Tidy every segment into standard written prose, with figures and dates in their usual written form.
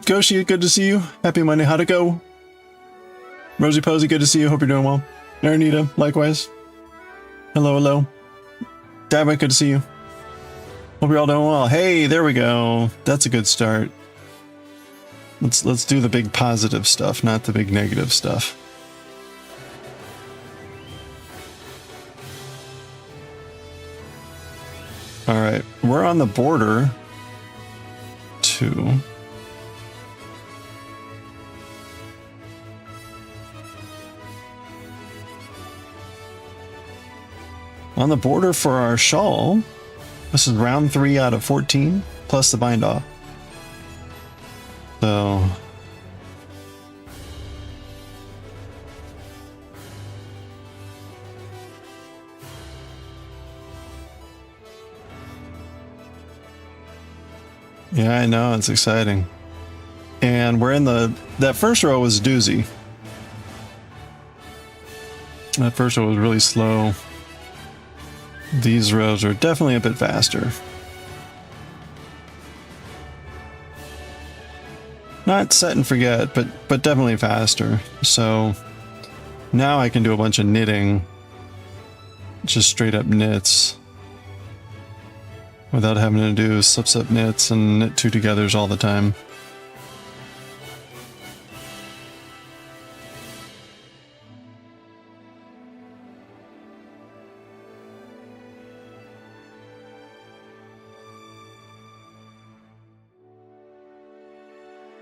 Goshi, good to see you. Happy Monday. How'd it go? Rosie Posey, good to see you. Hope you're doing well. Aranita, likewise. Hello, hello. Dabba, good to see you. Hope you're all doing well. Hey, there we go. That's a good start. Let's do the big positive stuff, not the big negative stuff. All right, we're on the border to for our shawl. This is round 3 out of 14 plus the bind off. So yeah, I know, it's exciting. And we're in that first row was a doozy. That first row was really slow. These rows are definitely a bit faster. Not set and forget, but definitely faster. So now I can do a bunch of knitting, just straight up knits, without having to do slip knits and knit 2 togethers all the time.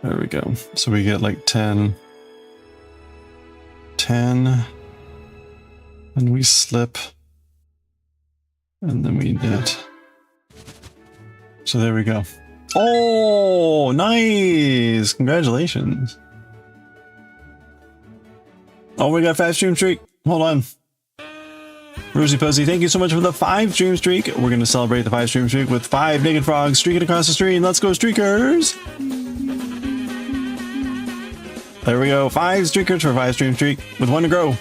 There we go. So we get like 10, and we slip, and then we knit. So there we go. Oh, nice! Congratulations. Oh, we got 5 stream streak. Hold on. Rosie Posey, thank you so much for the 5 stream streak. We're going to celebrate the 5 stream streak with 5 naked frogs streaking across the stream. Let's go, streakers! There we go. 5 streakers for 5 stream streak with 1 to grow.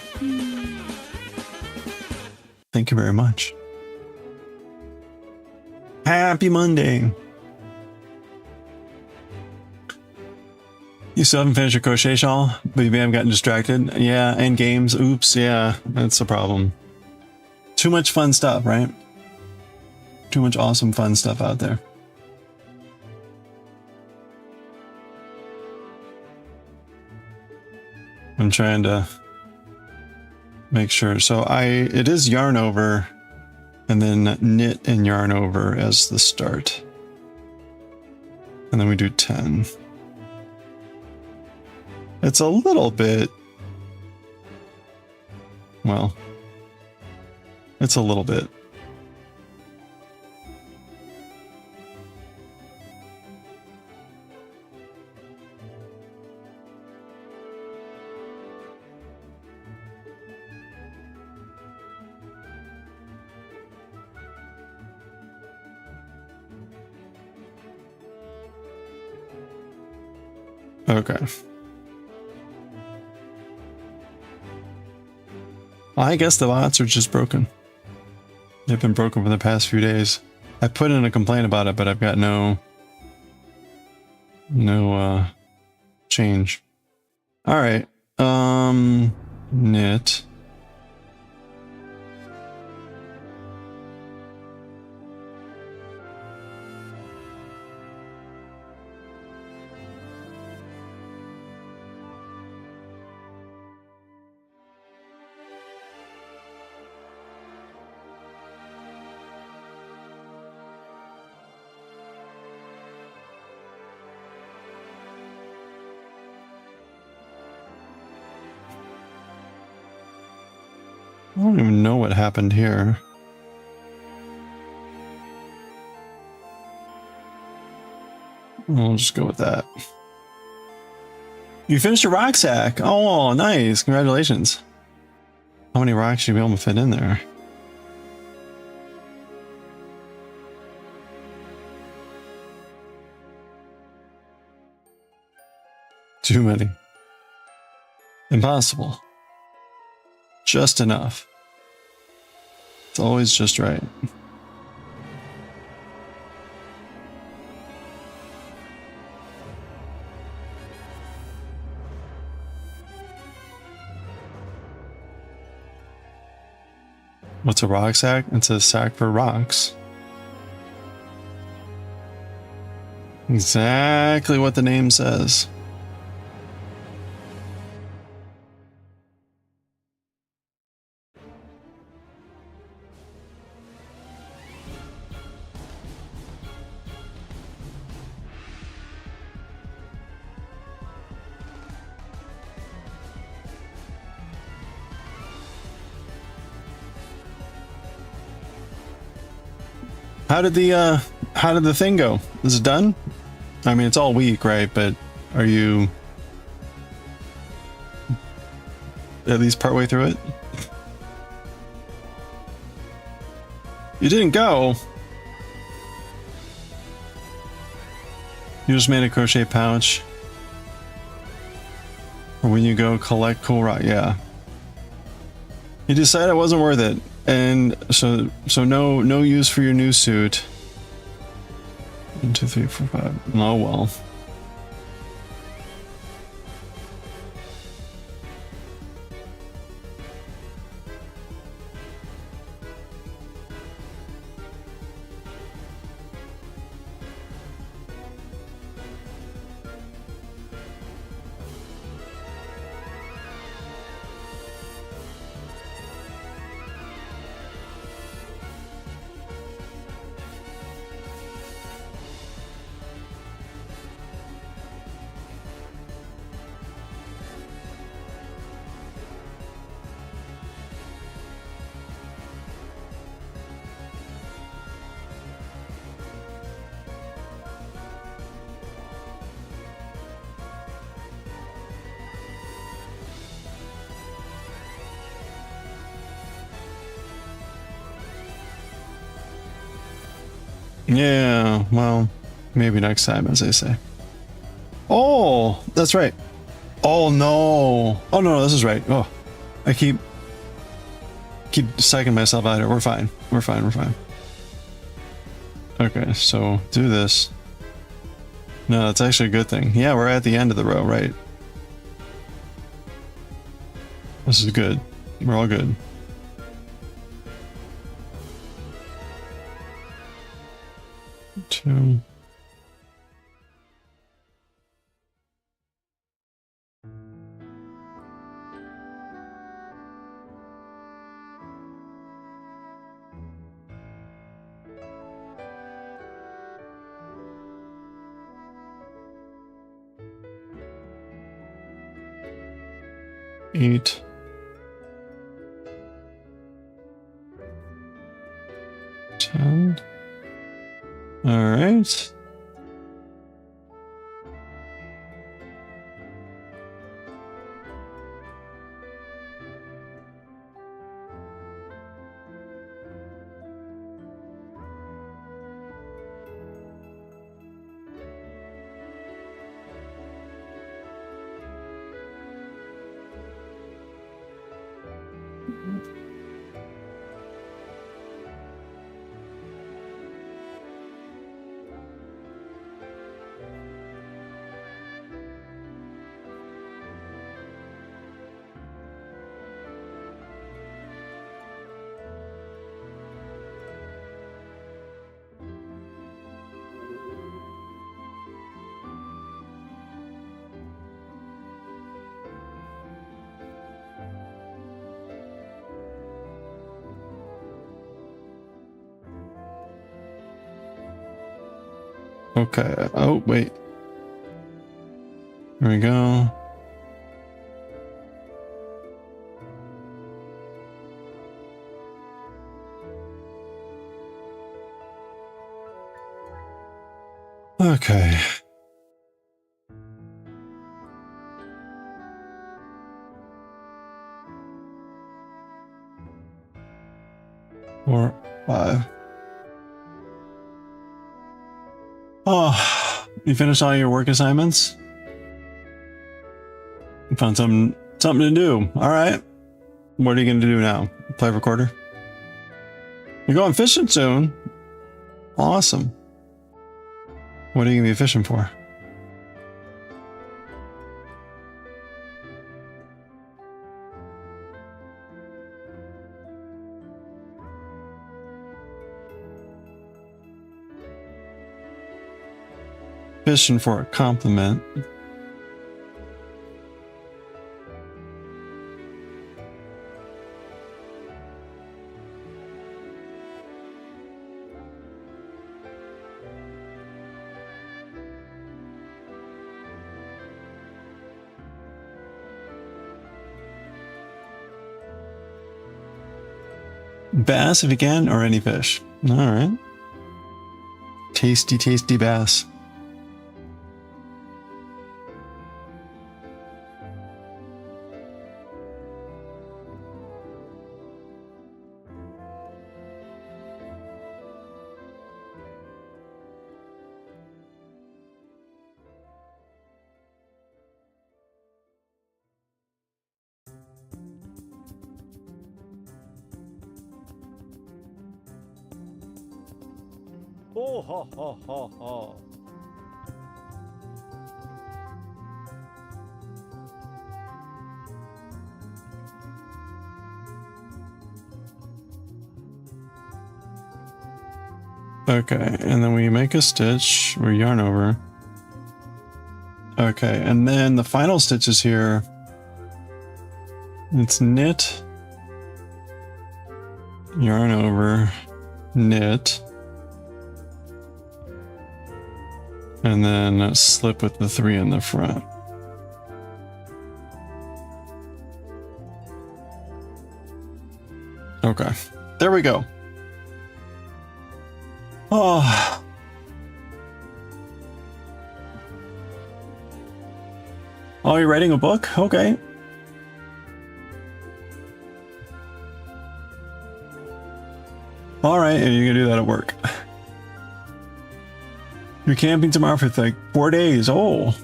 Thank you very much. Happy Monday. You still haven't finished your crochet shawl, but you may have gotten distracted. Yeah, and games. Oops, yeah, that's the problem. Too much fun stuff, right? Too much awesome fun stuff out there. I'm trying to make sure. So it is yarn over and then knit and yarn over as the start. And then we do 10. It's a little bit, well, it's a little bit. Okay. Well, I guess the bots are just broken. They've been broken for the past few days. I put in a complaint about it, but I've got no change. All right. Knit. I don't even know what happened here. We'll just go with that. You finished your rucksack. Oh, nice. Congratulations. How many rocks should you be able to fit in there? Too many. Impossible. Just enough. It's always just right. What's a rucksack? It's a sack for rocks. Exactly what the name says. How did the thing go? Is it done? I mean, it's all week, right? But are you at least partway through it? You didn't go. You just made a crochet pouch. Or when you go collect cool rock, yeah. You decided it wasn't worth it. And so no use for your new suit. 1, 2, 3, 4, 5. Oh well. Yeah, well, maybe next time, as they say. Oh, that's right. Oh no. Oh no, this is right. Oh, I keep psyching myself out here. We're fine. We're fine. We're fine. Okay, so do this. No, that's actually a good thing. Yeah, we're at the end of the row, right? This is good. We're all good. Two. Eight. 10. All right. Okay. Oh, wait. Here we go. Okay. Four, 5. Oh, you finished all your work assignments? You found something to do. All right. What are you going to do now? Play recorder? You're going fishing soon? Awesome. What are you going to be fishing for? fishing for a compliment. Bass if you can, or any fish. All right. Tasty, tasty bass. Oh, ha, ha, ha, ha. Okay, and then we make a stitch, we yarn over. Okay, and then the final stitch is here. It's knit, yarn over, knit, and then slip with the 3 in the front. Okay, there we go. Oh. Oh, you're writing a book? Okay. All right, and you're gonna do that at work. You're camping tomorrow for like 4 days. Oh.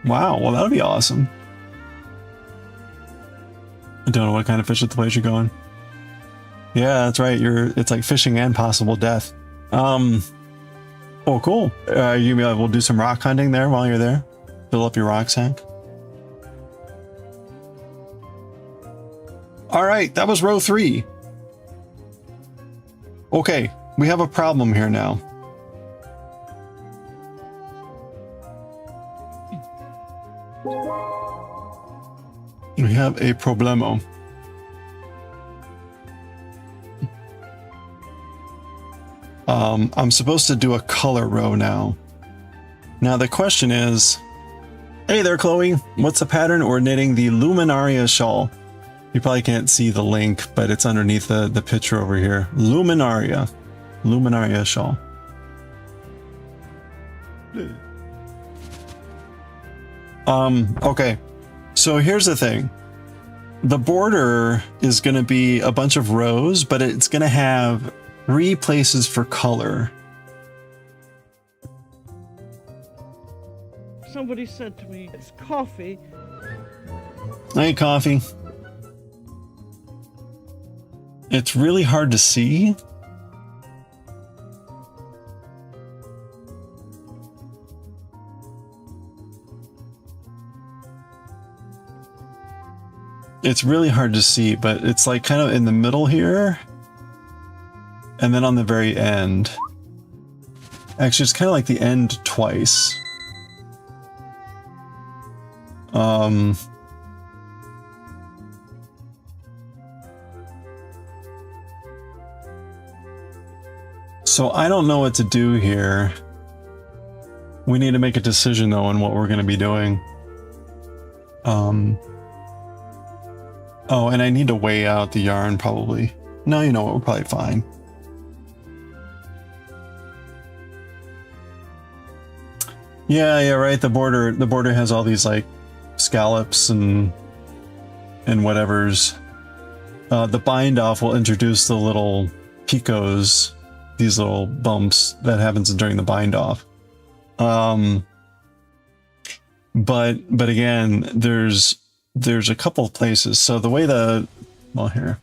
Wow, well that'll be awesome. I don't know what kind of fish at the place you're going. Yeah, that's right. It's like fishing and possible death. Oh, cool. You gonna be able to do some rock hunting there while you're there? Fill up your rucksack. All right, that was row 3. Okay, we have a problem here now. We have a problemo. I'm supposed to do a color row now. Now the question is, hey there, Chloe. What's the pattern we're knitting? The Luminaria shawl. You probably can't see the link, but it's underneath the picture over here. Luminaria shawl. Okay. So here's the thing. The border is going to be a bunch of rows, but it's going to have 3 places for color. Somebody said to me, it's coffee. Hey, coffee. It's really hard to see. It's really hard to see, but it's like kind of in the middle here. And then on the very end. Actually, it's kind of like the end twice. So I don't know what to do here. We need to make a decision though on what we're going to be doing. Oh, and I need to weigh out the yarn probably. No, you know what, we're probably fine. Yeah, right. The border has all these like scallops and whatevers. The bind off will introduce the little picots, these little bumps that happens during the bind off. But again, there's a couple of places. So the way well, here.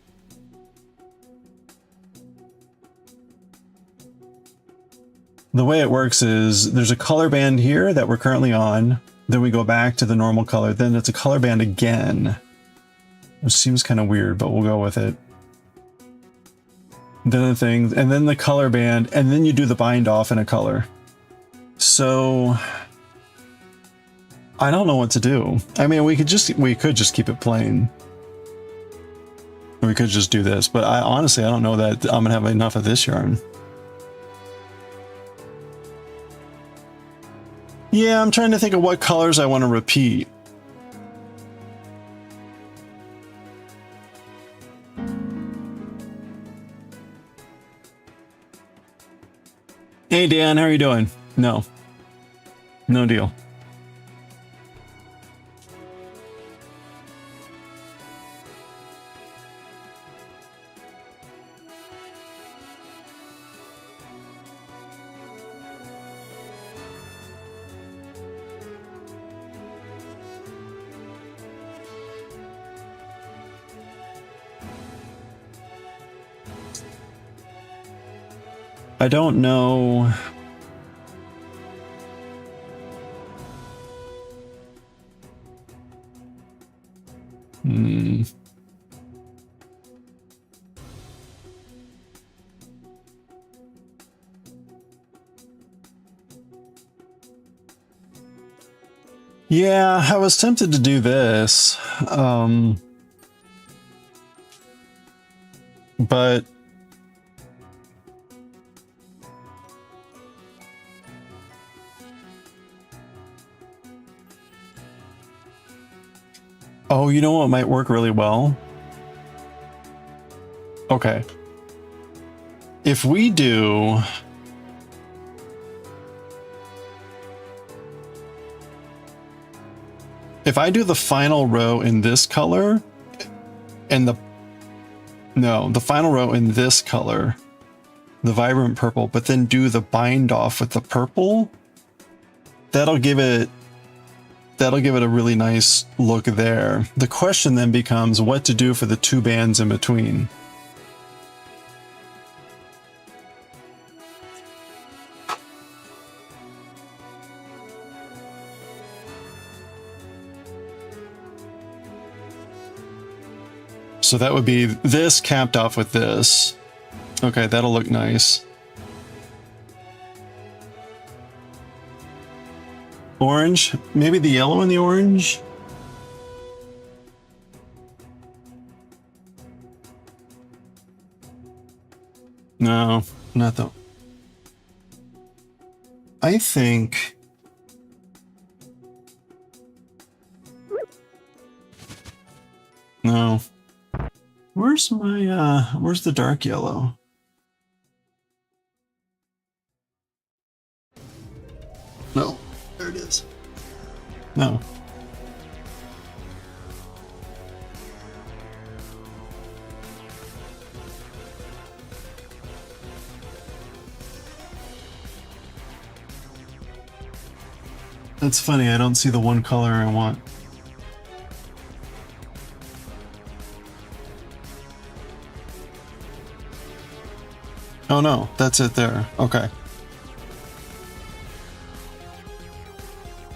The way it works is there's a color band here that we're currently on. Then we go back to the normal color. Then it's a color band again, which seems kind of weird, but we'll go with it. Then the thing, and then the color band, and then you do the bind off in a color. So I don't know what to do. I mean, we could just keep it plain. We could just do this, but I honestly, I don't know that I'm gonna have enough of this yarn. Yeah, I'm trying to think of what colors I want to repeat. Hey Dan, how are you doing? No. No deal. I don't know. Yeah, I was tempted to do this. But oh, you know what might work really well? Okay. If we do... If I do the final row in this color, and the final row in this color, the vibrant purple, but then do the bind off with the purple, that'll give it a really nice look there. The question then becomes what to do for the two bands in between. So that would be this capped off with this. Okay, that'll look nice. Orange, maybe the yellow and the orange. No, not the... I think... No. Where's my, where's the dark yellow? No, there it is. No. That's funny, I don't see the one color I want. Oh no, that's it there. Okay.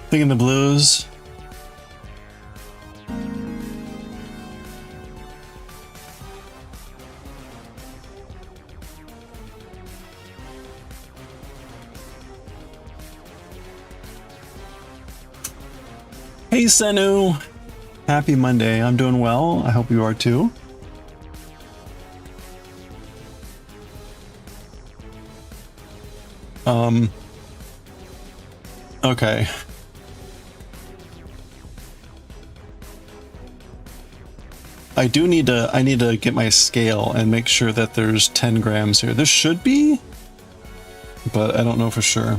Thinking the blues. Hey Senu! Happy Monday. I'm doing well. I hope you are too. Okay. I need to get my scale and make sure that there's 10 grams here. There should be, but I don't know for sure.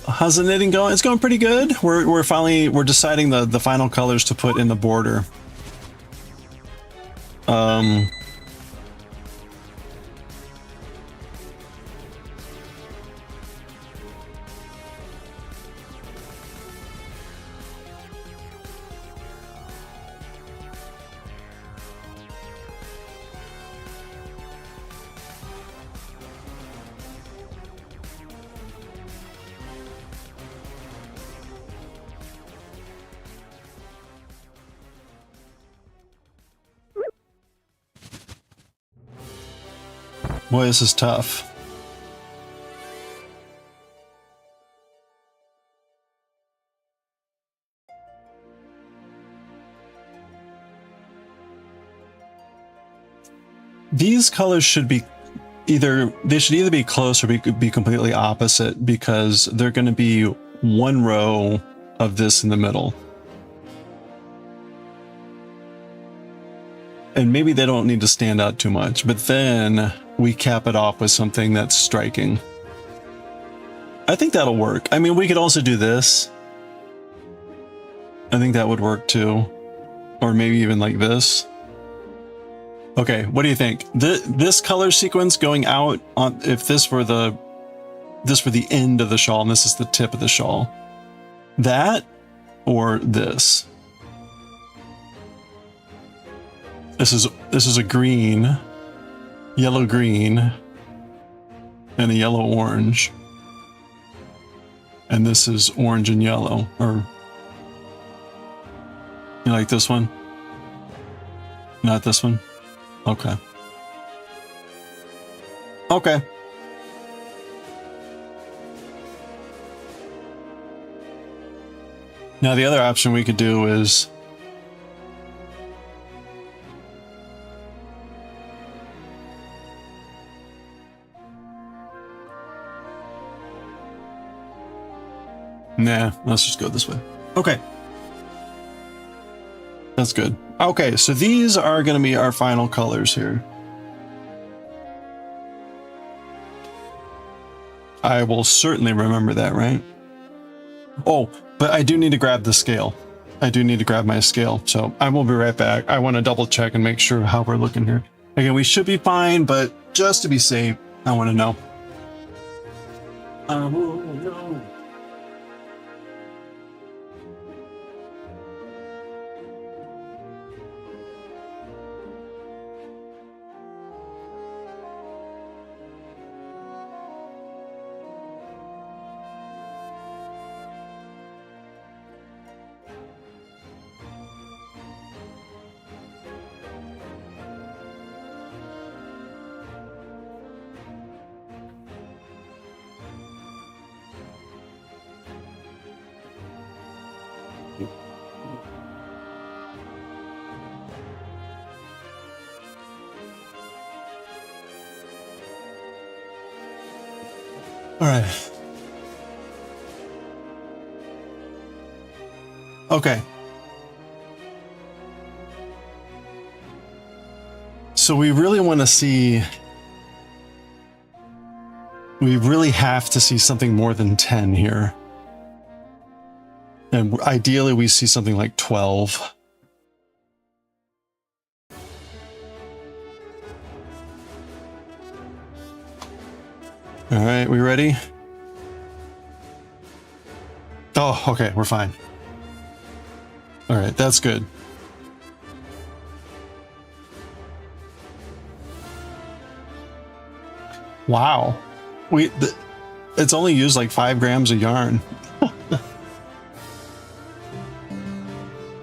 How's the knitting going? It's going pretty good. We're deciding the final colors to put in the border. Boy, this is tough. These colors should be either be close or be completely opposite, because they're going to be one row of this in the middle. And maybe they don't need to stand out too much, but then we cap it off with something that's striking. I think that'll work. I mean, we could also do this. I think that would work too. Or maybe even like this. Okay, what do you think? This color sequence going out on, if this were the end of the shawl and this is the tip of the shawl, that or this? This is a green, yellow green, and a yellow orange, and this is orange and yellow. Or you like this one? Not this one? Okay. Okay. Now the other option we could do is nah, let's just go this way. Okay. That's good. Okay, so these are going to be our final colors here. I will certainly remember that, right? Oh, but I do need to grab the scale. I do need to grab my scale, so I will be right back. I want to double check and make sure how we're looking here. Again, we should be fine, but just to be safe, I want to know. I will know. All right. Okay. So we really want to see, we really have to see something more than 10 here. And ideally we see something like 12. All right, we ready? Oh, okay, we're fine. All right, that's good. Wow. It's only used like 5 grams of yarn.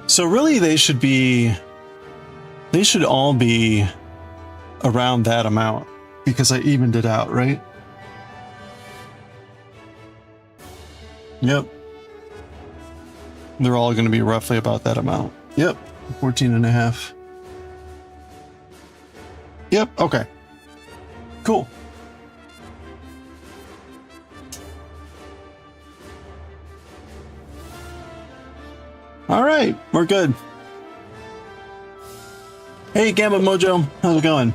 So really they should all be around that amount, because I evened it out, right? Yep. They're all going to be roughly about that amount. Yep. 14 and a half. Yep. Okay. Cool. All right. We're good. Hey, Gambit Mojo. How's it going?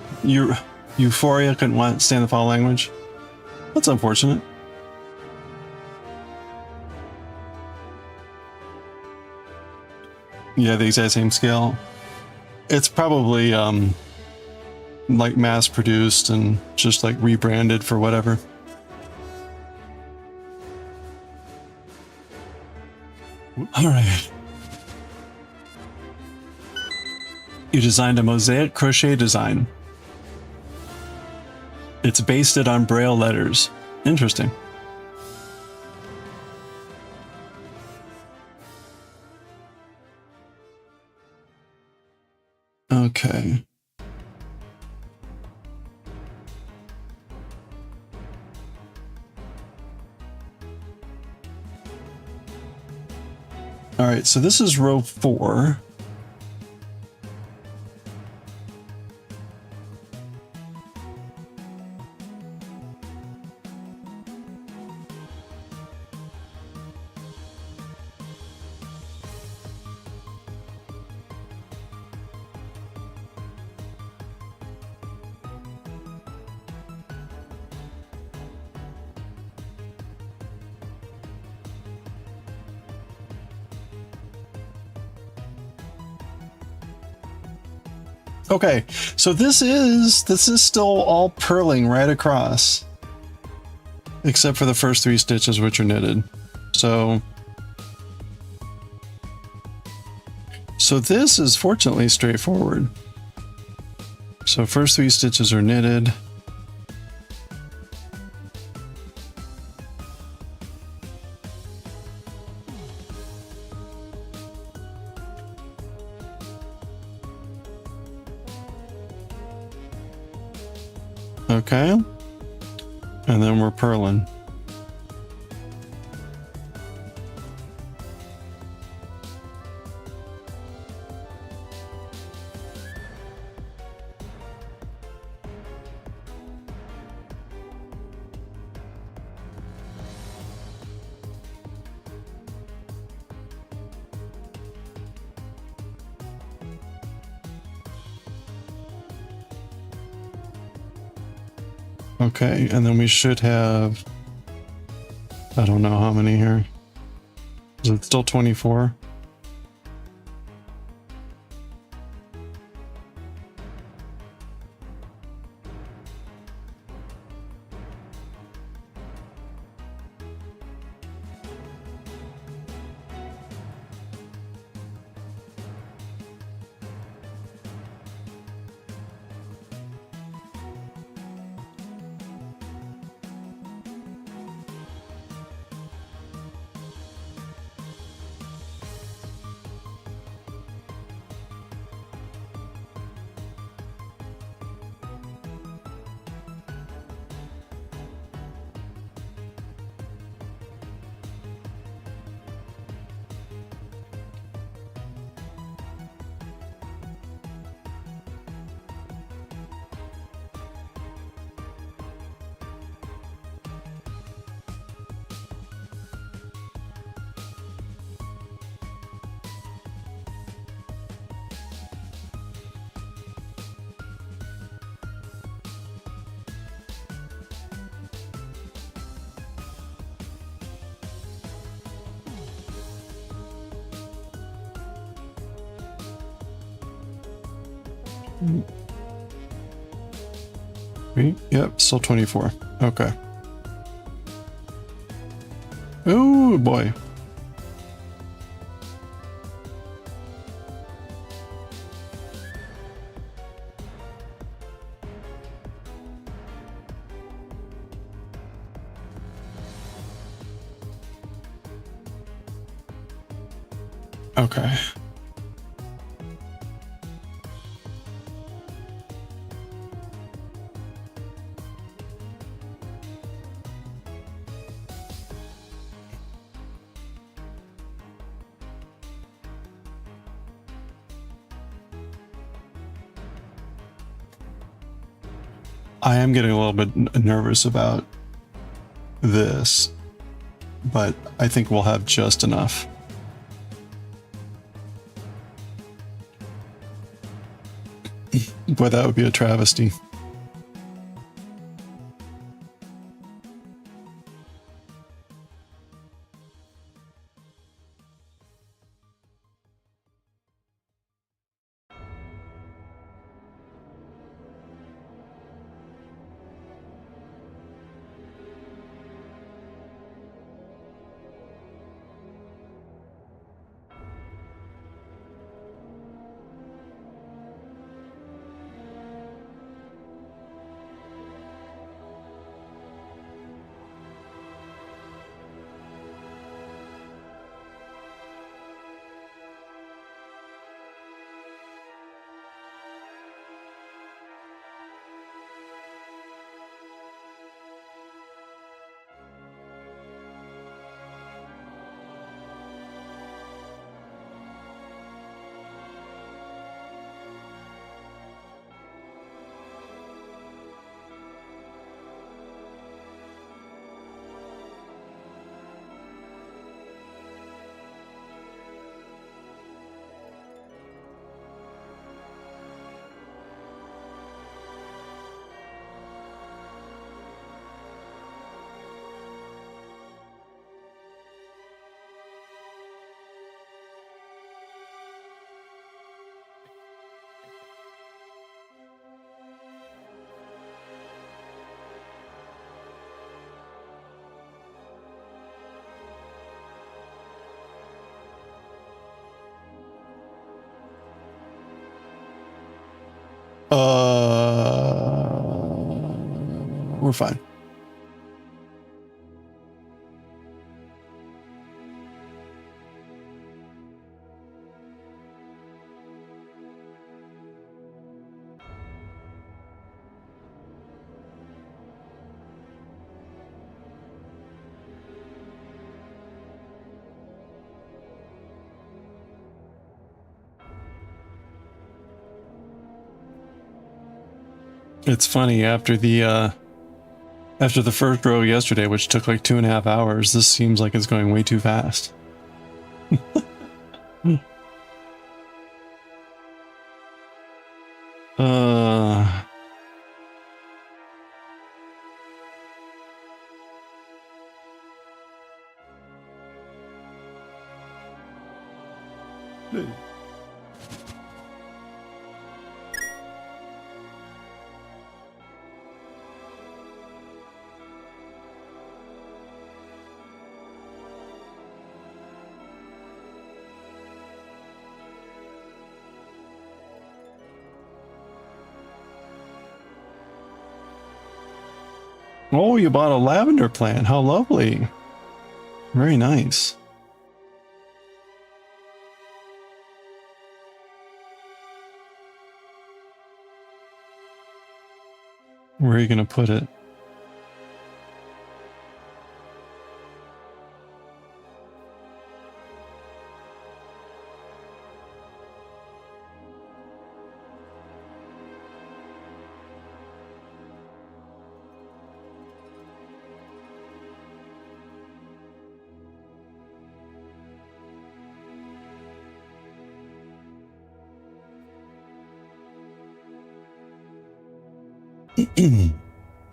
Euphoria couldn't stand the foul language. That's unfortunate. Yeah, the exact same scale. It's probably like mass produced and just like rebranded for whatever. All right. You designed a mosaic crochet design. It's based it on Braille letters. Interesting. Okay. All right, so this is row 4. Okay, so this is still all purling right across, except for the first 3 stitches, which are knitted. So this is fortunately straightforward. So first 3 stitches are knitted. Okay, and then we're purling. Okay, and then we should have, I don't know how many here. Is it still 24? Yep, still 24. Okay. Oh boy. Okay. I am getting a little bit nervous about this, but I think we'll have just enough. Boy, that would be a travesty. We're fine. It's funny, after the first row yesterday, which took like 2.5 hours, this seems like it's going way too fast. Oh, you bought a lavender plant. How lovely. Very nice. Where are you going to put it?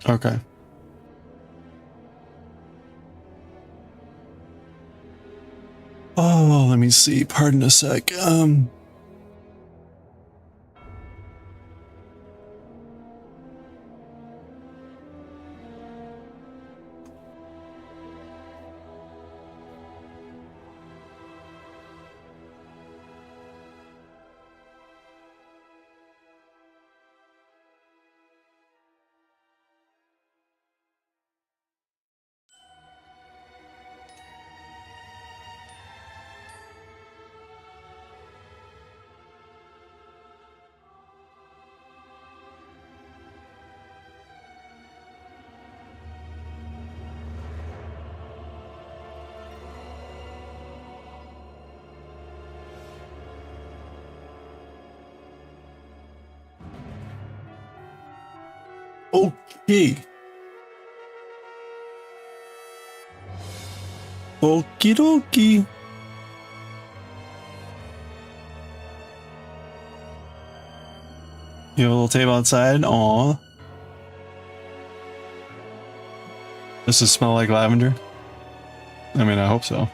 Okay. Oh, let me see. Pardon a sec. Okay. Okie dokie. You have a little table outside. Aw. Does it smell like lavender? I mean, I hope so.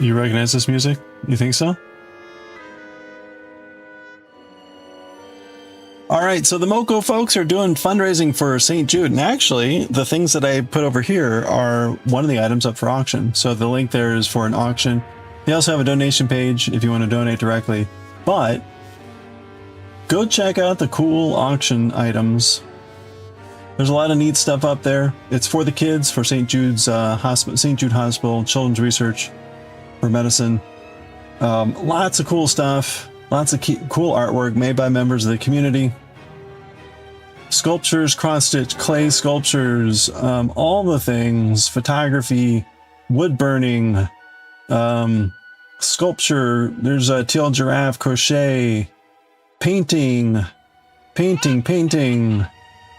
You recognize this music? You think so? All right, so the Moko folks are doing fundraising for St. Jude, and actually, the things that I put over here are one of the items up for auction. So the link there is for an auction. They also have a donation page if you want to donate directly, but go check out the cool auction items. There's a lot of neat stuff up there. It's for the kids, for St. Jude's Hospital, St. Jude Hospital, Children's Research for Medicine. Lots of cool stuff. Lots of cool artwork made by members of the community. Sculptures, cross-stitch, clay sculptures, all the things. Photography, wood burning, sculpture. There's a teal giraffe, crochet, painting,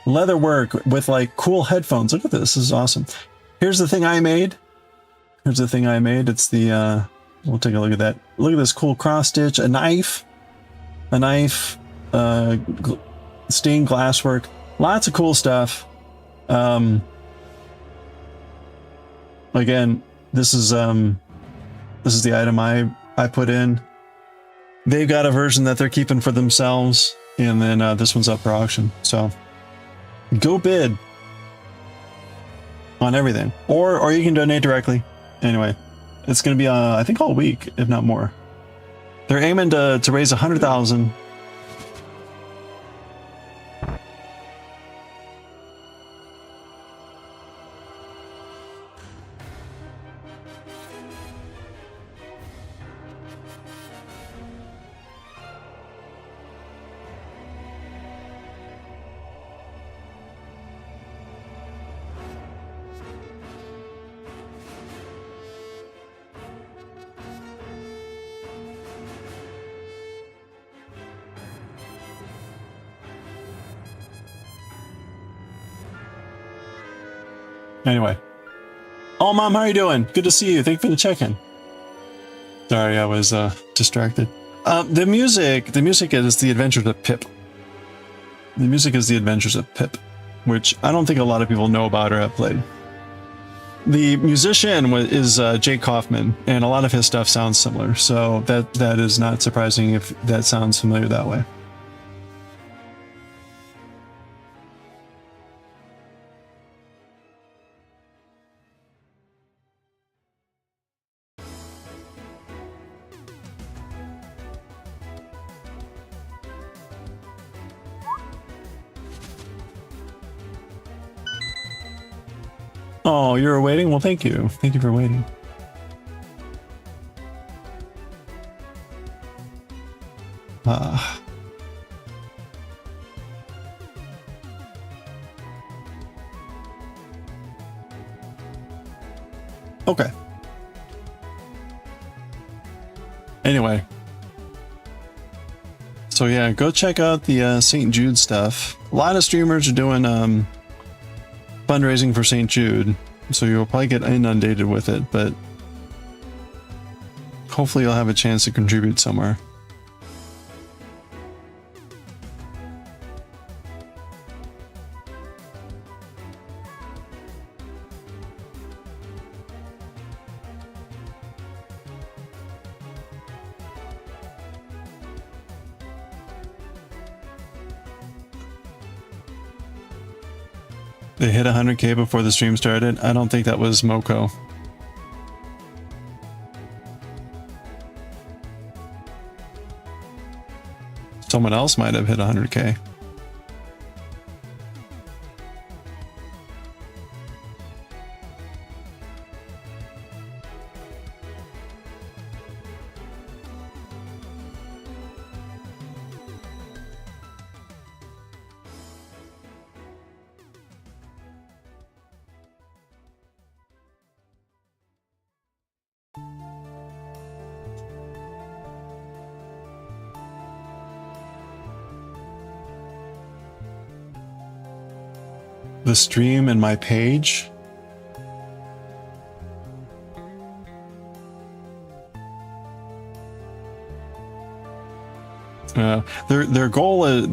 leatherwork with like cool headphones. Look at this. This is awesome. Here's the thing I made. It's the, we'll take a look at that. Look at this cool cross stitch, a knife, stained glass work, lots of cool stuff. Again, this is the item I put in. They've got a version that they're keeping for themselves, and then this one's up for auction. So go bid on everything, or you can donate directly. Anyway, it's going to be I think all week, if not more. They're aiming to raise 100,000. Anyway. Oh, Mom, how are you doing? Good to see you. Thank you for the check-in. Sorry, I was distracted. The music is The Adventures of Pip. The music is The Adventures of Pip, which I don't think a lot of people know about or have played. The musician is Jake Kaufman, and a lot of his stuff sounds similar, so that is not surprising if that sounds familiar that way. Oh, you were waiting? Well, thank you. Thank you for waiting. Okay. Anyway. So yeah, go check out the St. Jude stuff. A lot of streamers are doing fundraising for St. Jude, so you'll probably get inundated with it, but hopefully you'll have a chance to contribute somewhere. They hit 100K before the stream started. I don't think that was Moko. Someone else might have hit 100K. The stream and my page. Their goal is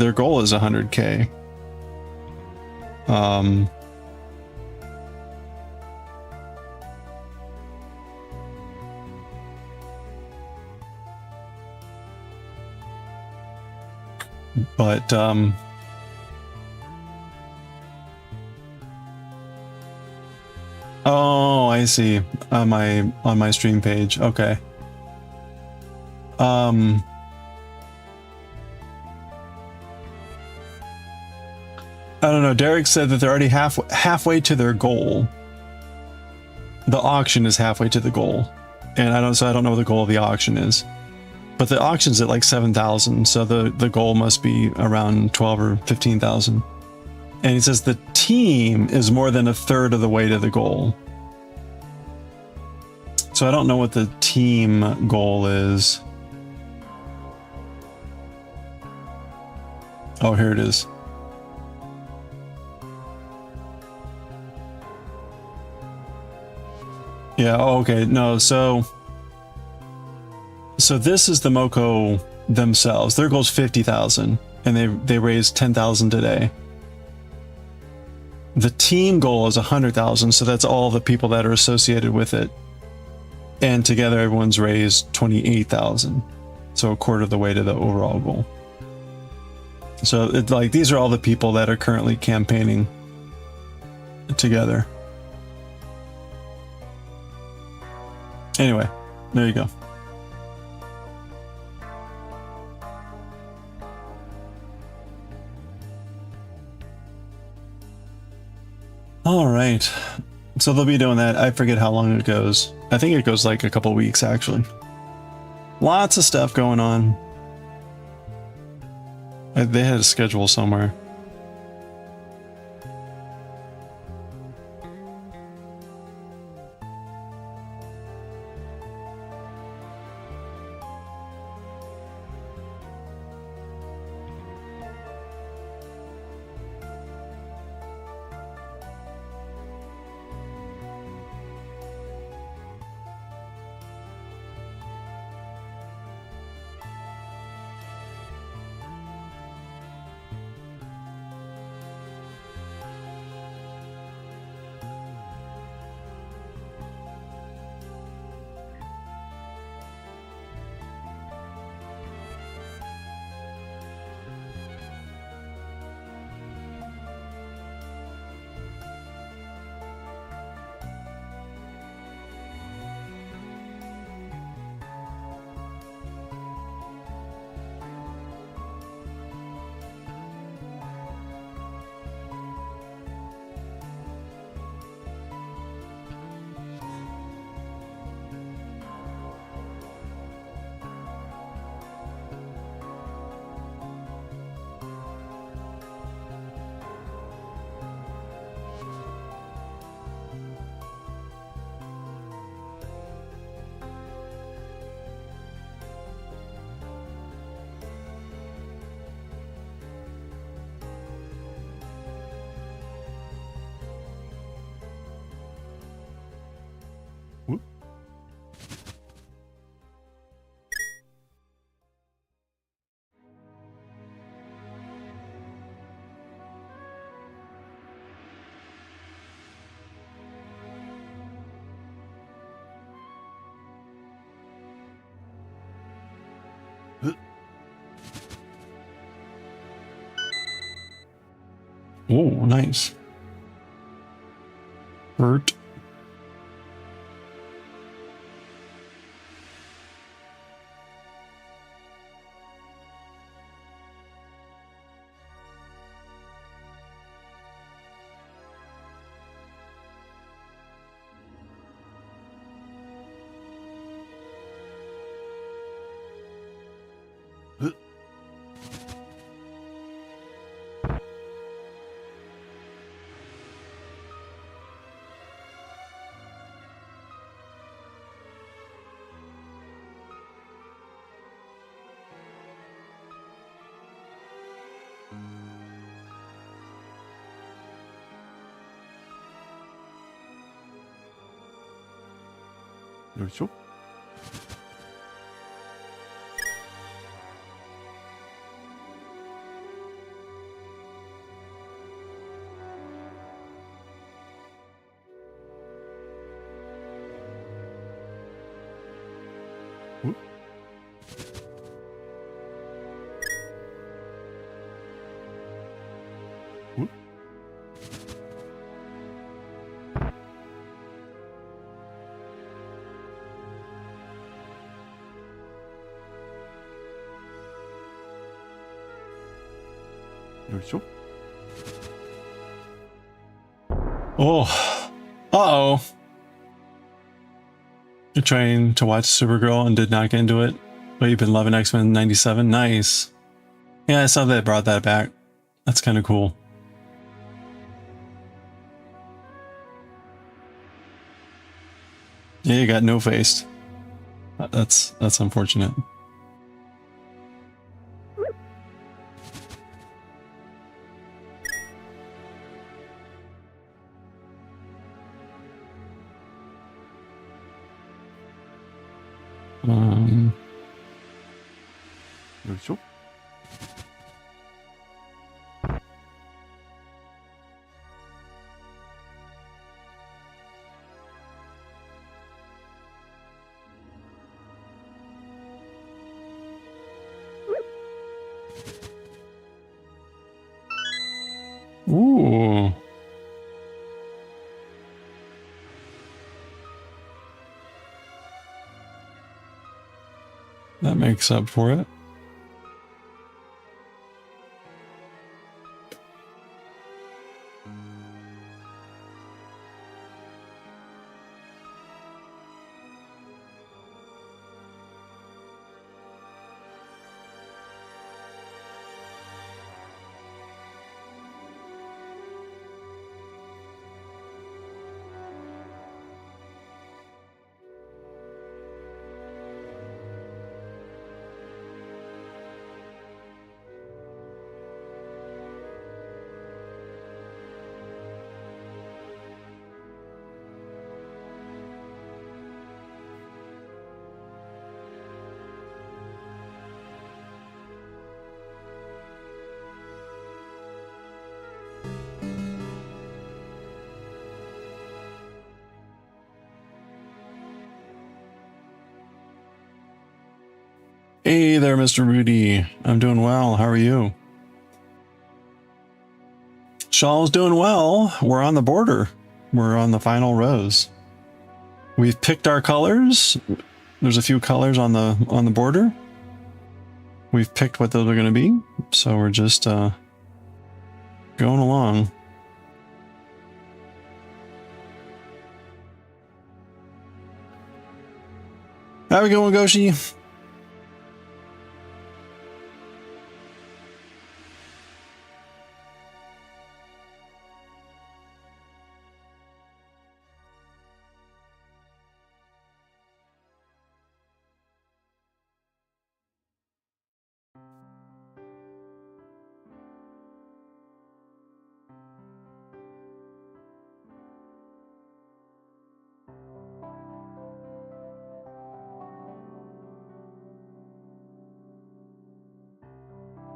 100K. But oh, I see. On my stream page. Okay. I don't know. Derek said that they're already halfway to their goal. The auction is halfway to the goal, and I don't know what the goal of the auction is. But the auction's at like 7,000, so the goal must be around 12 or 15,000. And he says the team is more than a third of the way to the goal. So I don't know what the team goal is. Oh, here it is. Yeah, oh, okay. No, so this is the Moko themselves. Their goal is 50,000, and they raised 10,000 today. The team goal is 100,000, so that's all the people that are associated with it. And together everyone's raised 28,000. So a quarter of the way to the overall goal. So it's like these are all the people that are currently campaigning together. Anyway, there you go. All right. So they'll be doing that. I forget how long it goes. I think it goes like a couple weeks actually. Lots of stuff going on. They had a schedule somewhere. Oh, nice. Hurt.よいしょ。よいしょ。Oh. Uh-oh. You're trying to watch Supergirl and did not get into it, but you've been loving X-Men 97? Nice. Yeah, I saw they brought that back. That's kind of cool. Yeah, you got no-faced. That's unfortunate.よいしょ。That makes up for it. Hey there, Mr. Rudy. I'm doing well. How are you? Shawl's doing well. We're on the border. We're on the final rows. We've picked our colors. There's a few colors on the border. We've picked what those are going to be. So we're just going along. How we going, Goshi?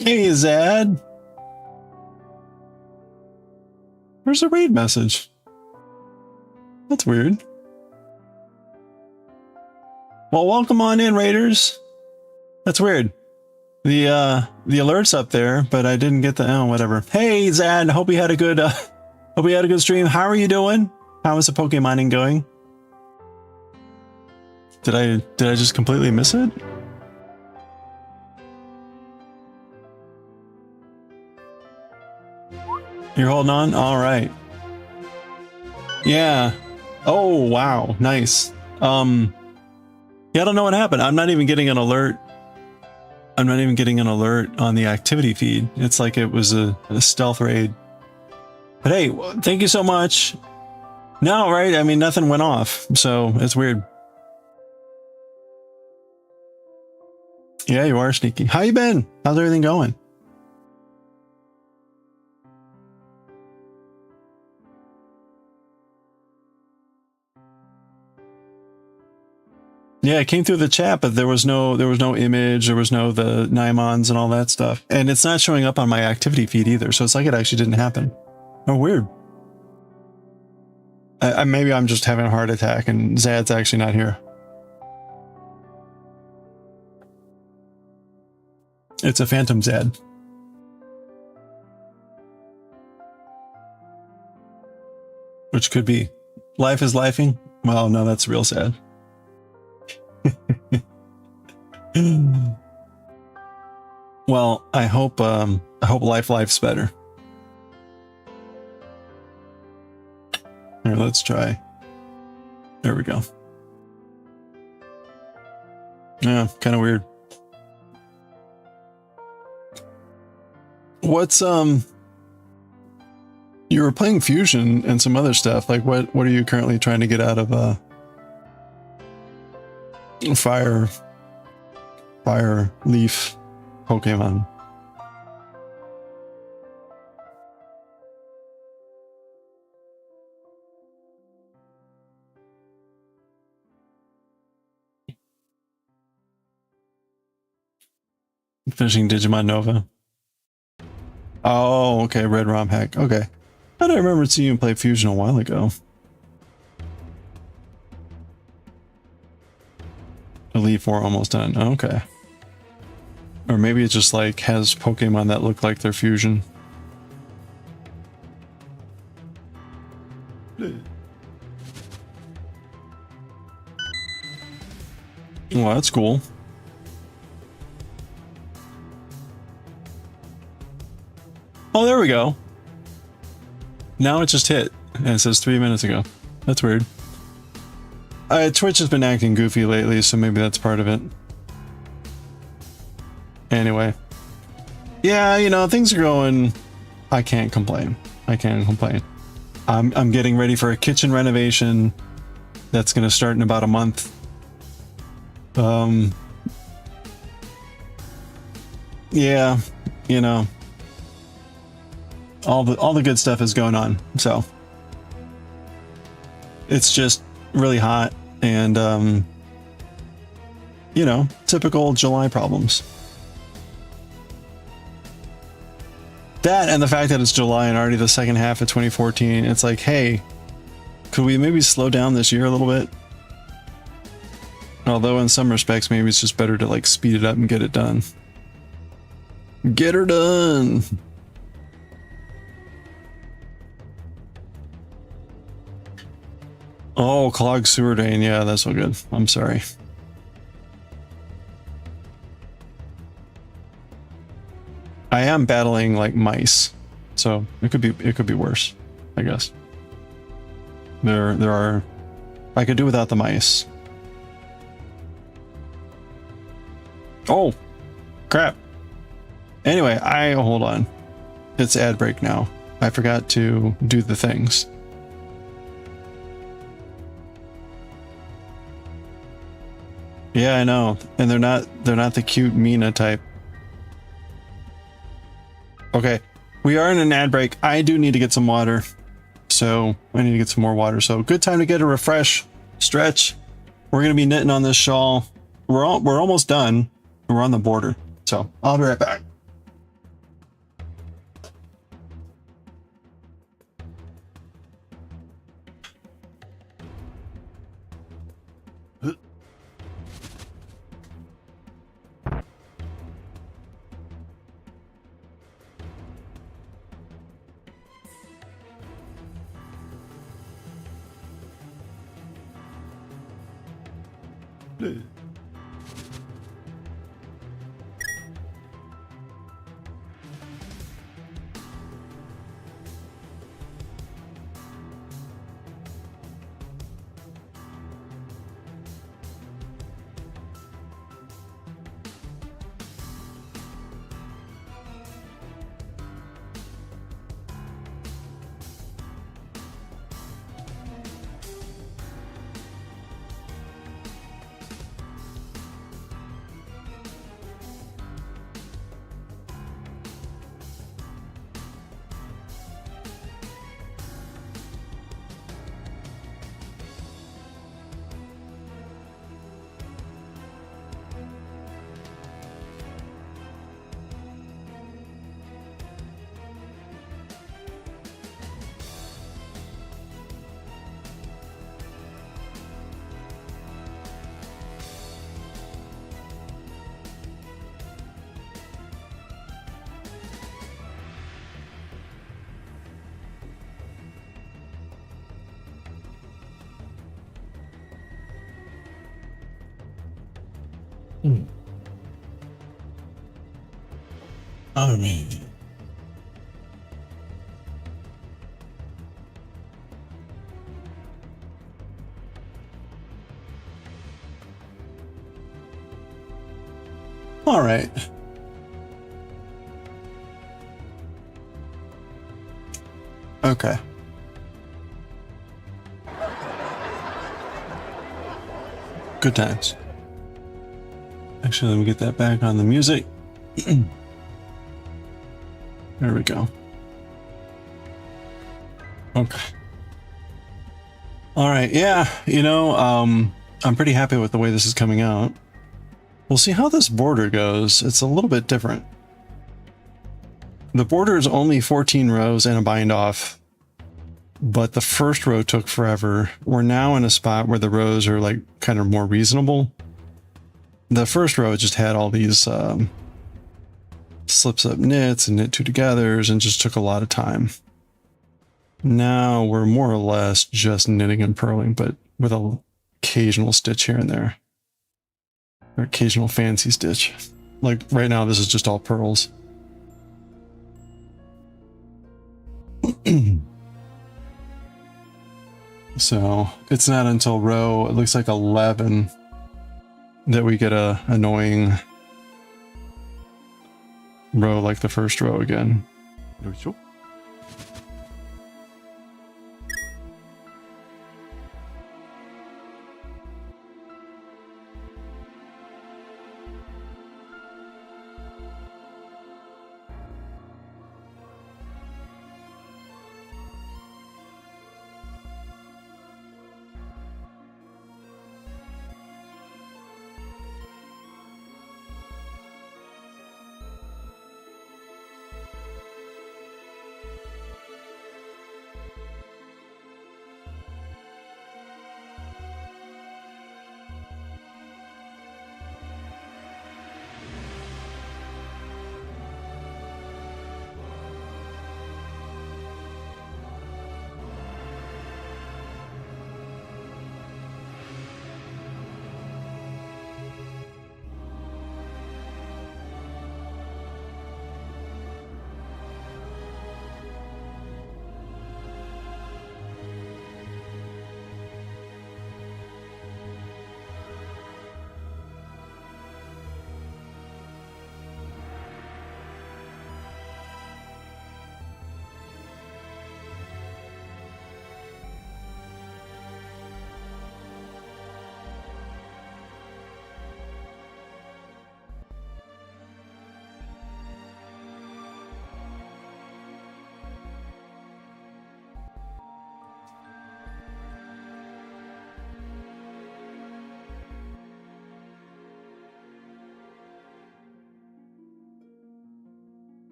Hey, Zad. Where's the raid message? That's weird. Well, welcome on in, raiders. That's weird. The alert's up there, but I didn't get the whatever. Hey, Zad. Hope you had a good stream. How are you doing? How is the Pokemoning going? Did I just completely miss it? You're holding on? All right. Yeah. Oh, wow. Nice. Yeah, I don't know what happened. I'm not even getting an alert. I'm not even getting an alert on the activity feed. It's like it was a stealth raid. But hey, thank you so much. No, right? I mean, nothing went off, so it's weird. Yeah, you are sneaky. How you been? How's everything going? Yeah, it came through the chat, but there was no image, there was no the Naimons and all that stuff. And it's not showing up on my activity feed either, so it's like it actually didn't happen. Oh, weird. Maybe I'm just having a heart attack and Zad's actually not here. It's a phantom Zad. Which could be. Life is lifing? Well, no, that's real sad. Well, I hope life's better. Here, let's try. There we go. Yeah, kind of weird. What's you were playing Fusion and some other stuff. Like what are you currently trying to get out of Fire Leaf Pokemon? Finishing Digimon Nova. Oh, okay, Red ROM hack. Okay. I don't remember seeing you play Fusion a while ago. Elite 4 almost done. Okay. Or maybe it just like has Pokemon that look like they're Fusion. Well, that's cool. Oh, there we go. Now it just hit, and it says 3 minutes ago. That's weird. Twitch has been acting goofy lately, so maybe that's part of it. Anyway. Yeah, you know, things are going... I can't complain. I can't complain. I'm getting ready for a kitchen renovation that's going to start in about a month. Yeah, you know, all the good stuff is going on, so it's just really hot and you know, typical July problems. That and the fact that it's July and already the second half of 2014, it's like, hey, could we maybe slow down this year a little bit? Although in some respects, maybe it's just better to like speed it up and get it done. Get her done. Oh, clogged sewer drain. Yeah, that's so good. I'm sorry. I am battling like mice, so it could be worse, I guess. There are. I could do without the mice. Oh, crap. Anyway, hold on. It's ad break now. I forgot to do the things. Yeah, I know. And they're not the cute Mina type. Okay. We are in an ad break. I do need to get some water. So I need to get some more water. So good time to get a refresh, stretch. We're going to be knitting on this shawl. We're almost done. We're on the border. So I'll be right back. Oh, man. All right. Okay. Good times. Actually, let me get that back on the music. There we go. Okay. All right. Yeah, you know, I'm pretty happy with the way this is coming out. We'll see how this border goes. It's a little bit different. The border is only 14 rows and a bind off, but the first row took forever. We're now in a spot where the rows are like kind of more reasonable. The first row just had all these slips up knits and knit two togethers and just took a lot of time. Now we're more or less just knitting and purling, but with an occasional stitch here and there. Or occasional fancy stitch. Like right now, this is just all purls. So it's not until row, it looks like 11, that we get a annoying row like the first row again. よいしょ。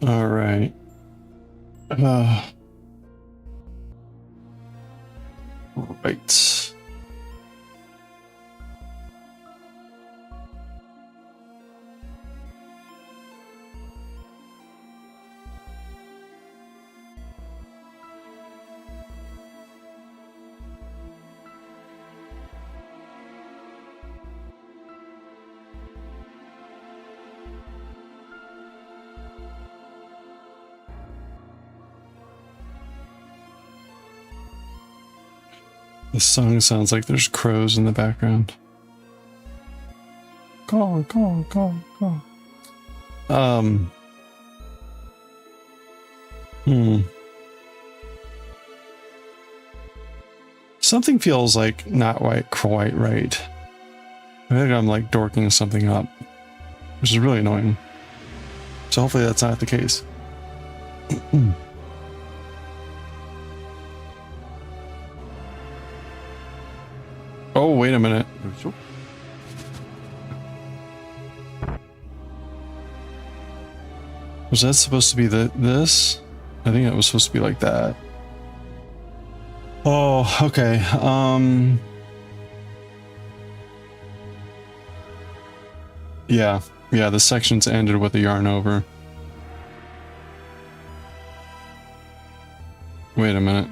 All right. Right. The song sounds like there's crows in the background. Caw, caw, caw, caw. Something feels like not quite right. I think I'm like dorking something up, which is really annoying. So hopefully that's not the case. Oh, wait a minute. よいしょ。 Was that supposed to be this? I think it was supposed to be like that. Oh, okay. Yeah, the sections ended with the yarn over. Wait a minute.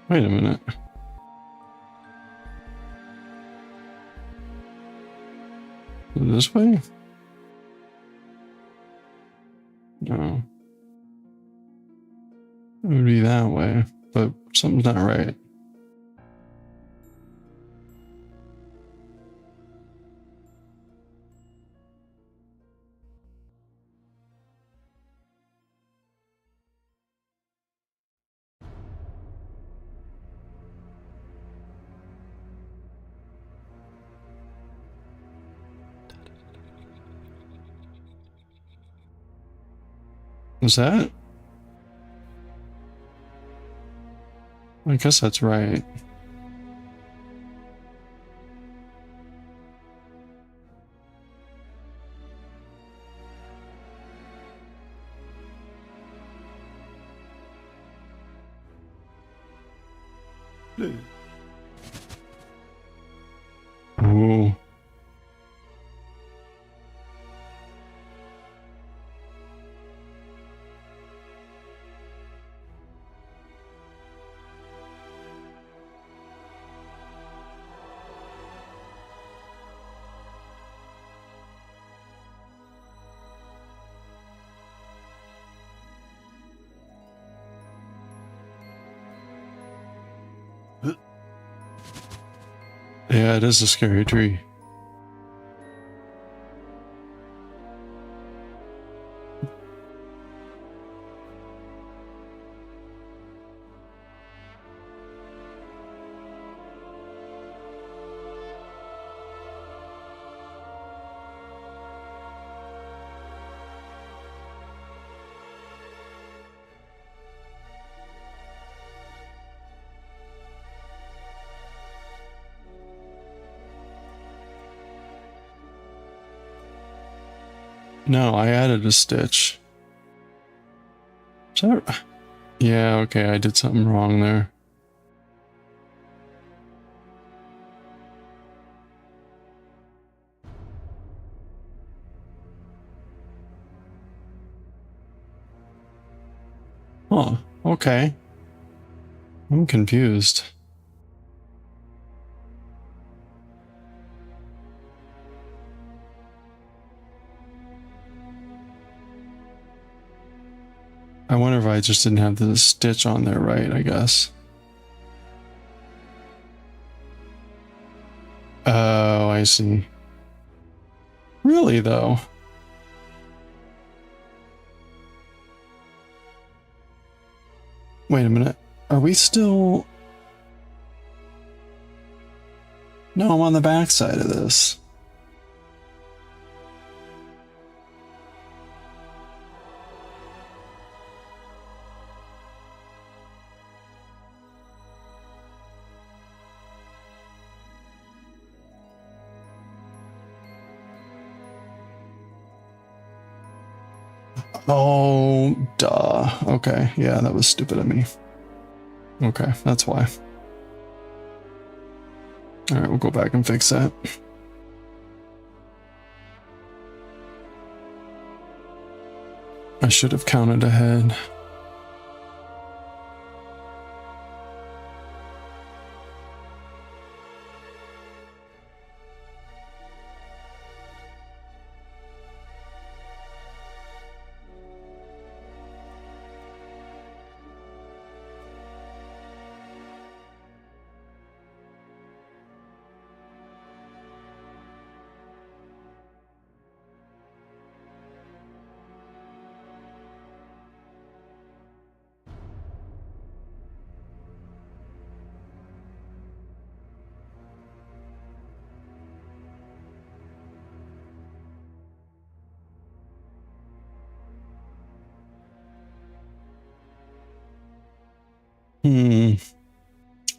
Wait a minute. This way? No. It would be that way, but something's not right. Is that? I guess that's right. Ooh. Yeah, it is a scary tree. No, I added a stitch. Is that... Yeah, okay, I did something wrong there. Huh, okay. I'm confused. I wonder if I just didn't have the stitch on there right, I guess. Oh, I see. Really, though? Wait a minute. Are we still... No, I'm on the back side of this. Oh, duh. Okay, yeah, that was stupid of me. Okay, that's why. Alright, we'll go back and fix that. I should have counted ahead.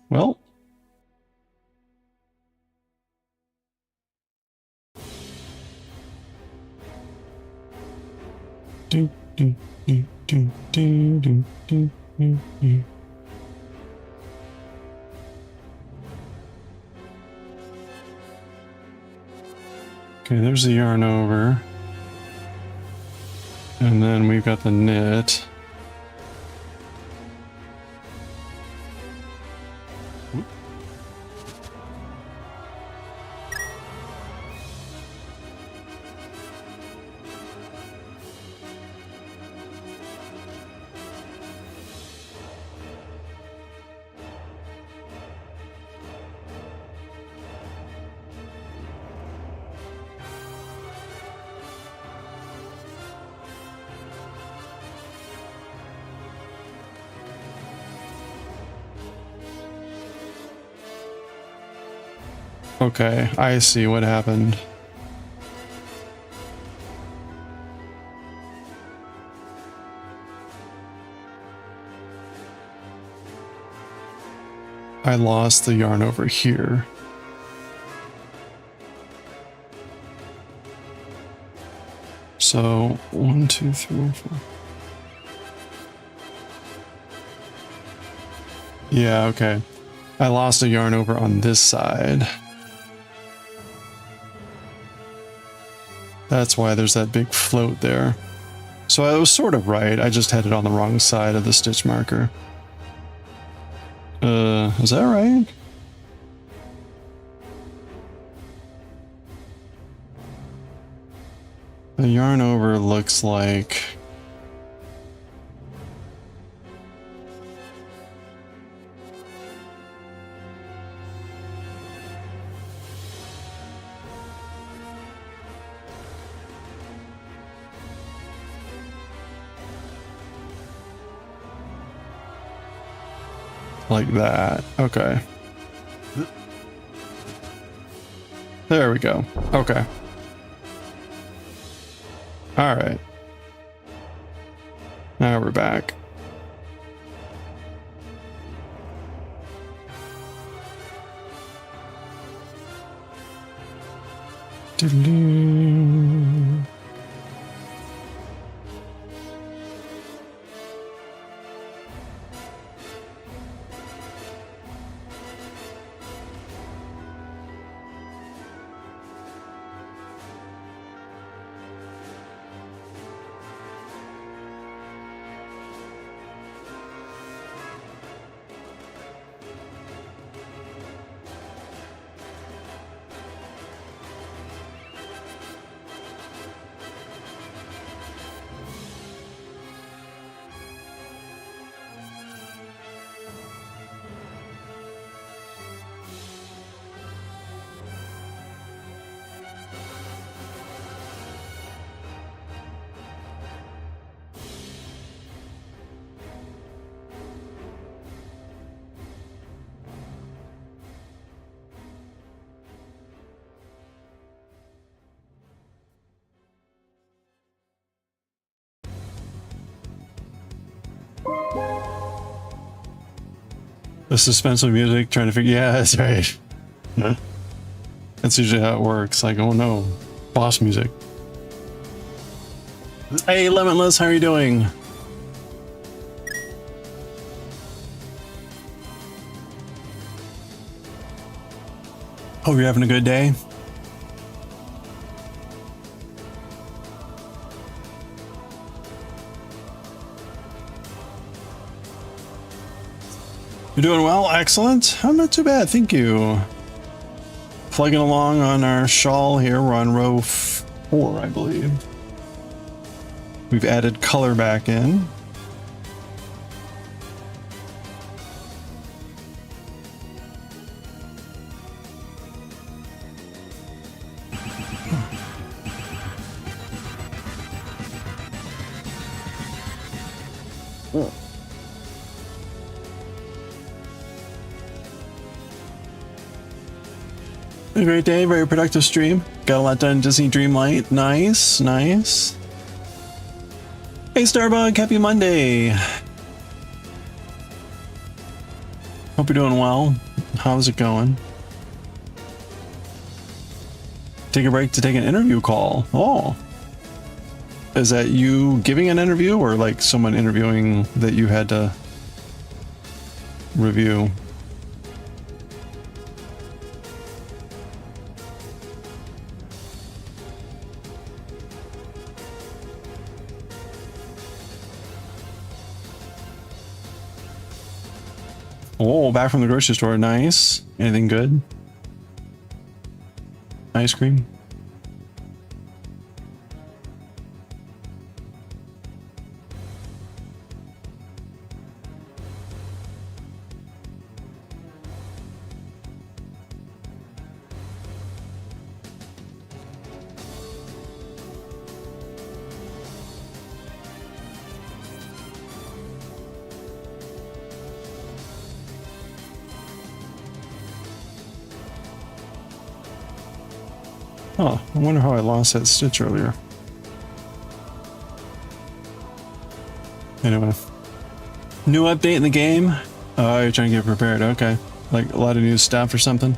Well. Okay, there's the yarn over. And then we've got the knit. Okay, I see what happened. I lost the yarn over here. So 1, 2, 3, 4. Yeah, okay. I lost a yarn over on this side. That's why there's that big float there. So I was sort of right, I just had it on the wrong side of the stitch marker. Is that right? The yarn over looks like... Like that. Okay. There we go. Okay. All right. Now we're back. Doo-doo. The suspenseful music, trying to figure. Yeah, that's right. That's usually how it works. Like, oh no, boss music. Hey, Limitless, how are you doing? Hope you're having a good day. You're doing well? Excellent. I'm not too bad, thank you. Plugging along on our shawl here. We're on row 4, I believe. We've added color back in. A great day, very productive stream. Got a lot done in Disney Dreamlight. Nice, nice. Hey Starbug, happy Monday. Hope you're doing well. How's it going? Take a break to take an interview call. Oh. Is that you giving an interview or like someone interviewing that you had to review? Oh, back from the grocery store. Nice. Anything good? Ice cream? Oh, I wonder how I lost that stitch earlier. Anyway. New update in the game? Oh, you're trying to get prepared. Okay. Like a lot of new stuff or something?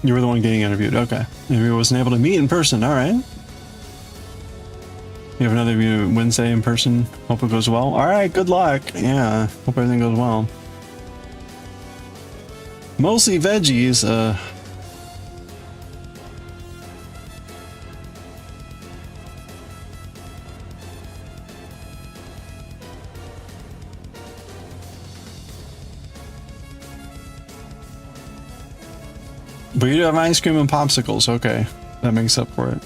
You were the one getting interviewed. Okay. Maybe I wasn't able to meet in person. All right. You have another view Wednesday in person. Hope it goes well. All right. Good luck. Yeah. Hope everything goes well. Mostly veggies. But you do have ice cream and popsicles. Okay. That makes up for it.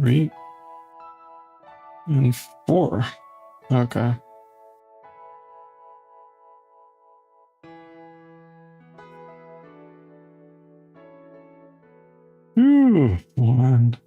3 and 4. Okay. Ooh, 1.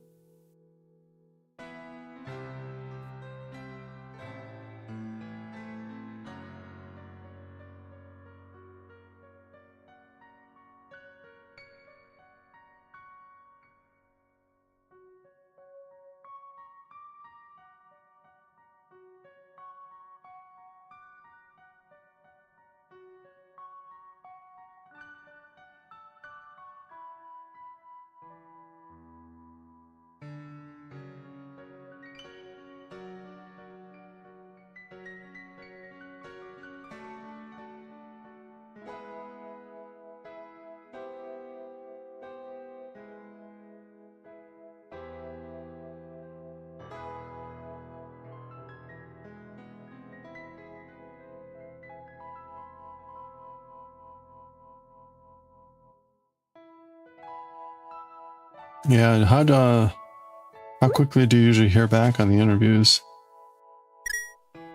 Yeah, how quickly do you usually hear back on the interviews?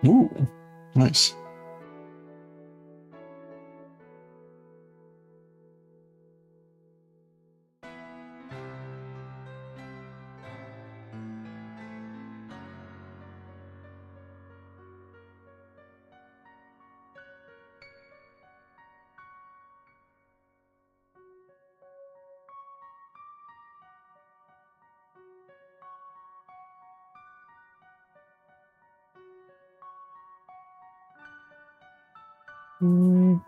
Ooh, nice. Boom,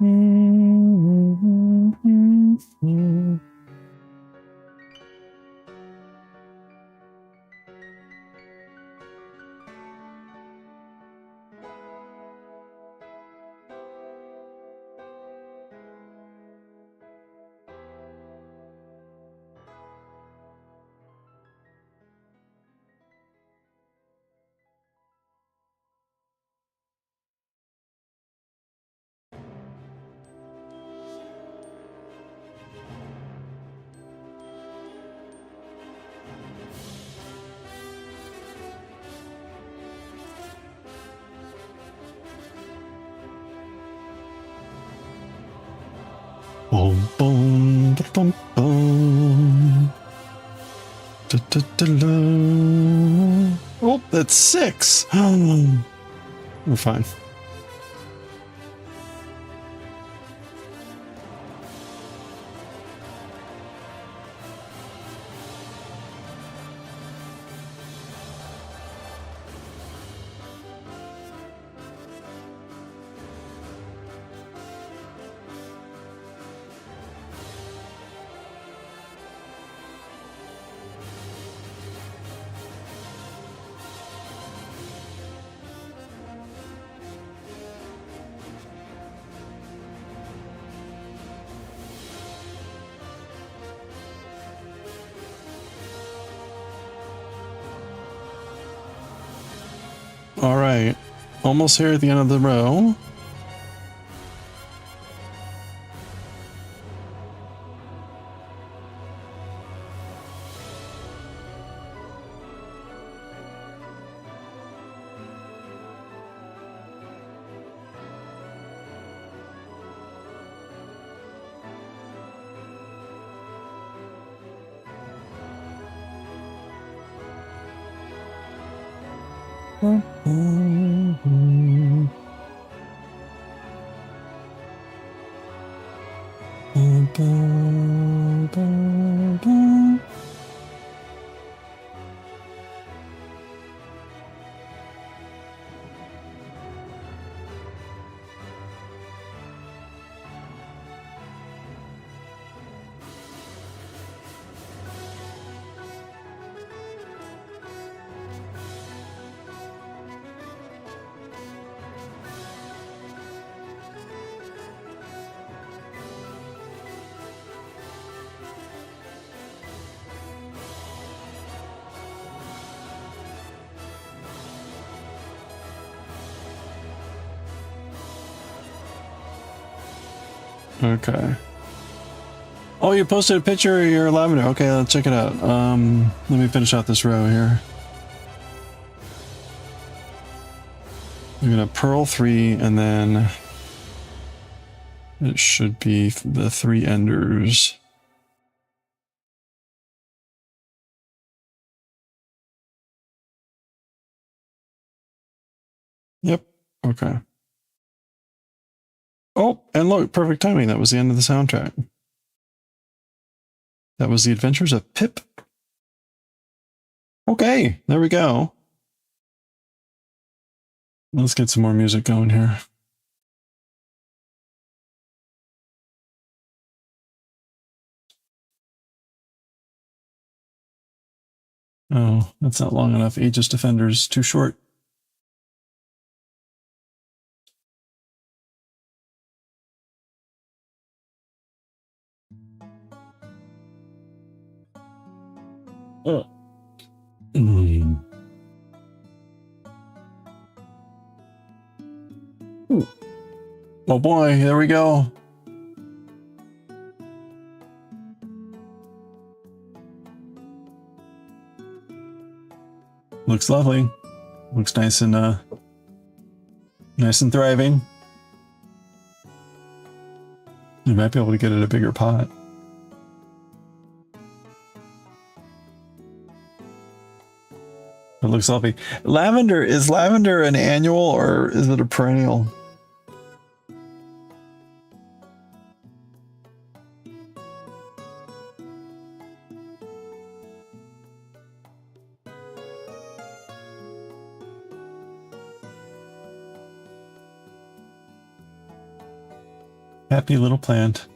boom, boom, boom. Da, da, da, da. Oh, that's 6. We're fine. All right, almost here at the end of the row. Okay. Oh, you posted a picture of your lavender. Okay, let's check it out. Let me finish out this row here. I'm gonna pearl 3 and then it should be the 3 enders. Yep. Okay. Oh, and look, perfect timing. That was the end of the soundtrack. That was the adventures of Pip. Okay, there we go. Let's get some more music going here. Oh, that's not long enough. Aegis Defender's too short. Oh. Oh boy, there we go. Looks lovely. Looks nice and thriving. You might be able to get it a bigger pot. It looks lovely. Lavender, is lavender an annual or is it a perennial? Happy little plant.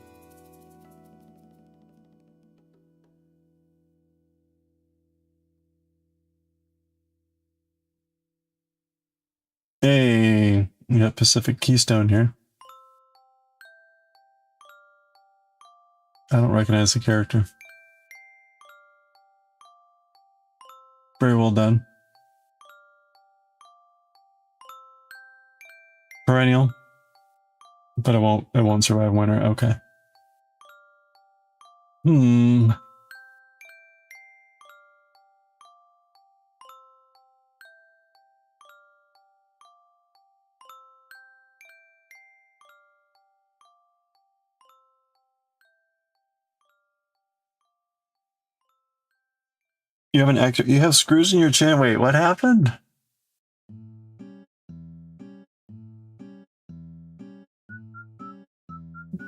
Hey, we got Pacific Keystone here. I don't recognize the character. Very well done. Perennial. But it won't survive winter. Okay. You have you have screws in your chin. Wait, what happened?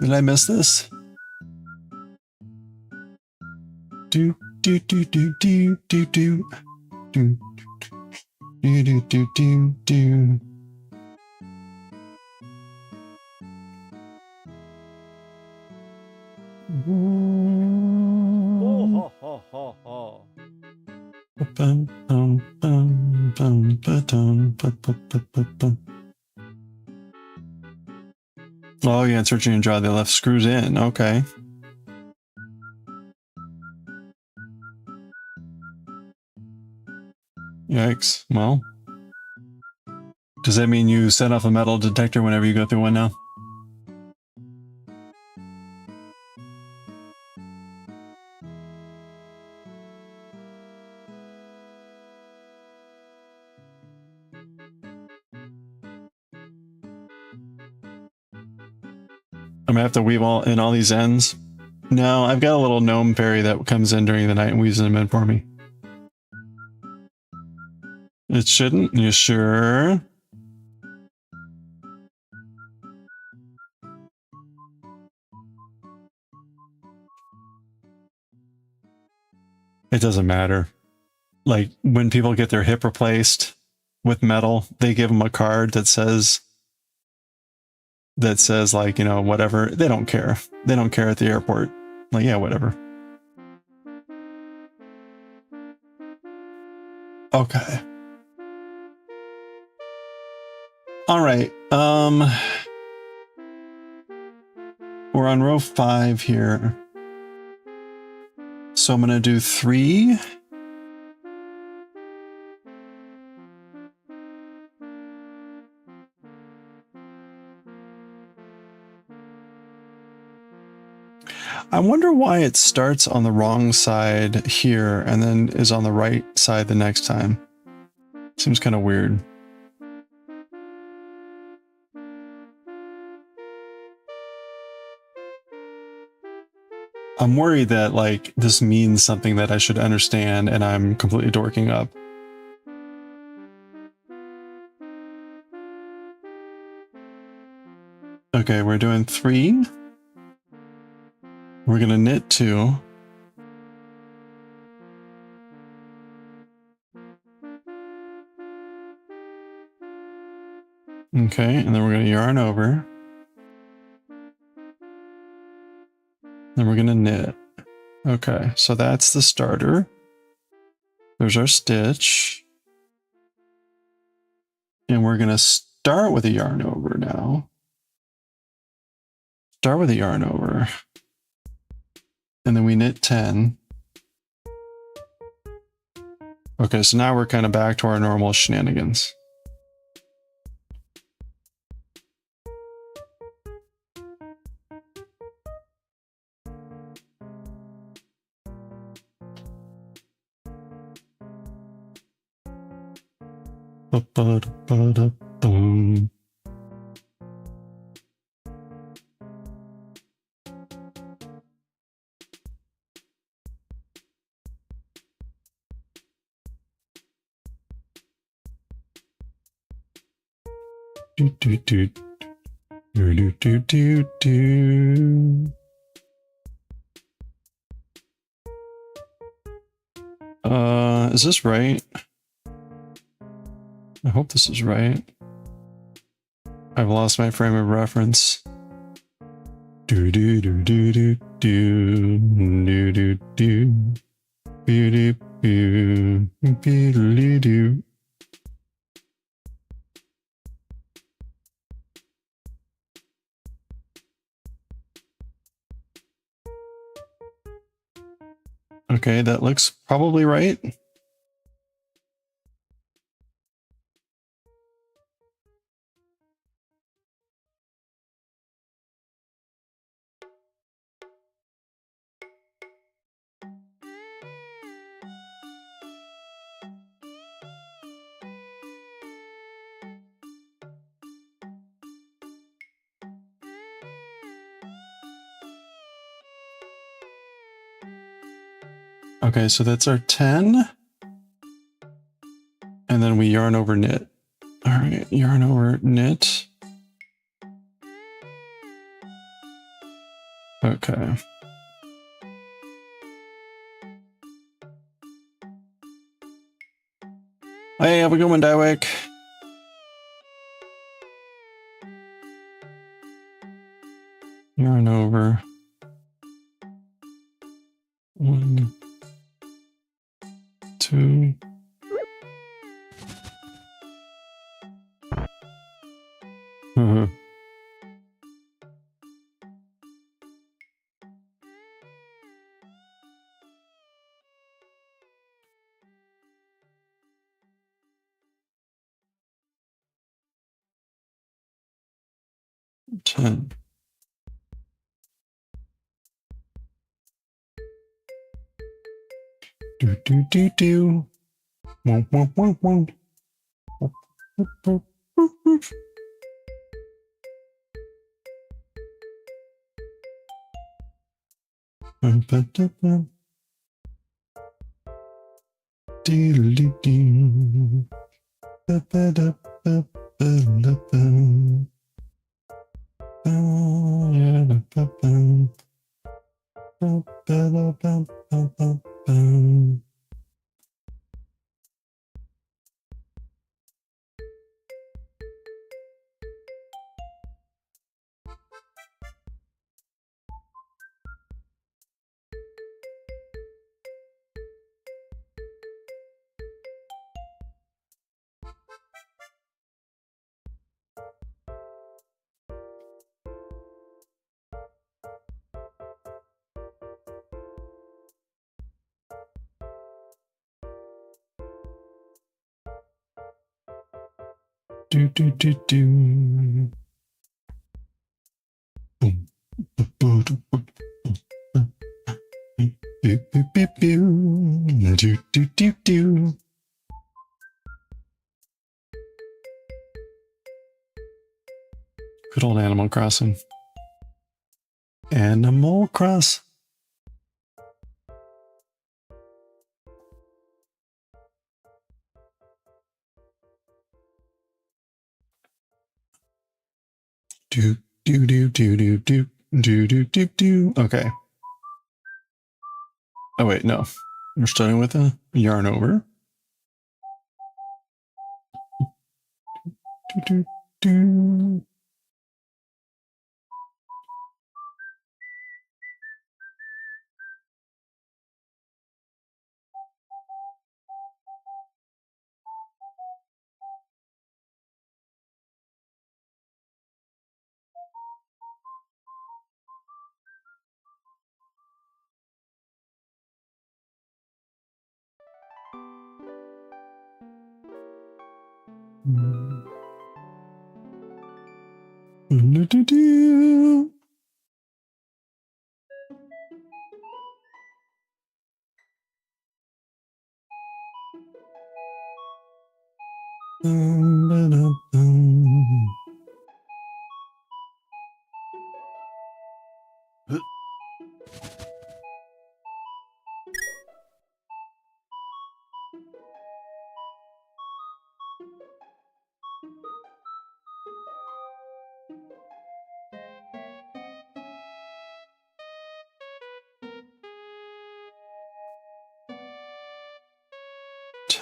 Did I miss this? Do do do do do do do do do do do do do. Oh, ho, ho, ho, ho. Oh, yeah, it's searching and draw. They left screws in. Okay. Yikes. Well, does that mean you set off a metal detector whenever you go through one now? I'm gonna have to weave in all these ends. No, I've got a little gnome fairy that comes in during the night and weaves them in for me. It shouldn't? You sure? It doesn't matter. Like, when people get their hip replaced with metal, they give them a card that says, like, you know, whatever. They don't care. They don't care at the airport. Like, yeah, whatever. Okay. All right. We're on row 5 here. So I'm going to do 3. I wonder why it starts on the wrong side here and then is on the right side the next time. Seems kind of weird. I'm worried that, like, this means something that I should understand and I'm completely dorking up. Okay, we're doing 3. We're gonna knit 2. Okay, and then we're gonna yarn over. Then we're gonna knit. Okay, so that's the starter. There's our stitch. And we're gonna start with a yarn over now. Start with a yarn over. And then we knit 10. Okay, so now we're kind of back to our normal shenanigans. Ba-ba-da-ba-da-bum. Do do do do do do do. Is this right? I hope this is right. I've lost my frame of reference. Do do do do do do do do do do do do do. Okay, that looks probably right. Okay, so that's our 10. And then we yarn over knit. All right, yarn over knit. Okay. Hey, have a good one, Dywick. Yarn over. 1, 2. Uh-huh. Ten. Do do do do. Womp womp womp womp. Womp, womp, womp, woof, woof. Bum, bum, bum, bum. Diddly-dee. Ba-ba-da-ba-ba-da-bum. Ba-ya-da-ba-bum. Ba-ba-da-bum-bum-bum-bum. Do do do do. Boom. Ba-ba-da-ba. beep, beep. Do, do, do, do. Good old Animal Crossing. Animal Cross. Do, do, do, do, do, do, do, do, do, do. Okay. Oh, wait, no. We're starting with a yarn over. Do, do, do. Do, do, do. Ba-da-bum.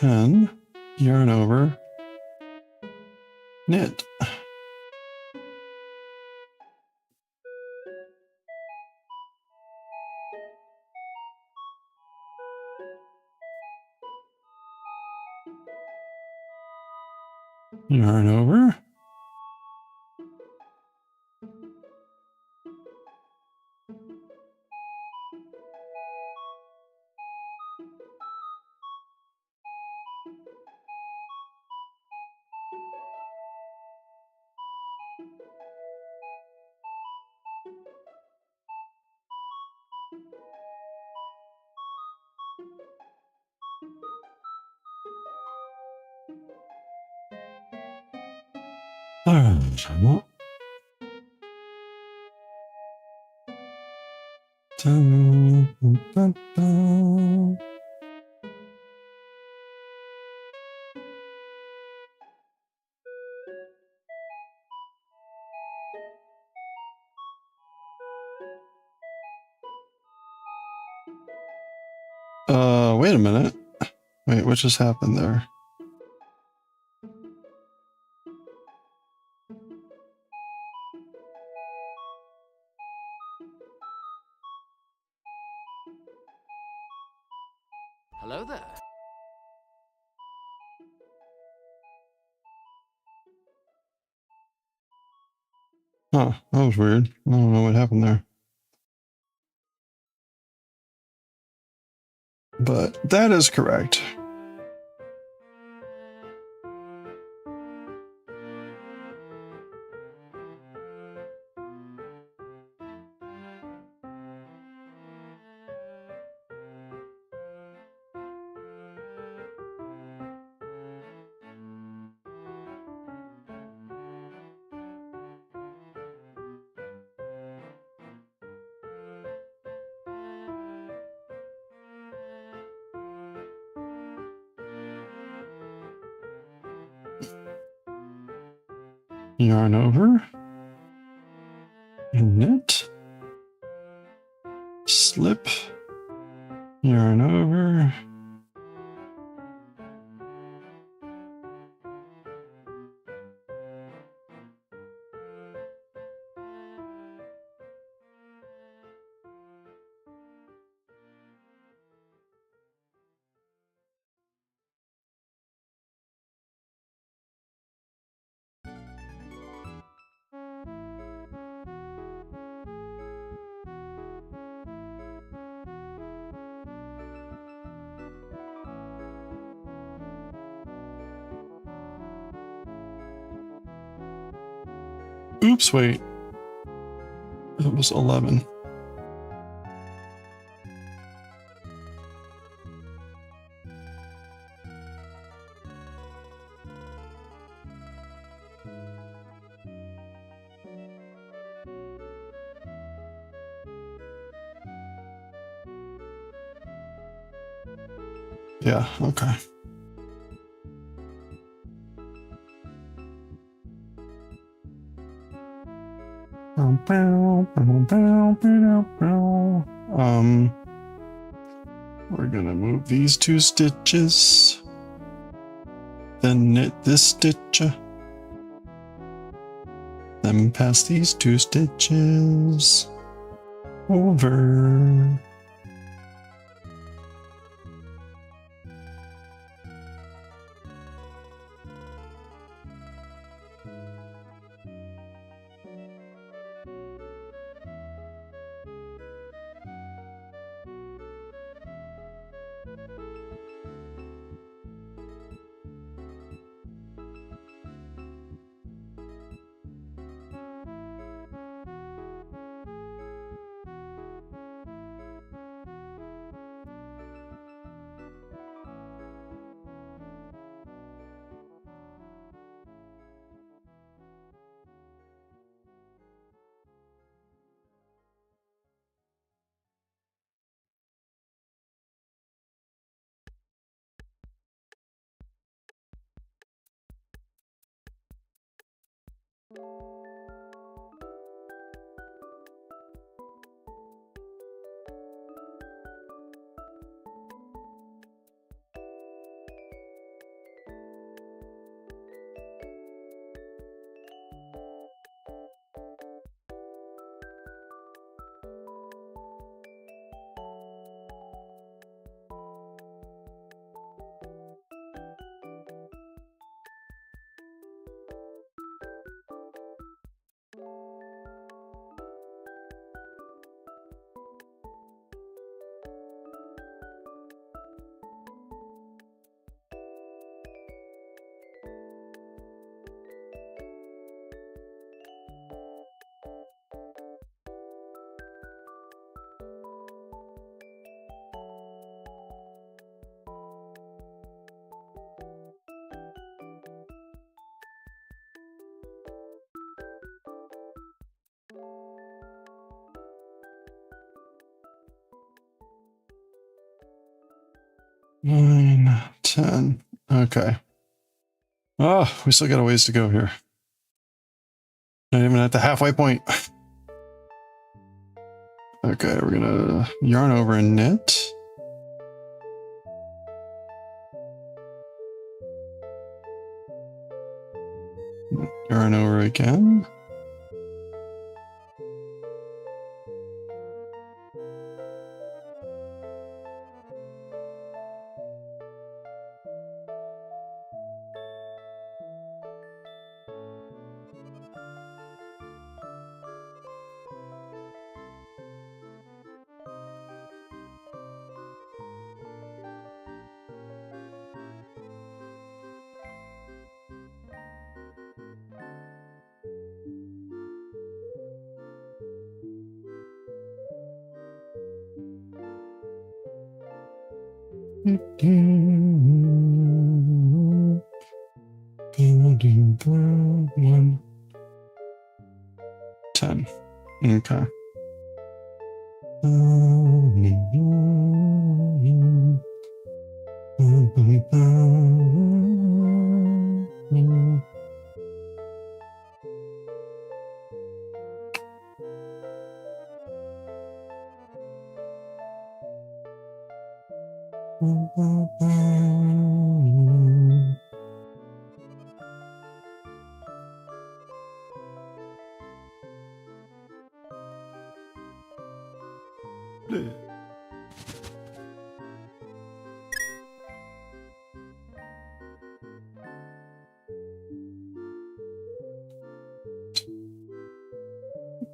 10, yarn over, knit. Yarn over. All right. Wait a minute. Wait, what just happened there? Hello there. Huh, that was weird. I don't know what happened there. But that is correct. Yarn over, knit, slip, yarn over, oops, wait. It was 11. Yeah, okay. We're gonna move these 2 stitches, then knit this stitch, then pass these 2 stitches over. Nine, 10. Okay. Oh, we still got a ways to go here. Not even at the halfway point. Okay, we're gonna yarn over and knit. Yarn over again. One, 10. Okay.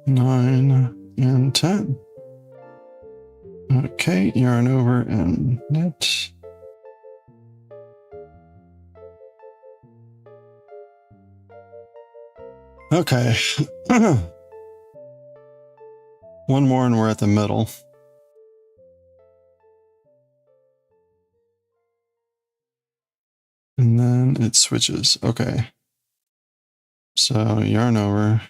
Nine and 10. Okay, yarn over and knit. Okay. One more and we're at the middle. And then it switches. Okay. So yarn over.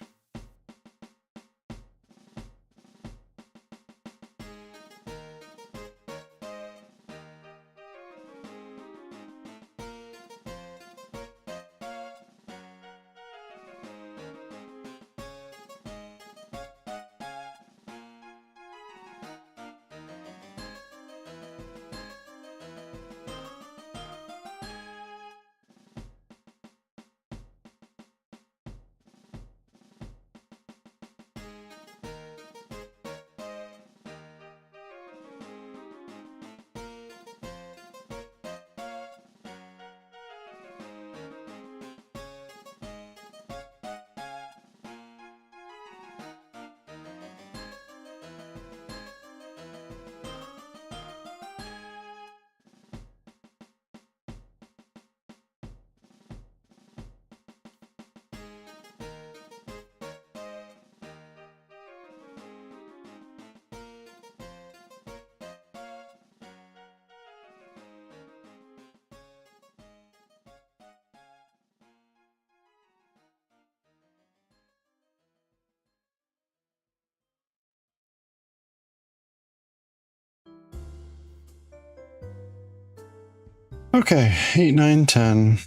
Okay, 8, 9, 10.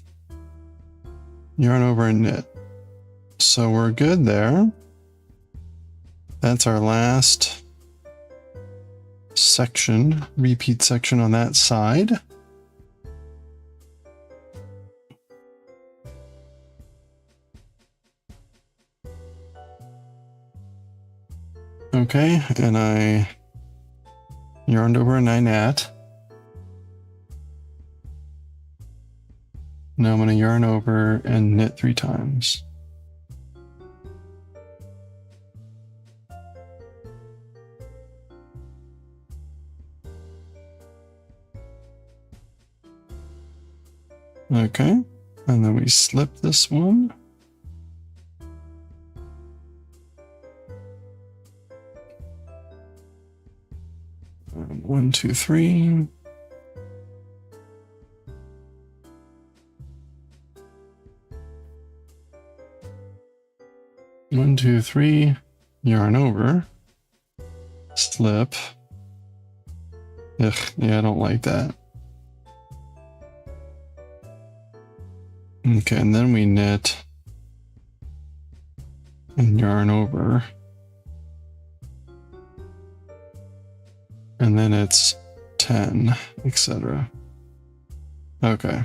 Yarn over and knit. So we're good there. That's our last section, repeat section on that side. Okay, and I yarned over and I knit. Now I'm going to yarn over and knit 3 times. Okay, and then we slip this one. And 1, 2, 3. One, two, three, yarn over, slip. Ugh, yeah, I don't like that. Okay, and then we knit and yarn over. And then it's 10, etc. Okay.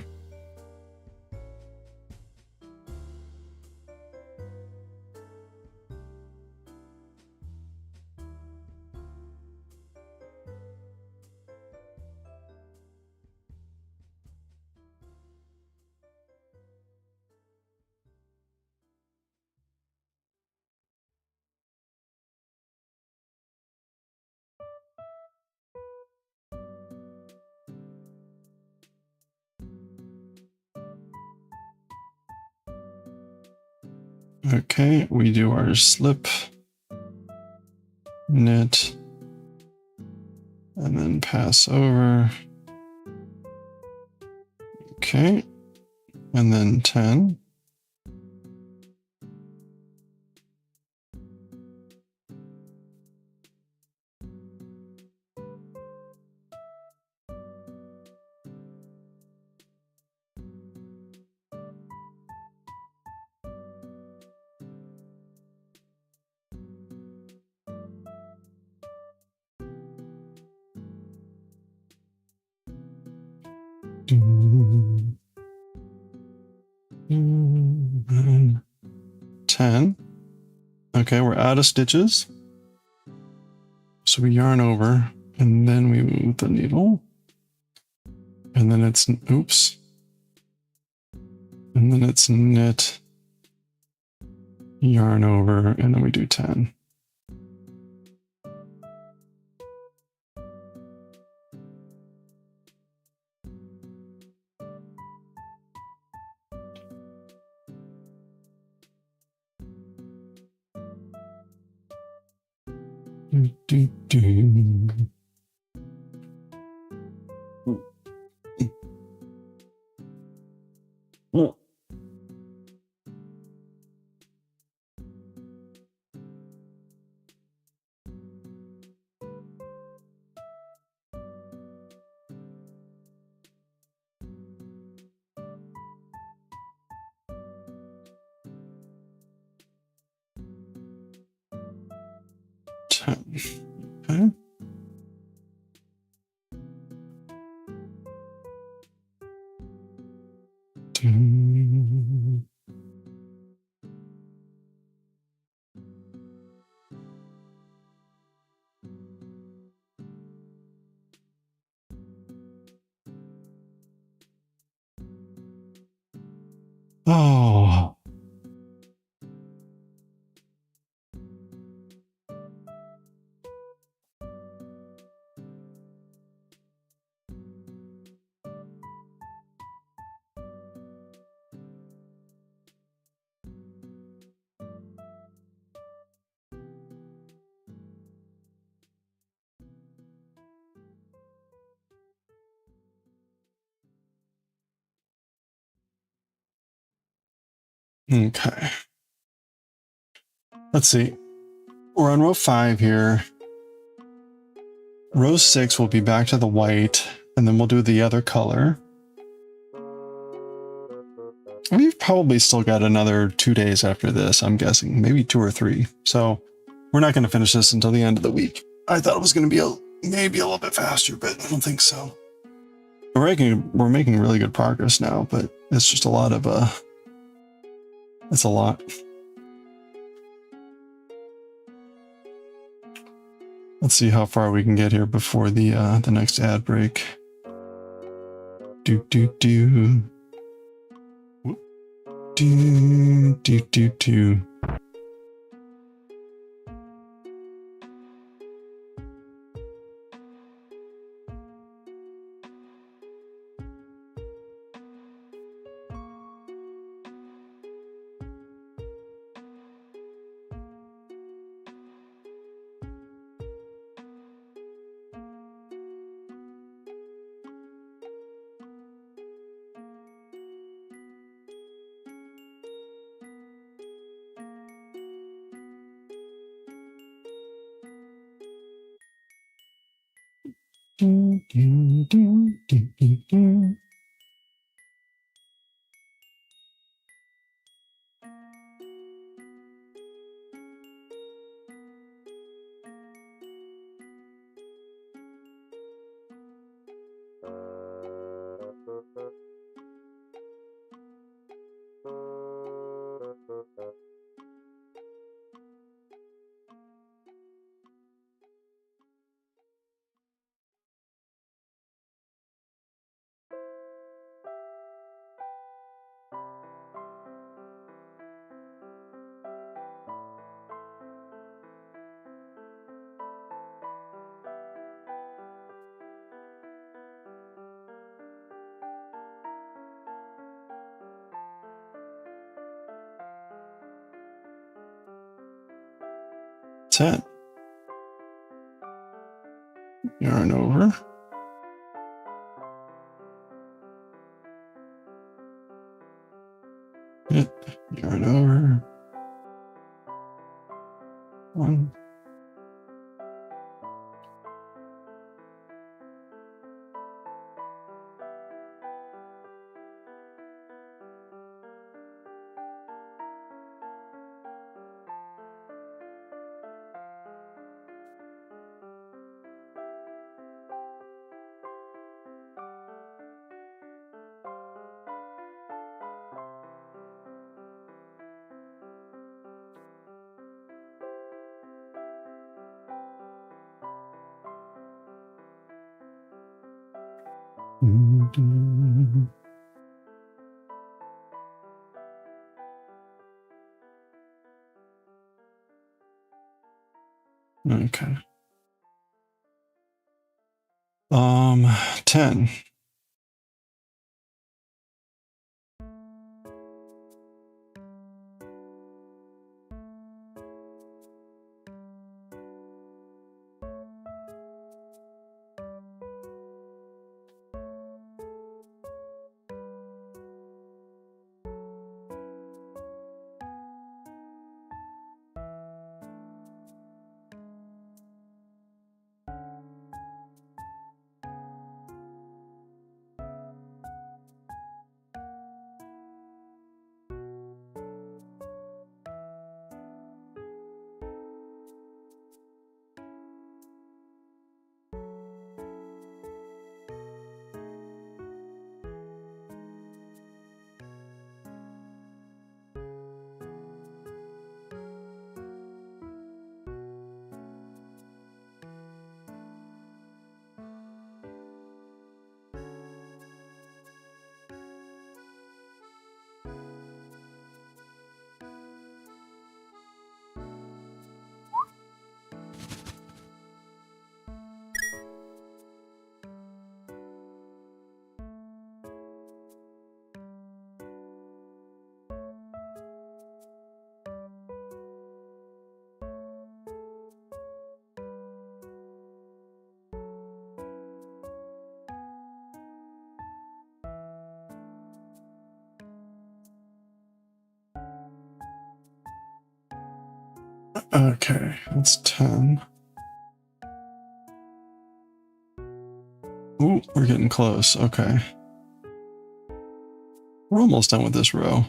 Okay, we do our slip, knit, and then pass over. Okay, and then 10. And 10. Okay, we're out of stitches. So we yarn over and then we move the needle. And then it's, oops. And then it's knit, yarn over, and then we do 10. Do, do. Okay. Oh. Okay. Let's see. We're on row 5 here. Row 6 will be back to the white, and then we'll do the other color. We've probably still got another 2 days after this, I'm guessing. Maybe 2 or 3. So we're not going to finish this until the end of the week. I thought it was going to be maybe a little bit faster, but I don't think so. We're making really good progress now, but it's just a lot of, it's a lot. Let's see how far we can get here before the next ad break. Do do do. Whoop. Do do do do. Do, do, do, do, do, do. Set. Yarn over. Hit. Yarn over. 1. Okay. 10. Okay, that's 10. Ooh, we're getting close. Okay. We're almost done with this row.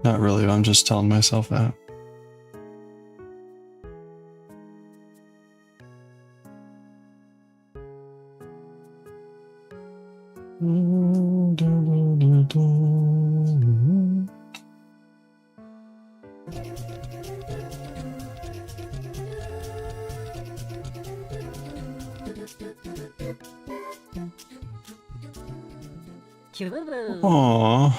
Not really, I'm just telling myself that. Aww.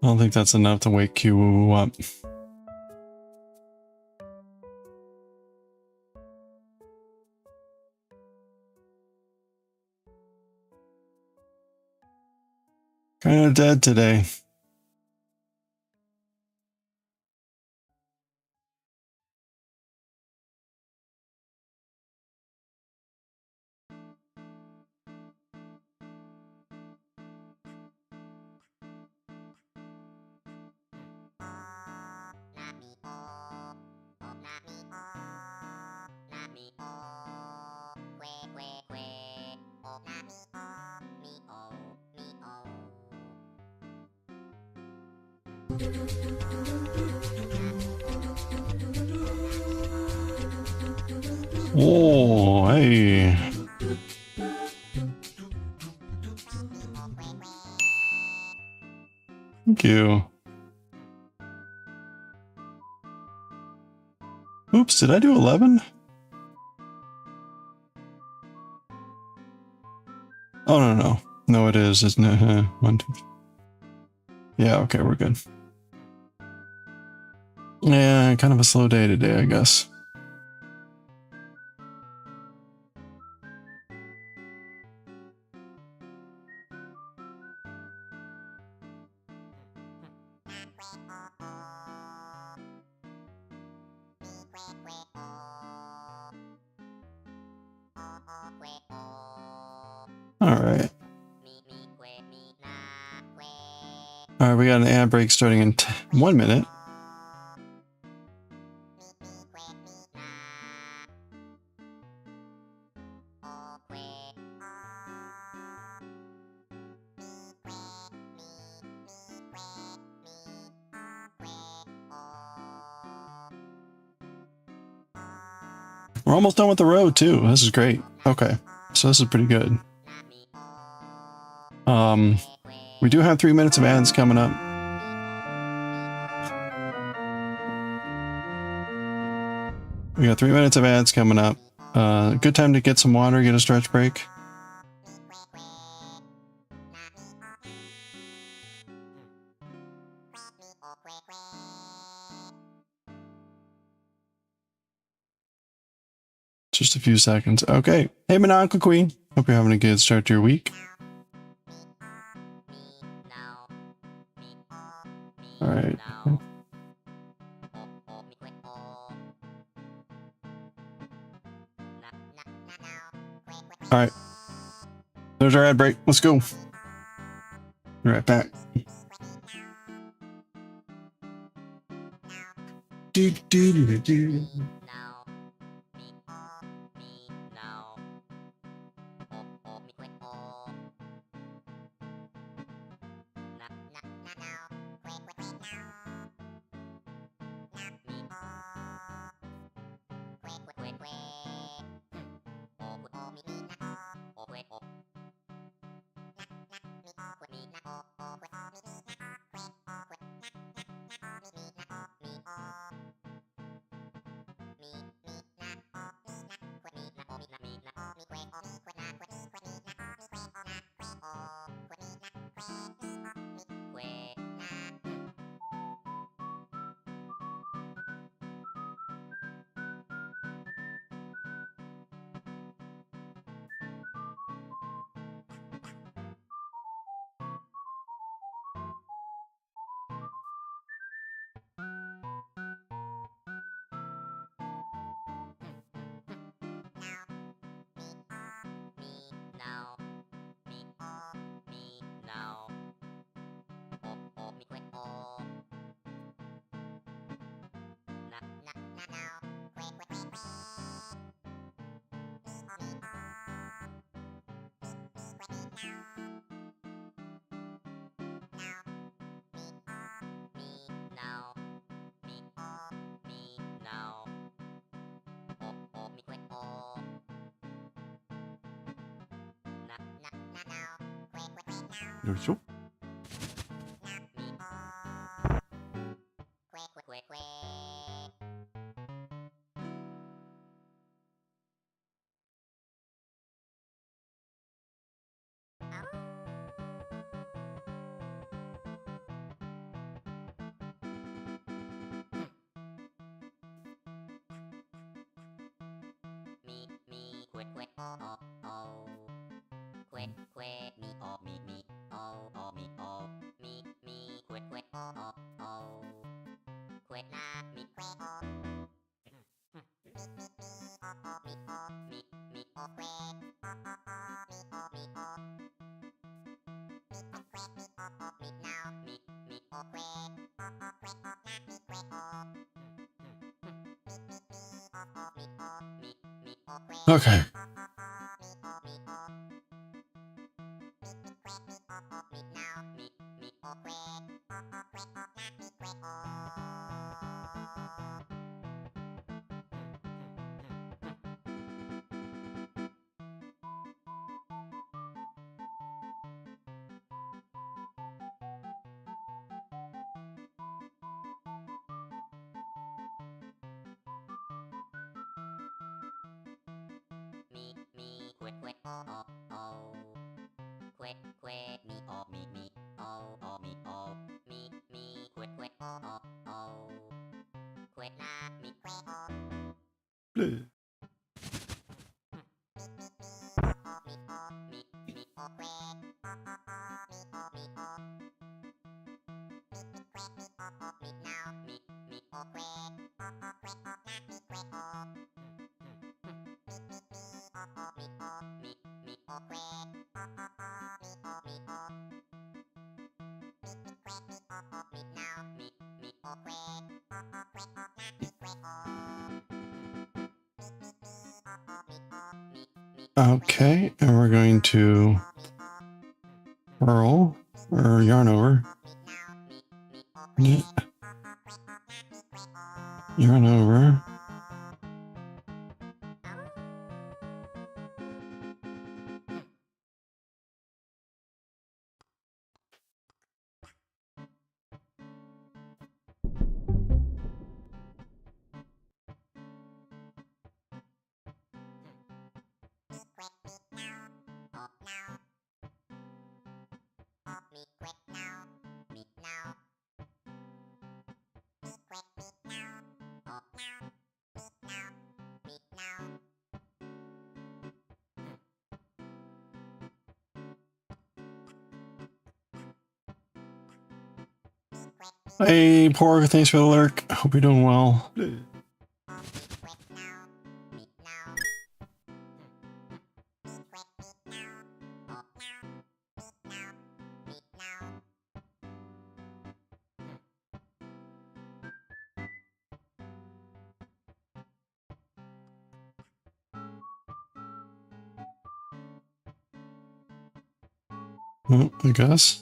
I don't think that's enough to wake Kyuu up. Kinda dead today. Oh, hey. Thank you. Oops, did I do 11? Oh, no, no. No, it is, isn't it? 1, 2, 3. Yeah, okay, we're good. Yeah, kind of a slow day today, I guess. Alright. Alright, we got an ad break starting in 1 minute. We're almost done with the road too. This is great. Okay, so this is pretty good. We do have 3 minutes of ads coming up. We got 3 minutes of ads coming up. Good time to get some water, get a stretch break. Just a few seconds. Okay. Hey, Monocle Queen. Hope you're having a good start to your week. Alright. Alright. There's our ad break. Let's go. Be right back. Do, do, do, do. よいしょ。Okay. Bleh. Okay, and we're going to purl or yarn over. Knit. Yarn over. Hey, Pork, thanks for the lurk. Hope you're doing well. Well, I guess.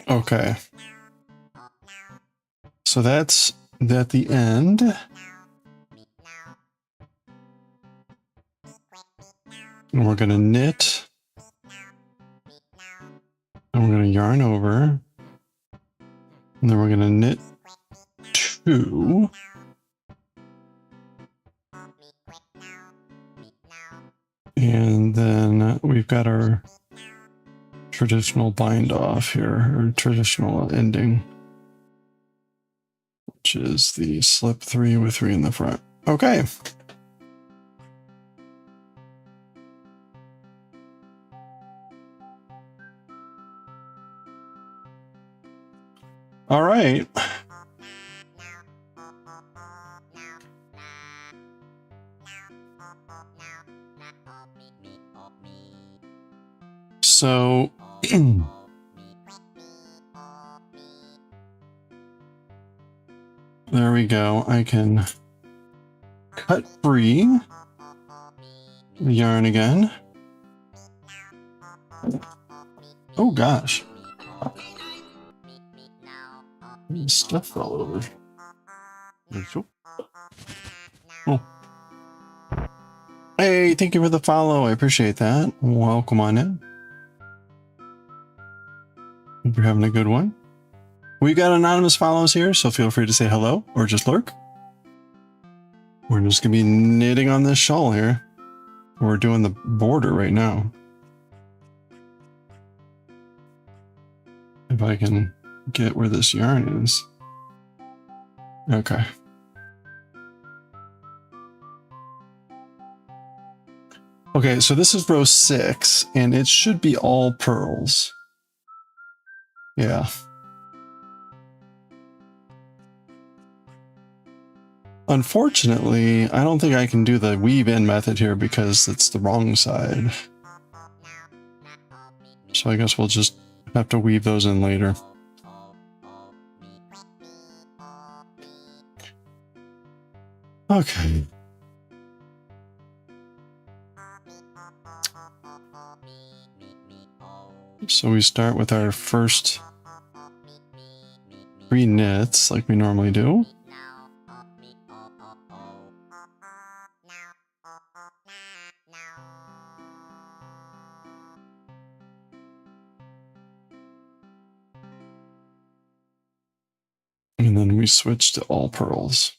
Okay. So that's at the end. And we're going to knit. And we're going to yarn over. And then we're going to knit 2. And then we've got our traditional bind off here, or traditional ending, which is the slip 3 with 3 in the front. Okay. All right. So there we go. I can cut free the yarn again. Oh gosh. Stuff all over. Oh. Hey, thank you for the follow. I appreciate that. Welcome on in. Hope you're having a good one. We got anonymous follows here, so feel free to say hello or just lurk. We're just gonna be knitting on this shawl here. We're doing the border right now. If I can get where this yarn is. Okay. Okay, so this is row 6, and it should be all pearls. Yeah. Unfortunately, I don't think I can do the weave in method here because it's the wrong side. So I guess we'll just have to weave those in later. Okay. So we start with our first 3 knits like we normally do. And then we switch to all pearls.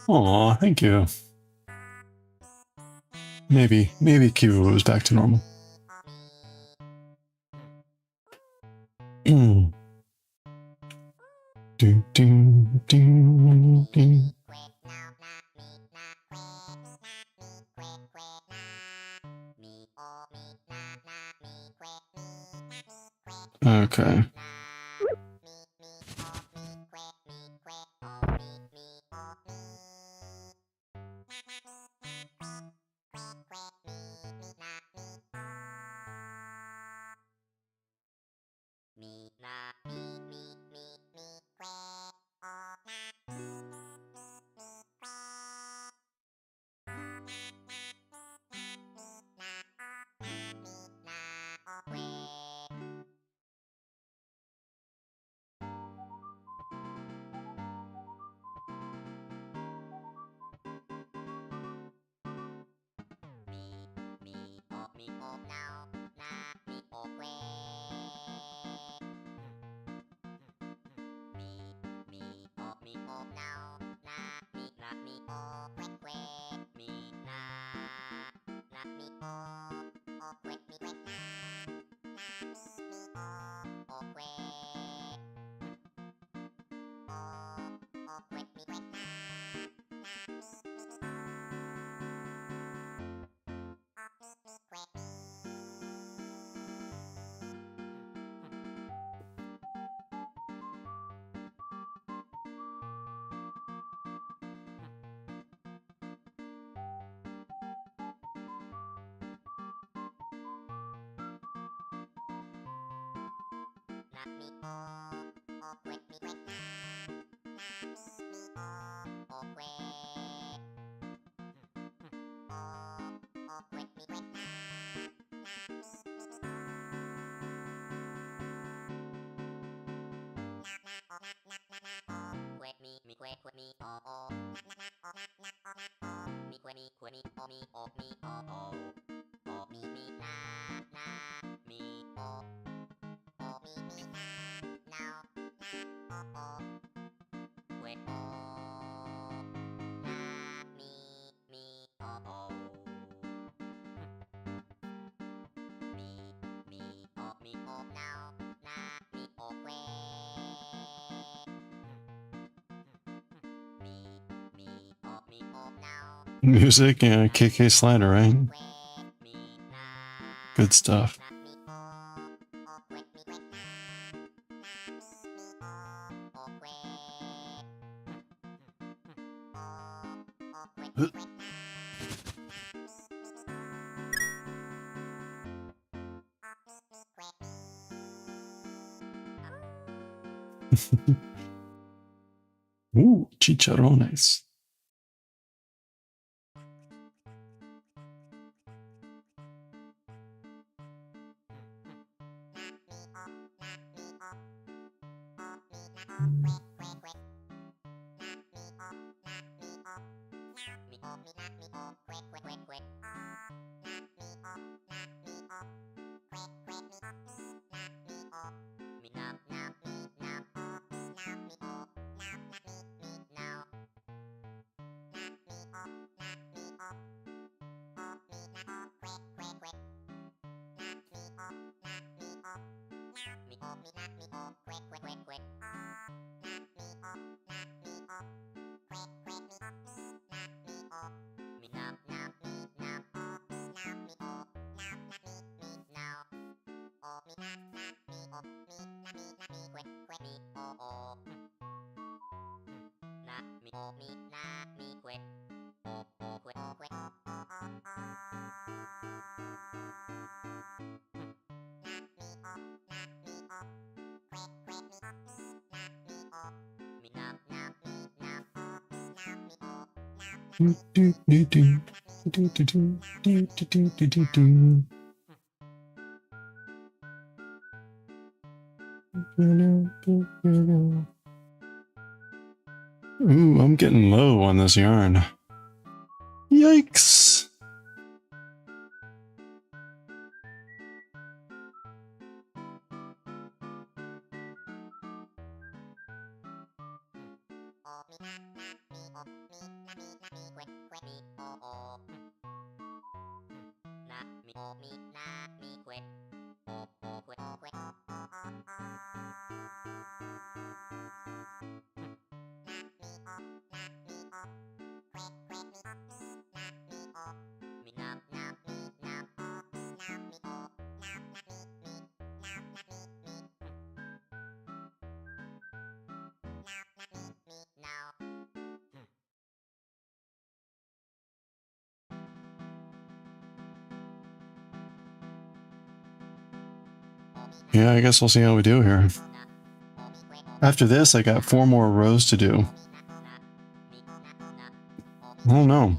Aw, thank you. Maybe Kivu is back to normal. Do, do, do, do. Okay. Music, yeah, KK Slider, right? Good stuff. Ooh, chicharrones. Ooh, I'm getting low on this yarn. Yikes! Yeah, I guess we'll see how we do here. After this, I got 4 more rows to do. I don't know.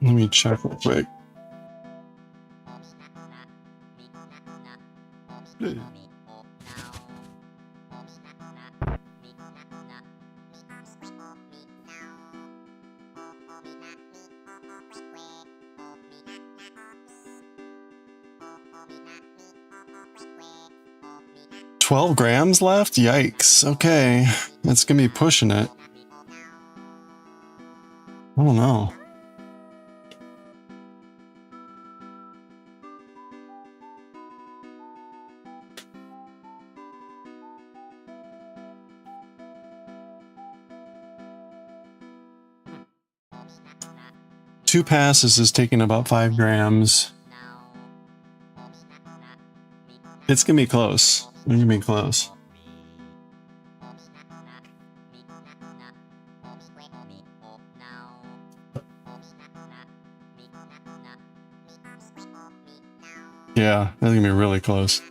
Let me check real quick. $12 grams left? Yikes. Okay. That's gonna be pushing it. I don't know. 2 passes is taking about 5 grams. It's gonna be close. It's gonna be close. Yeah, that's gonna be really close.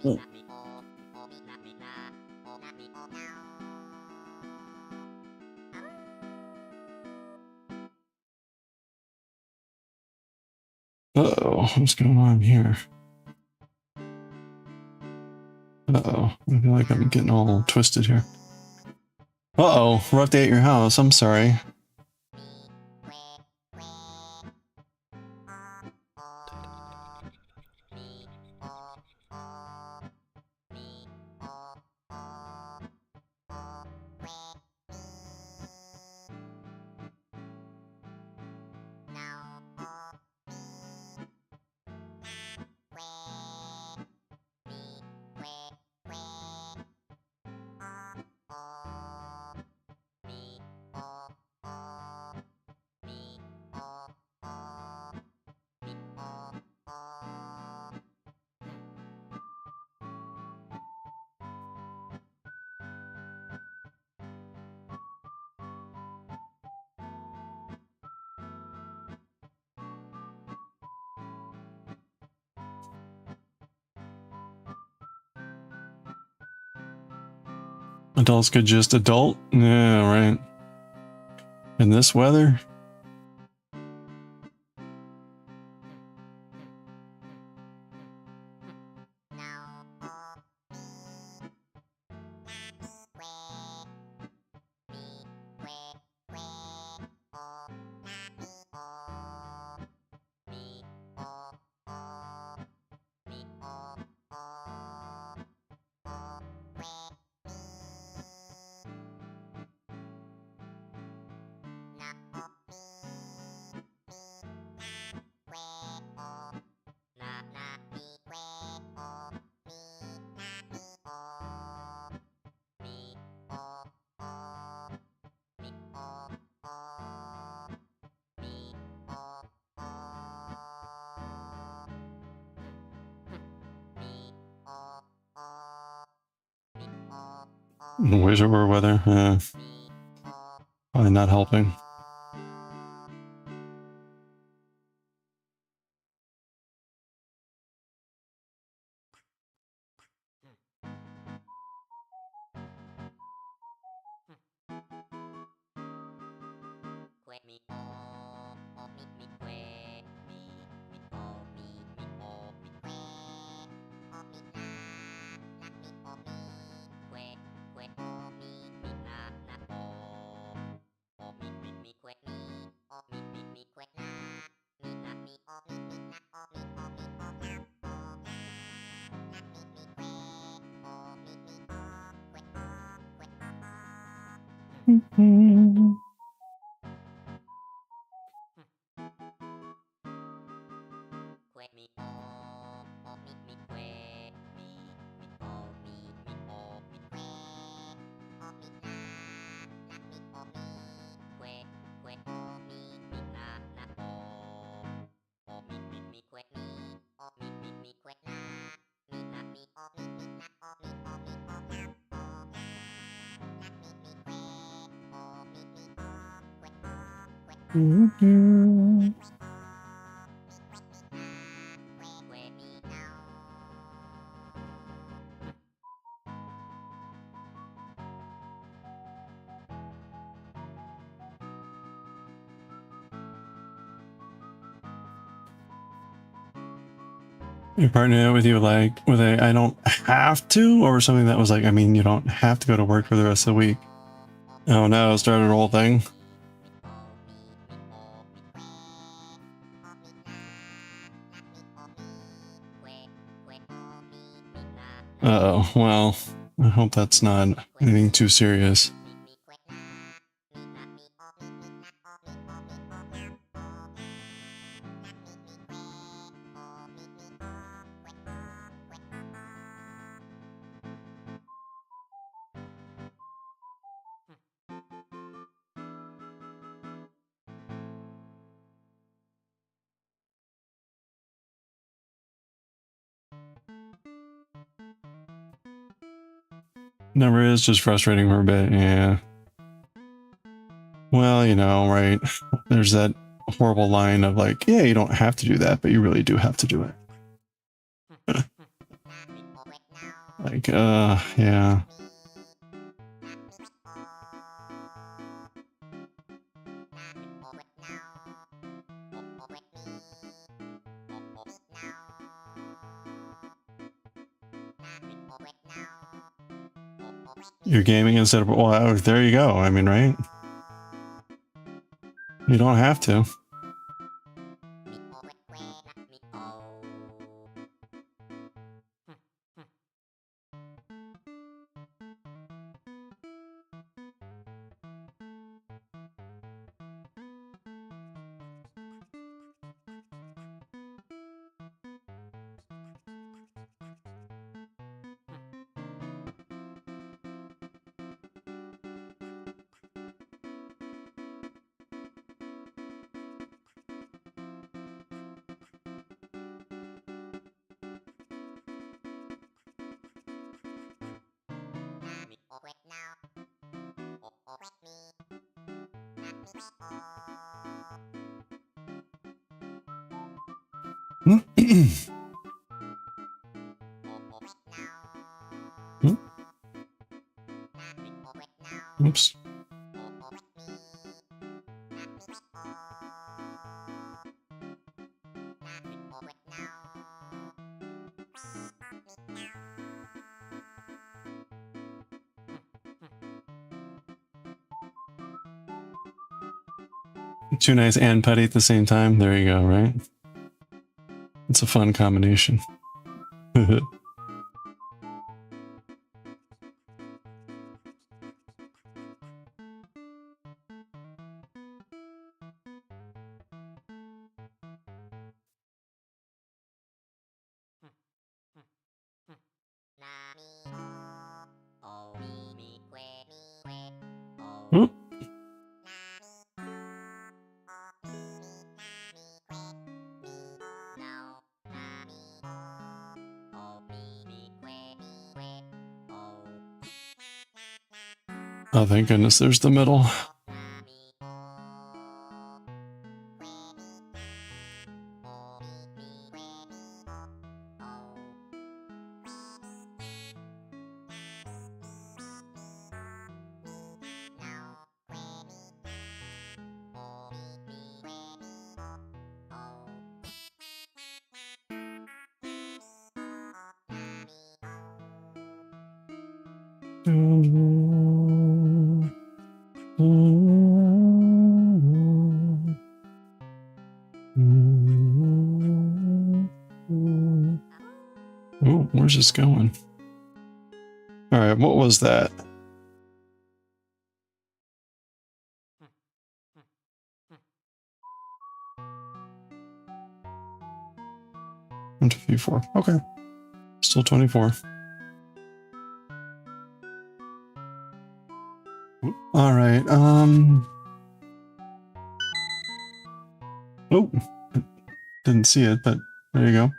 Ooh. Uh-oh, what's going on here? Uh-oh, I feel like I'm getting all twisted here. Uh-oh, rough day at your house, I'm sorry. Adults could just adult? Yeah, right. In this weather? Wish it were weather. Probably not helping. Your partner with you like with a I don't have to, or something that was like, I mean, you don't have to go to work for the rest of the week. Oh no, it started a whole thing. Uh-oh, well, I hope that's not anything too serious. Never is, just frustrating for a bit, yeah. Well, you know, right? There's that horrible line of like, yeah, you don't have to do that, but you really do have to do it. Like, yeah. You're gaming instead of, well, there you go. I mean, right? You don't have to. Oops. Too nice and putty at the same time. There you go, right? It's a fun combination. Oop. Oh, thank goodness there's the middle. Oh, where's this going? All right, what was that? One, two, three, four. Okay, still 24. All right. Oh, didn't see it, but there you go.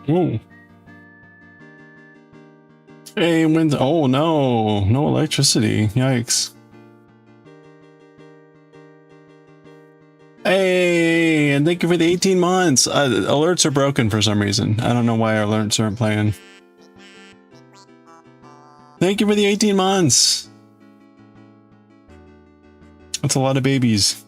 Ooh. Hey, wind. Oh no, no electricity. Yikes. Hey, and thank you for the 18 months. Alerts are broken for some reason. I don't know why our alerts aren't playing. Thank you for the 18 months. That's a lot of babies.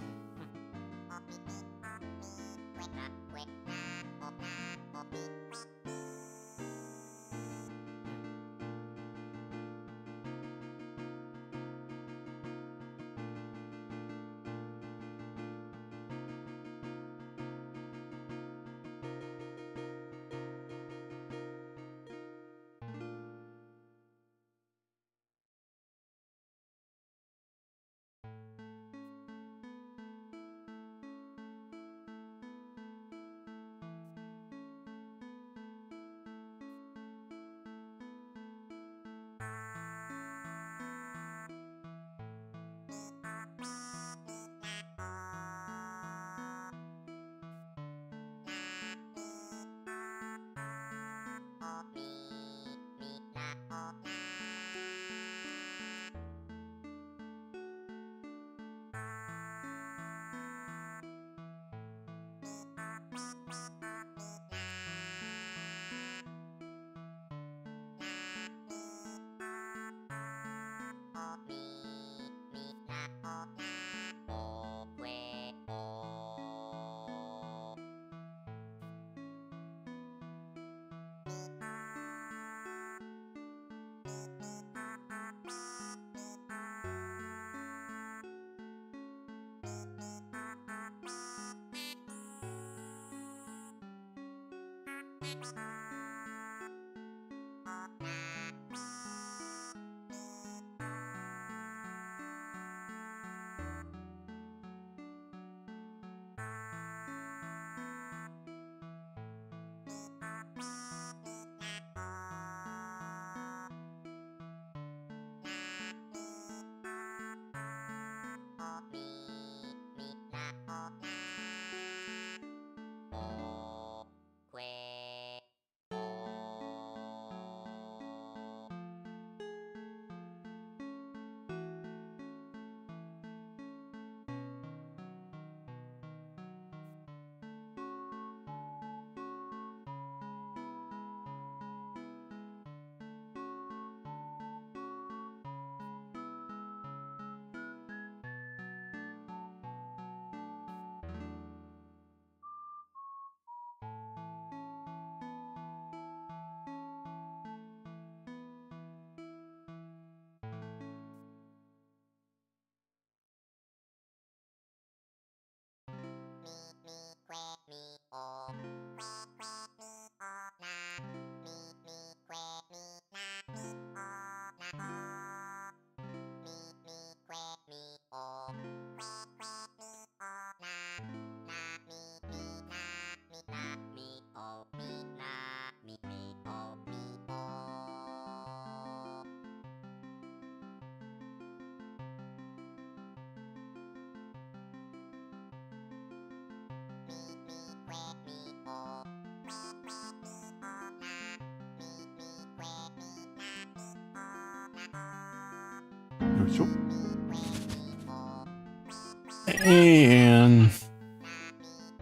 Hey, Ann.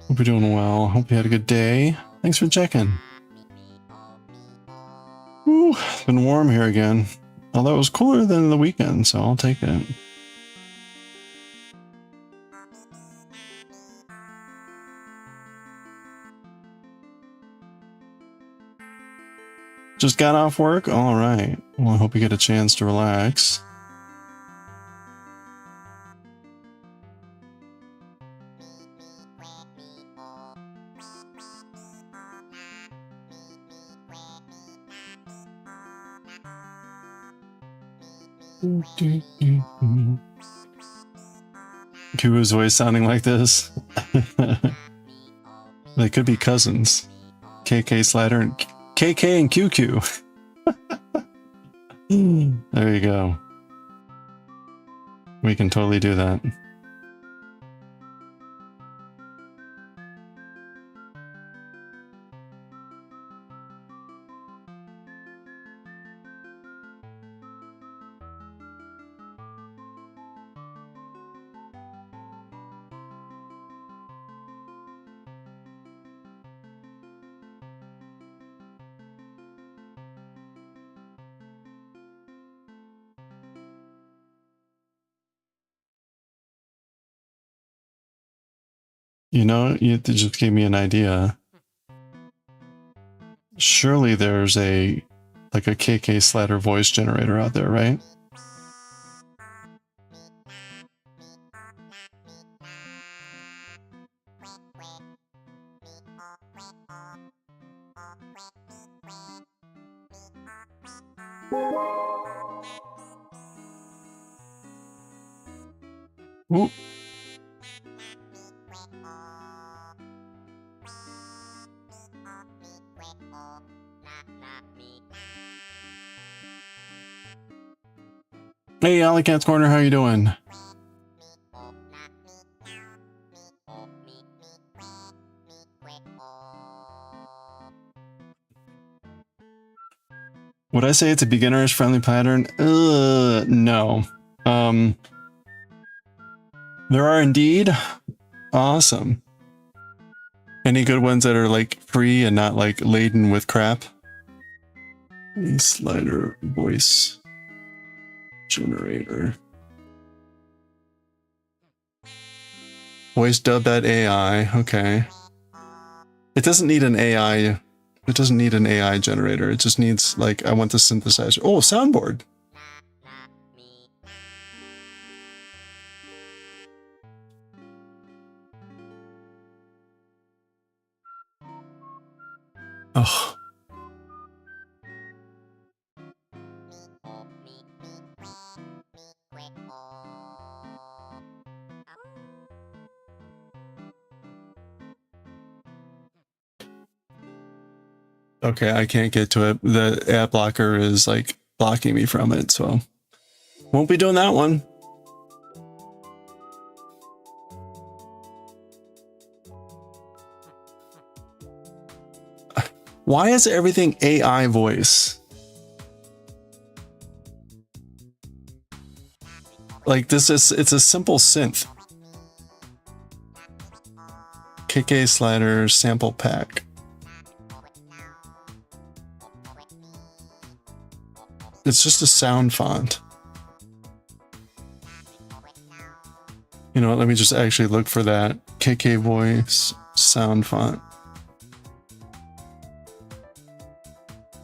Hope you're doing well. Hope you had a good day. Thanks for checking. Ooh, it's been warm here again. Although it was cooler than the weekend, so I'll take it. Just got off work? Alright. Well, I hope you get a chance to relax. Kuu's voice sounding like this. They could be cousins. KK Slider and KK and QQ. There you go. We can totally do that. You know, you just gave me an idea. Surely there's a like a KK Slatter voice generator out there, right? Ooh. Hey, Alley Cat's Corner, how you doing? Would I say it's a beginner's friendly pattern? No. There are indeed. Awesome. Any good ones that are like free and not like laden with crap? Slider voice generator. Voice dub.ai. Okay. It doesn't need an AI. It doesn't need an AI generator. It just needs like, I want the synthesizer. Oh, soundboard. Oh. Okay, I can't get to it. The app blocker is like blocking me from it, so won't be doing that one. Why is everything AI voice? Like this is, it's a simple synth. KK Slider sample pack. It's just a sound font. You know what, let me just actually look for that. KK voice sound font.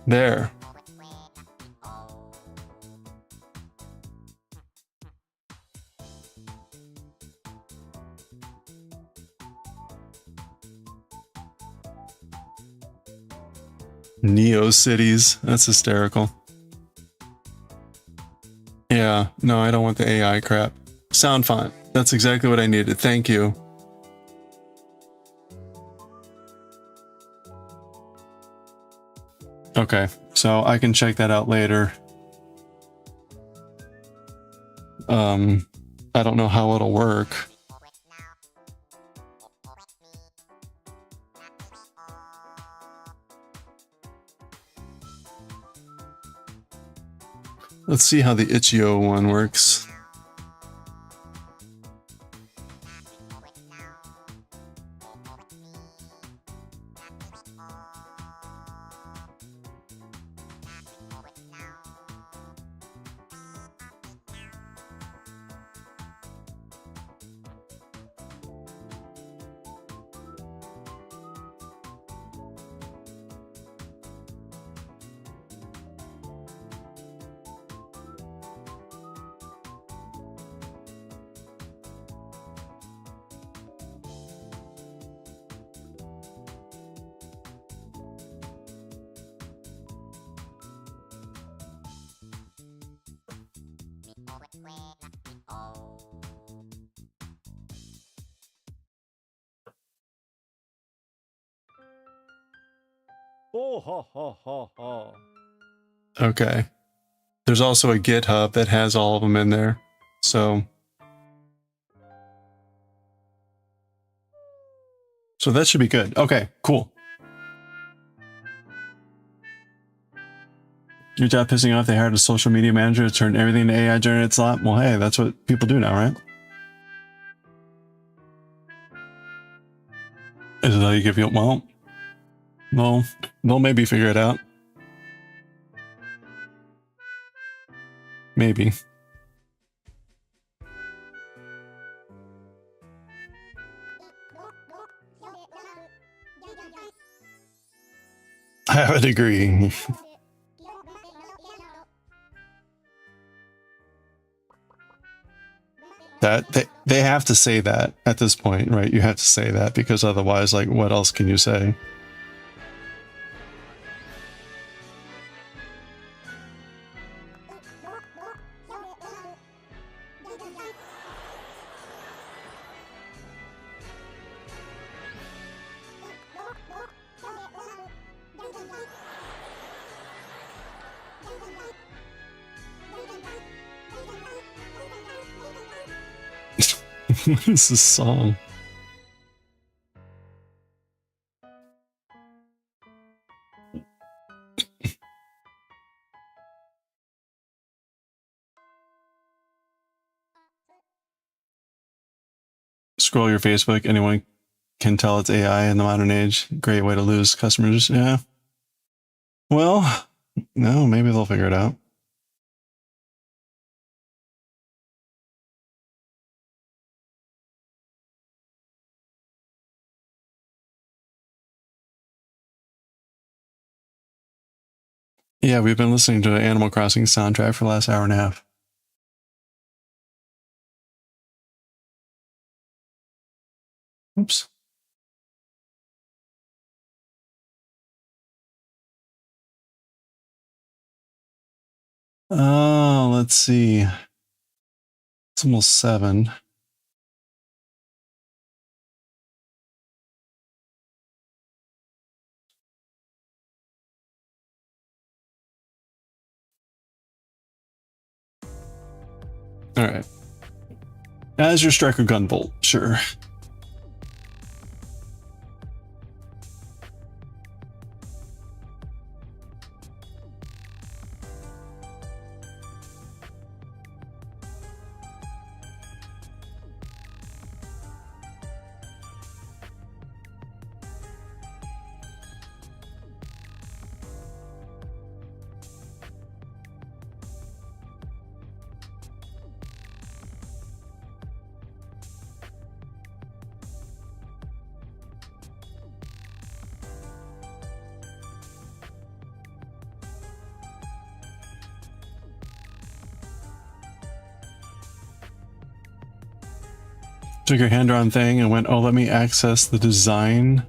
There. Neo Cities. That's hysterical. Yeah, no, I don't want the AI crap. Sound font. That's exactly what I needed. Thank you. Okay, so I can check that out later. I don't know how it'll work. Let's see how the Itch.io one works. Oh, ha, ha, ha, ha. Okay. There's also a GitHub that has all of them in there. So that should be good. Okay, cool. Your job pissing off, they hired a social media manager to turn everything into AI generated slot. Well, hey, that's what people do now, right? Is it how you give you, well, they'll maybe figure it out. Maybe. would agree. That they have to say that at this point, right? You have to say that because otherwise, like, what else can you say? What is this song? Scroll your Facebook, anyone can tell it's AI in the modern age. Great way to lose customers. Yeah. Well, no, maybe they'll figure it out. Yeah, we've been listening to Animal Crossing soundtrack for the last hour and a half. Oops. Oh, let's see. It's almost 7. All right. As your striker gunvolt, sure. Took your hand-drawn thing and went, oh, let me access the design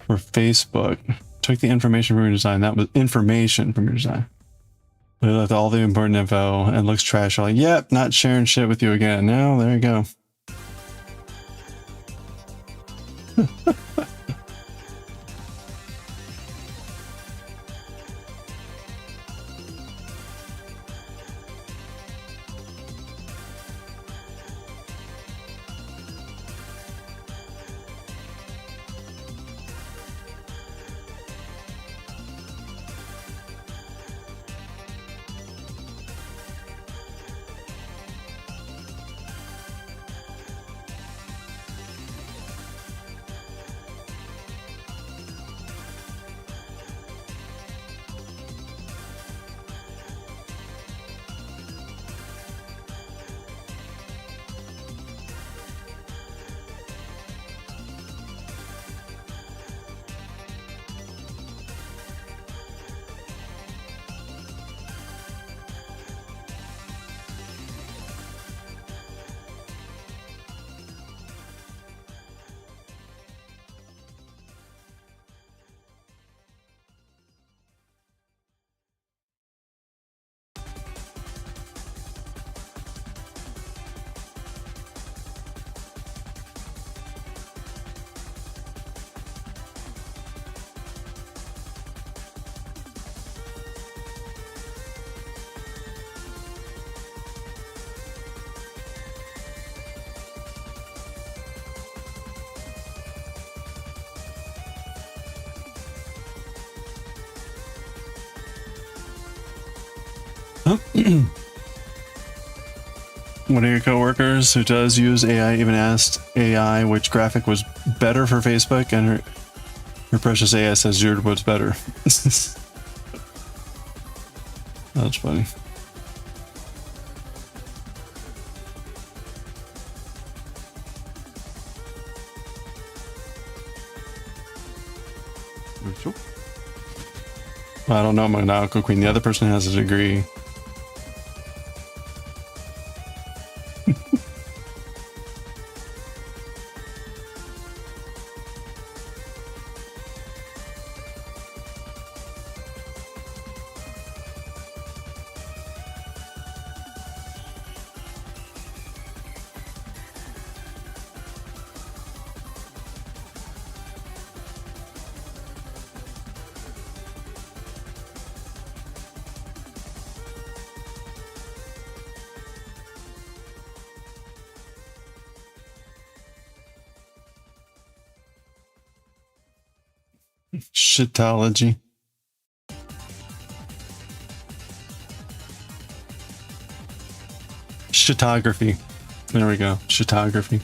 for Facebook. Took the information from your design. That was information from your design. We left all the important info and looks trash. Like, yep, not sharing shit with you again. No, there you go. One of your coworkers who does use AI even asked AI which graphic was better for Facebook, and her precious AI says yours was better. That's funny. I don't know, Monaco Queen. The other person has a degree. Shitology. Shitography. There we go. Shitography.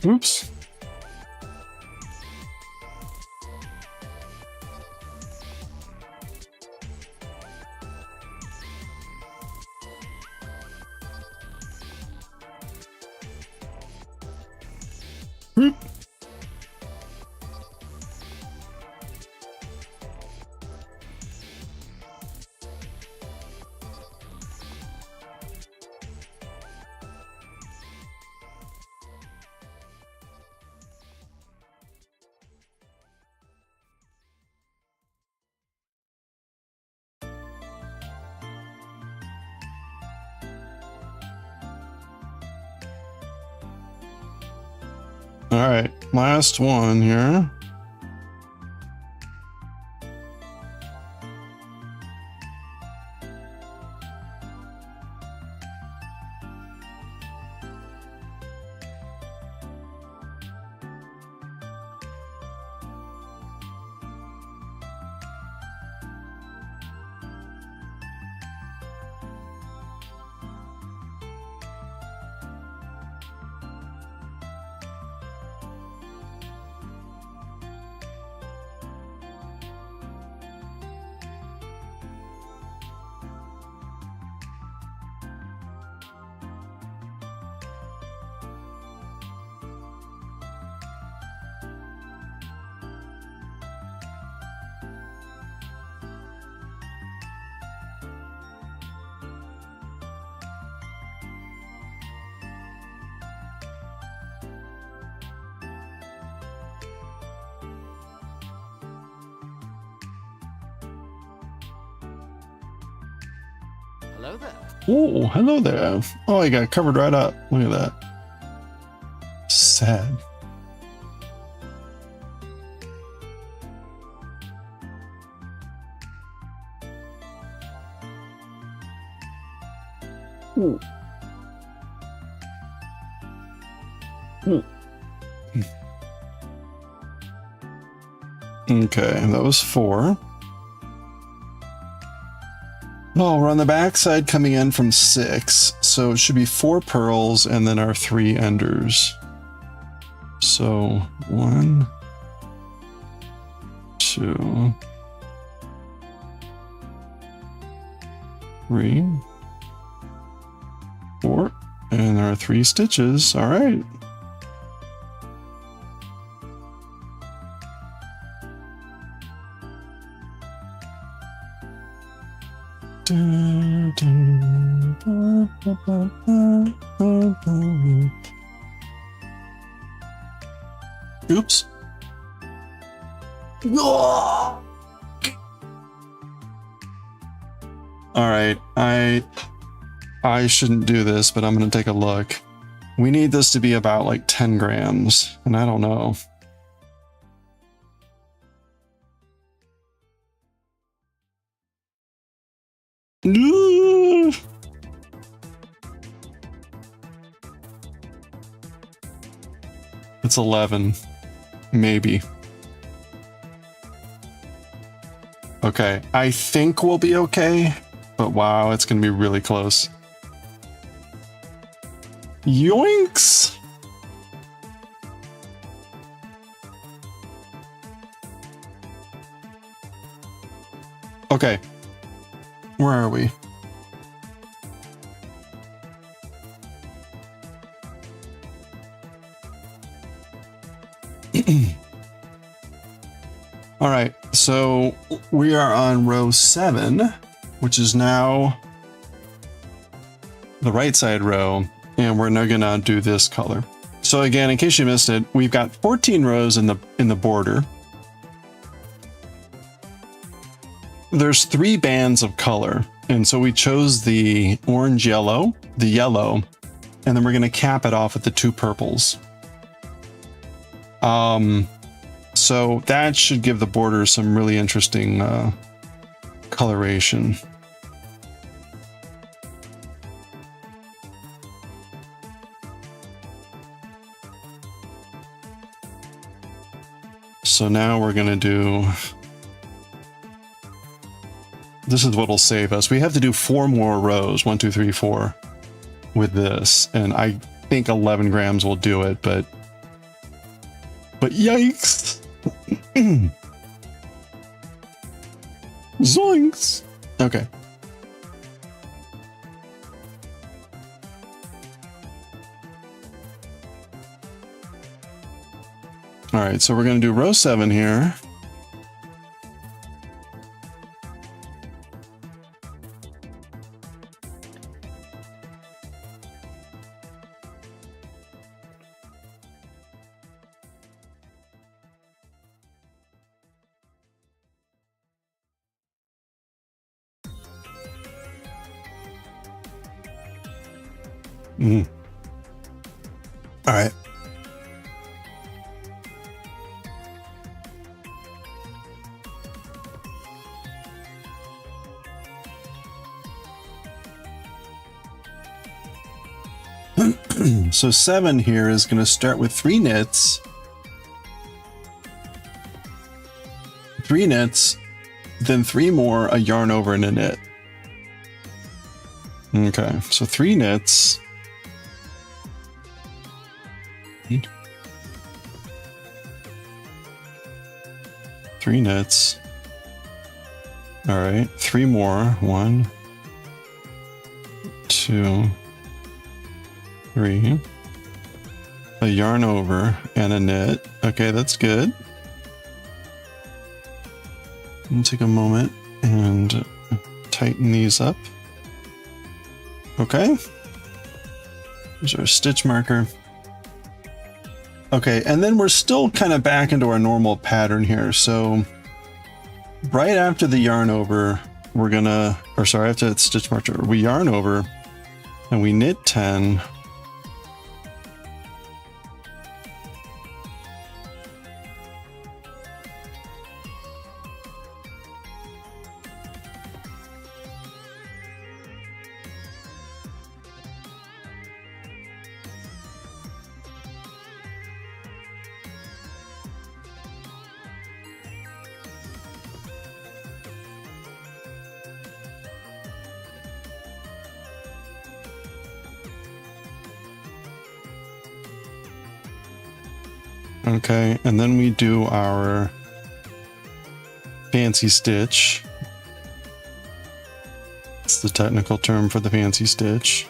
Oops. Oop. All right, last one here. Hello there. Oh, hello there. Oh, I got covered right up. Look at that. Sad. Ooh. Ooh. Okay, that was 4. Oh, we're on the back side coming in from 6. So it should be 4 pearls and then our 3 enders. So 1, 2, 3, 4, and there are 3 stitches. All right. Oops. All right, I shouldn't do this, but I'm going to take a look. We need this to be about like 10 grams, and I don't know. It's 11, maybe. Okay, I think we'll be okay, but wow, it's gonna be really close. Yoinks! Okay, where are we? All right, so we are on row 7, which is now the right side row, and we're now gonna do this color. So again, in case you missed it, we've got 14 rows in the border. There's 3 bands of color, and so we chose the orange yellow, the yellow, and then we're gonna cap it off with the 2 purples. So that should give the border some really interesting coloration. So now we're gonna do, this is what'll save us. We have to do 4 more rows, 1, 2, 3, 4 with this, and I think 11 grams will do it, but yikes. Zoinks. Okay. All right, so we're going to do row 7 here. All right. So 7 here is going to start with 3 knits. 3 knits, then 3 more, a yarn over and a knit. Okay, so 3 knits. 3 knits. All right, 3 more. 1, 2, 3. A yarn over and a knit. Okay, that's good. I'll take a moment and tighten these up. Okay. There's our stitch marker. Okay, and then we're still kind of back into our normal pattern here. So right after the yarn over, we're gonna, or sorry, after the stitch marker, we yarn over and we knit 10. Okay, and then we do our fancy stitch. That's the technical term for the fancy stitch.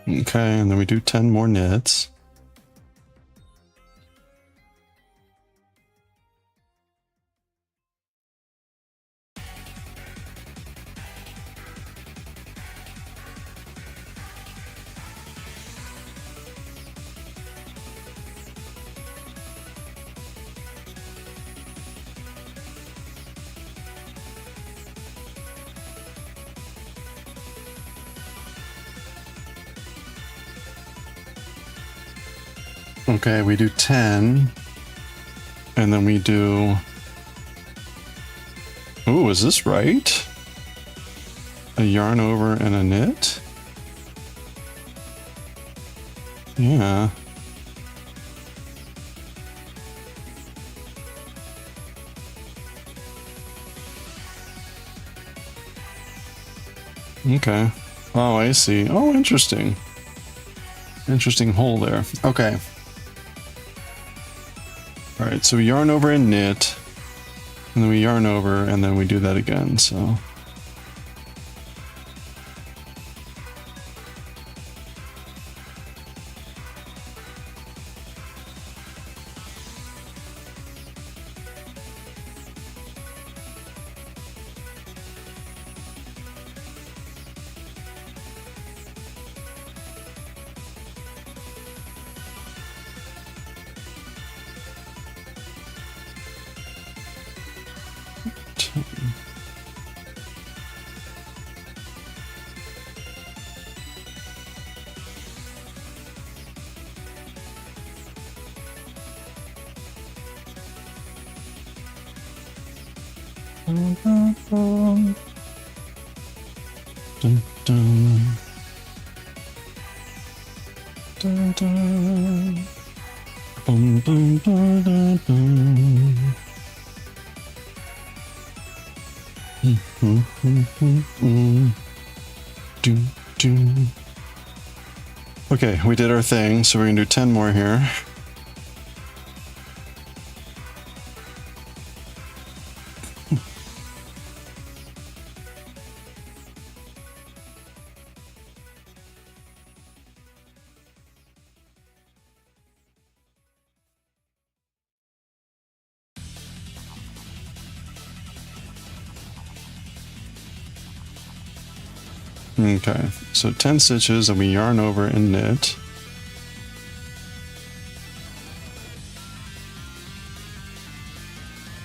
Okay, and then we do 10 more knits. Okay, we do 10, and then we do... Ooh, is this right? A yarn over and a knit? Yeah. Okay. Oh, I see. Oh, interesting. Interesting hole there. Okay. Alright, so we yarn over and knit, and then we yarn over, and then we do that again, so... Dun, dun. Dun, dun. Boom, boom, dun, dun, dun. Do, do. Okay, we did our thing, so we're gonna do 10 more here. Okay, so 10 stitches and we yarn over and knit.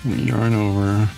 We yarn over.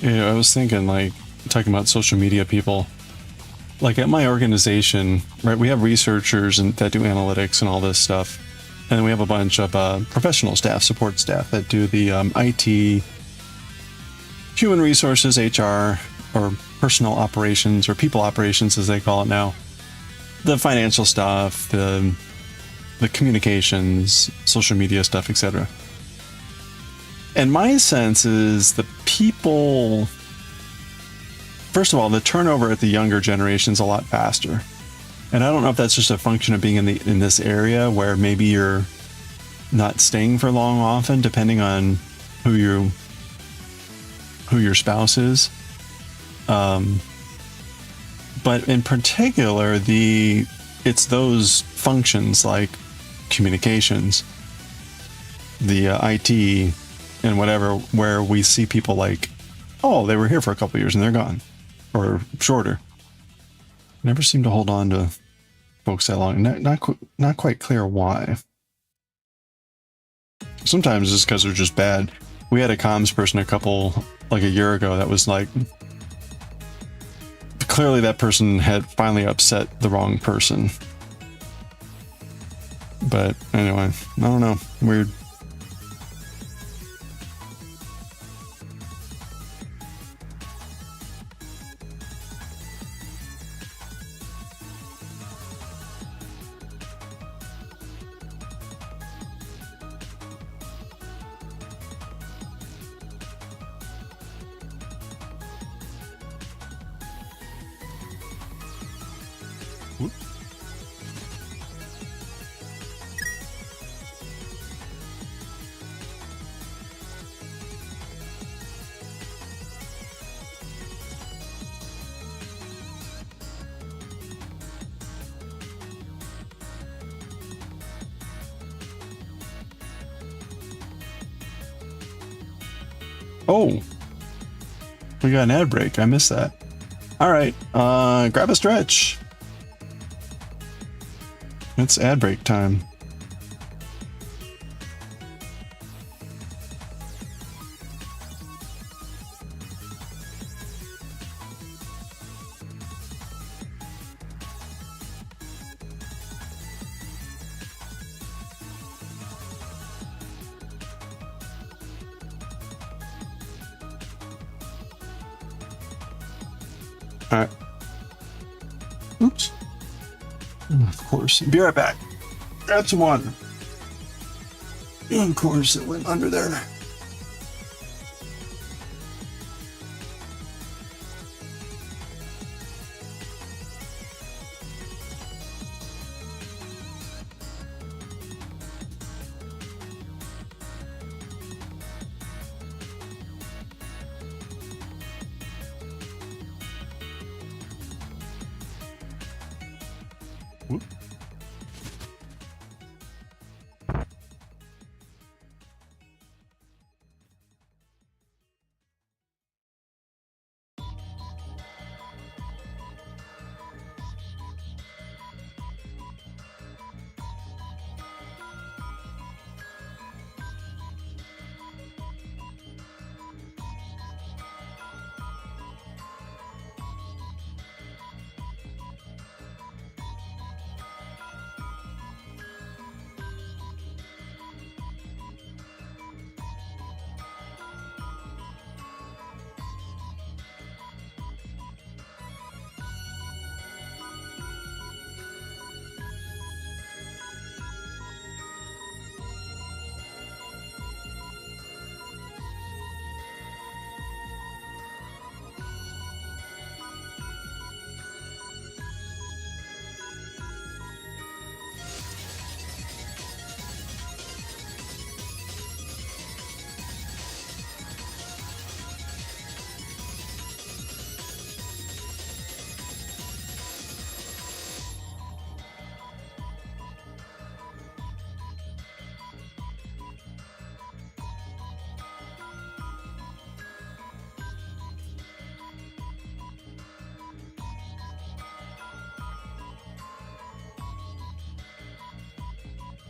Yeah, I was thinking, like, talking about social media people. Like, at my organization, right, we have researchers that do analytics and all this stuff. And then we have a bunch of professional staff, support staff that do the IT, human resources, HR, or personal operations, or people operations as they call it now. The financial stuff, the communications, social media stuff, etc. And my sense is the people, first of all, the turnover at the younger generation is a lot faster. And I don't know if that's just a function of being in this area where maybe you're not staying for long often, depending on who your spouse is. But in particular, it's those functions like communications, the IT, and whatever, where we see people like, oh, they were here for a couple of years and they're gone, or shorter. Never seem to hold on to folks that long. Not quite clear why. Sometimes it's because they're just bad. We had a comms person a year ago that was like clearly that person had finally upset the wrong person. But anyway, I don't know. Weird. Oh, we got an ad break. I missed that. All right, grab a stretch. It's ad break time. All right. Oops. Of course. Be right back. Grab some water. Of course, it went under there. Whoop.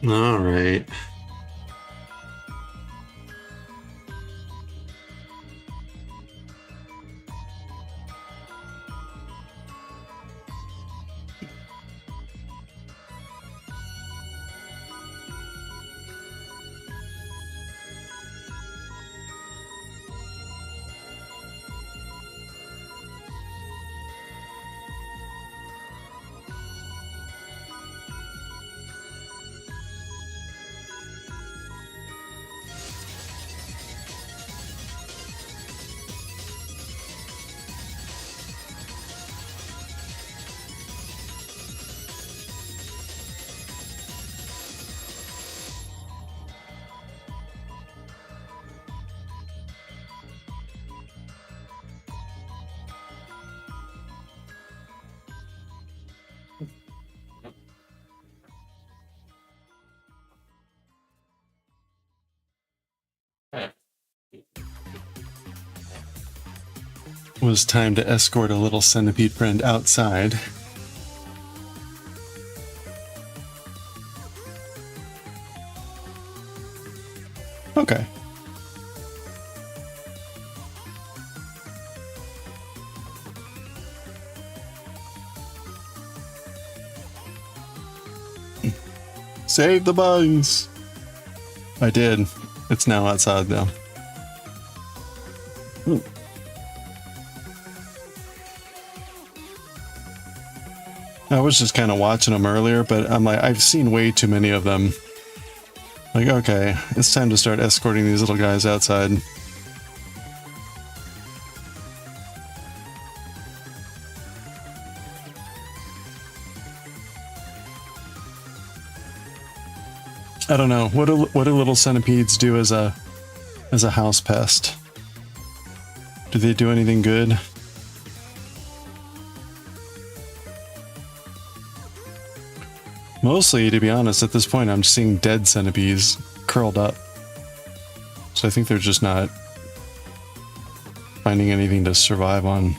All right. It was time to escort a little centipede friend outside. Okay. Save the bugs! I did. It's now outside though. I was just kind of watching them earlier, but I'm like, I've seen way too many of them. Like, okay, it's time to start escorting these little guys outside. I don't know. What do little centipedes do as a house pest? Do they do anything good? Mostly, to be honest, at this point, I'm seeing dead centipedes curled up. So I think they're just not finding anything to survive on.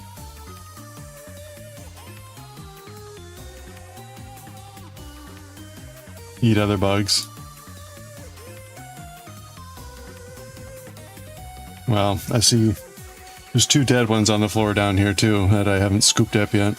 Eat other bugs. Well, I see there's 2 dead ones on the floor down here too that I haven't scooped up yet.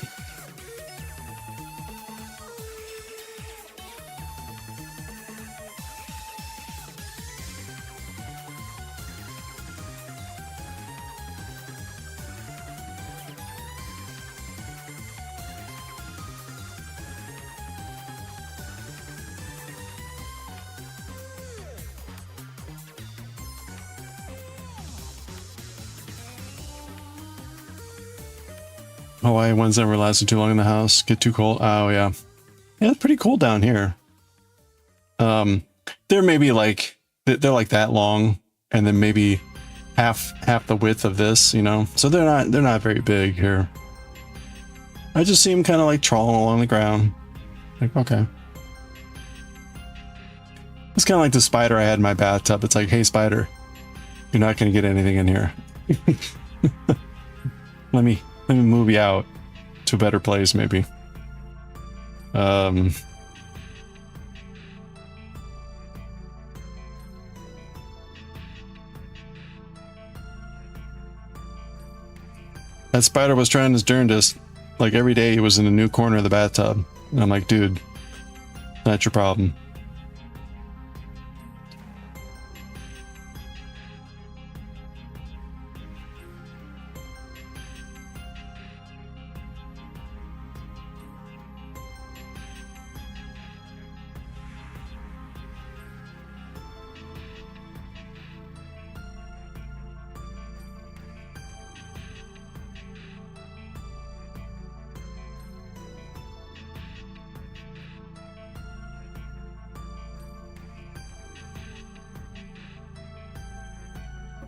Hawaii ones never lasted too long in the house. Get too cold. Oh yeah. Yeah, it's pretty cool down here. They're maybe like they're like that long, and then maybe half the width of this, you know. So they're not very big here. I just see them kind of like trawling along the ground. Like, okay. It's kind of like the spider I had in my bathtub. It's like, hey spider, you're not gonna get anything in here. Let me move you out to a better place, maybe. That spider was trying his darndest. Like every day he was in a new corner of the bathtub. And I'm like, dude, not your problem.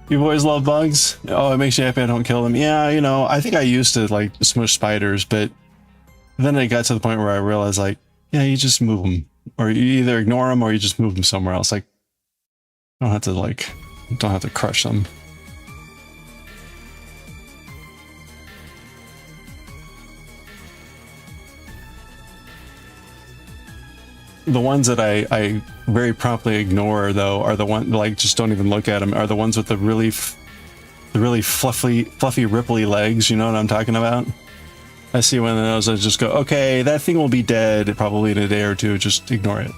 You boys love bugs? Oh, it makes you happy I don't kill them. Yeah, you know, I think I used to like smush spiders, but then it got to the point where I realized like, yeah, you just move them. Or you either ignore them or you just move them somewhere else. Like, don't have to crush them. The ones that I very promptly ignore, though, are the ones like just don't even look at them. Are the ones with the really fluffy, ripply legs. You know what I'm talking about? I see one of those. I just go, okay, that thing will be dead probably in a day or two. Just ignore it.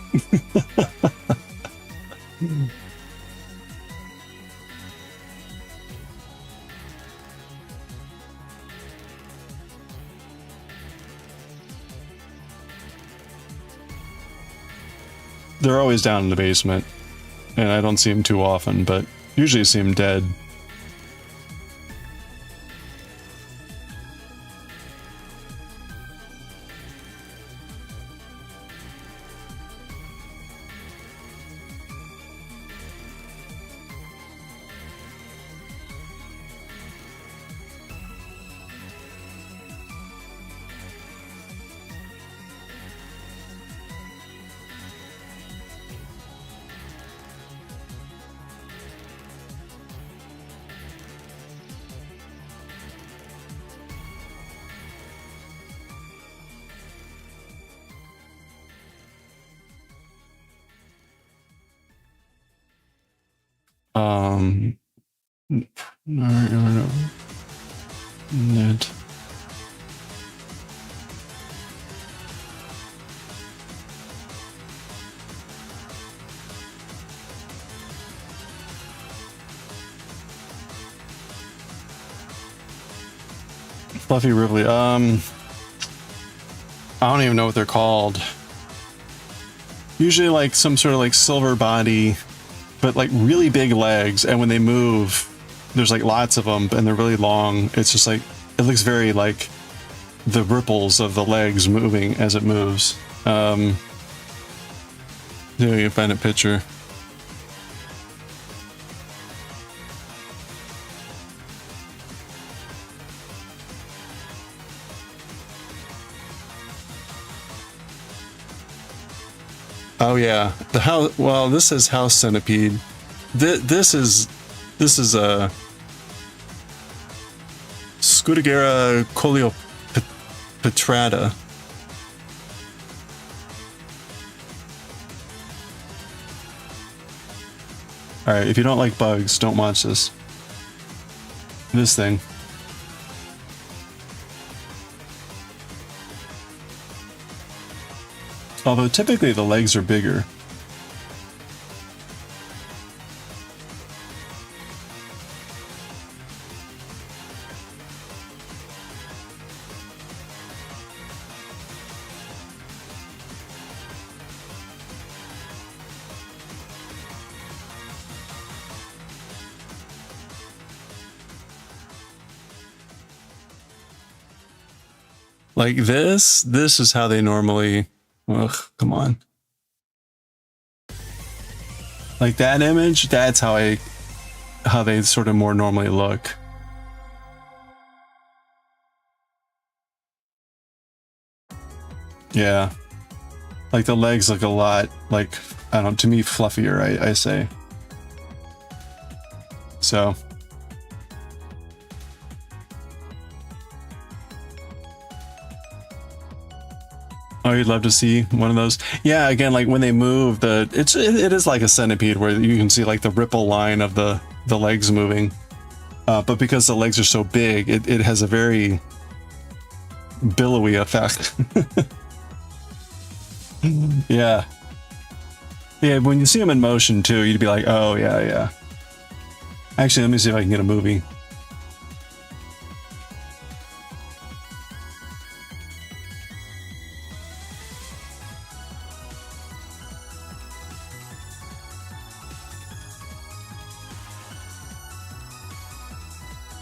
They're always down in the basement, and I don't see them too often, but usually I see them dead. No. Net. Fluffy Ripley. I don't even know what they're called. Usually like some sort of like silver body, but like really big legs, and when they move, there's like lots of them, and they're really long. It's just like, it looks very like the ripples of the legs moving as it moves. Yeah, you can find a picture. Oh yeah, the house. Well, this is house centipede. This is a Scutagera coleopetrata. All right, if you don't like bugs, don't watch this. This thing. Although typically the legs are bigger. Like this is how they normally, ugh, come on. Like that image, that's how they sort of more normally look. Yeah. Like the legs look a lot like, I don't know, to me fluffier, I say. So. Oh, you'd love to see one of those. Yeah, again, like when they move, it is like a centipede where you can see like the ripple line of the legs moving. But because the legs are so big, it has a very billowy effect. Yeah. Yeah, when you see them in motion too, you'd be like, oh yeah, yeah. Actually, let me see if I can get a movie.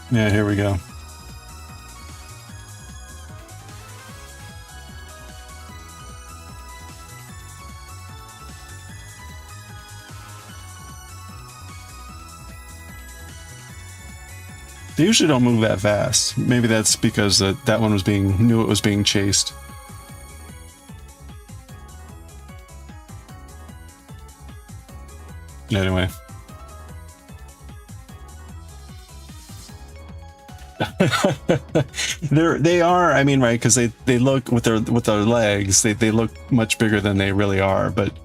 Yeah, here we go. They usually don't move that fast. Maybe that's because that one knew it was being chased. Anyway. they are, I mean, right, because they look with their legs, they look much bigger than they really are, but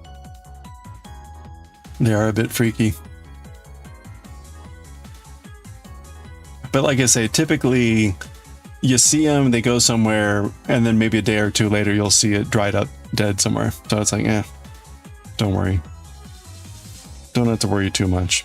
they are a bit freaky. But like I say, typically you see them, they go somewhere, and then maybe a day or two later you'll see it dried up dead somewhere. So it's like, don't worry. Don't have to worry too much.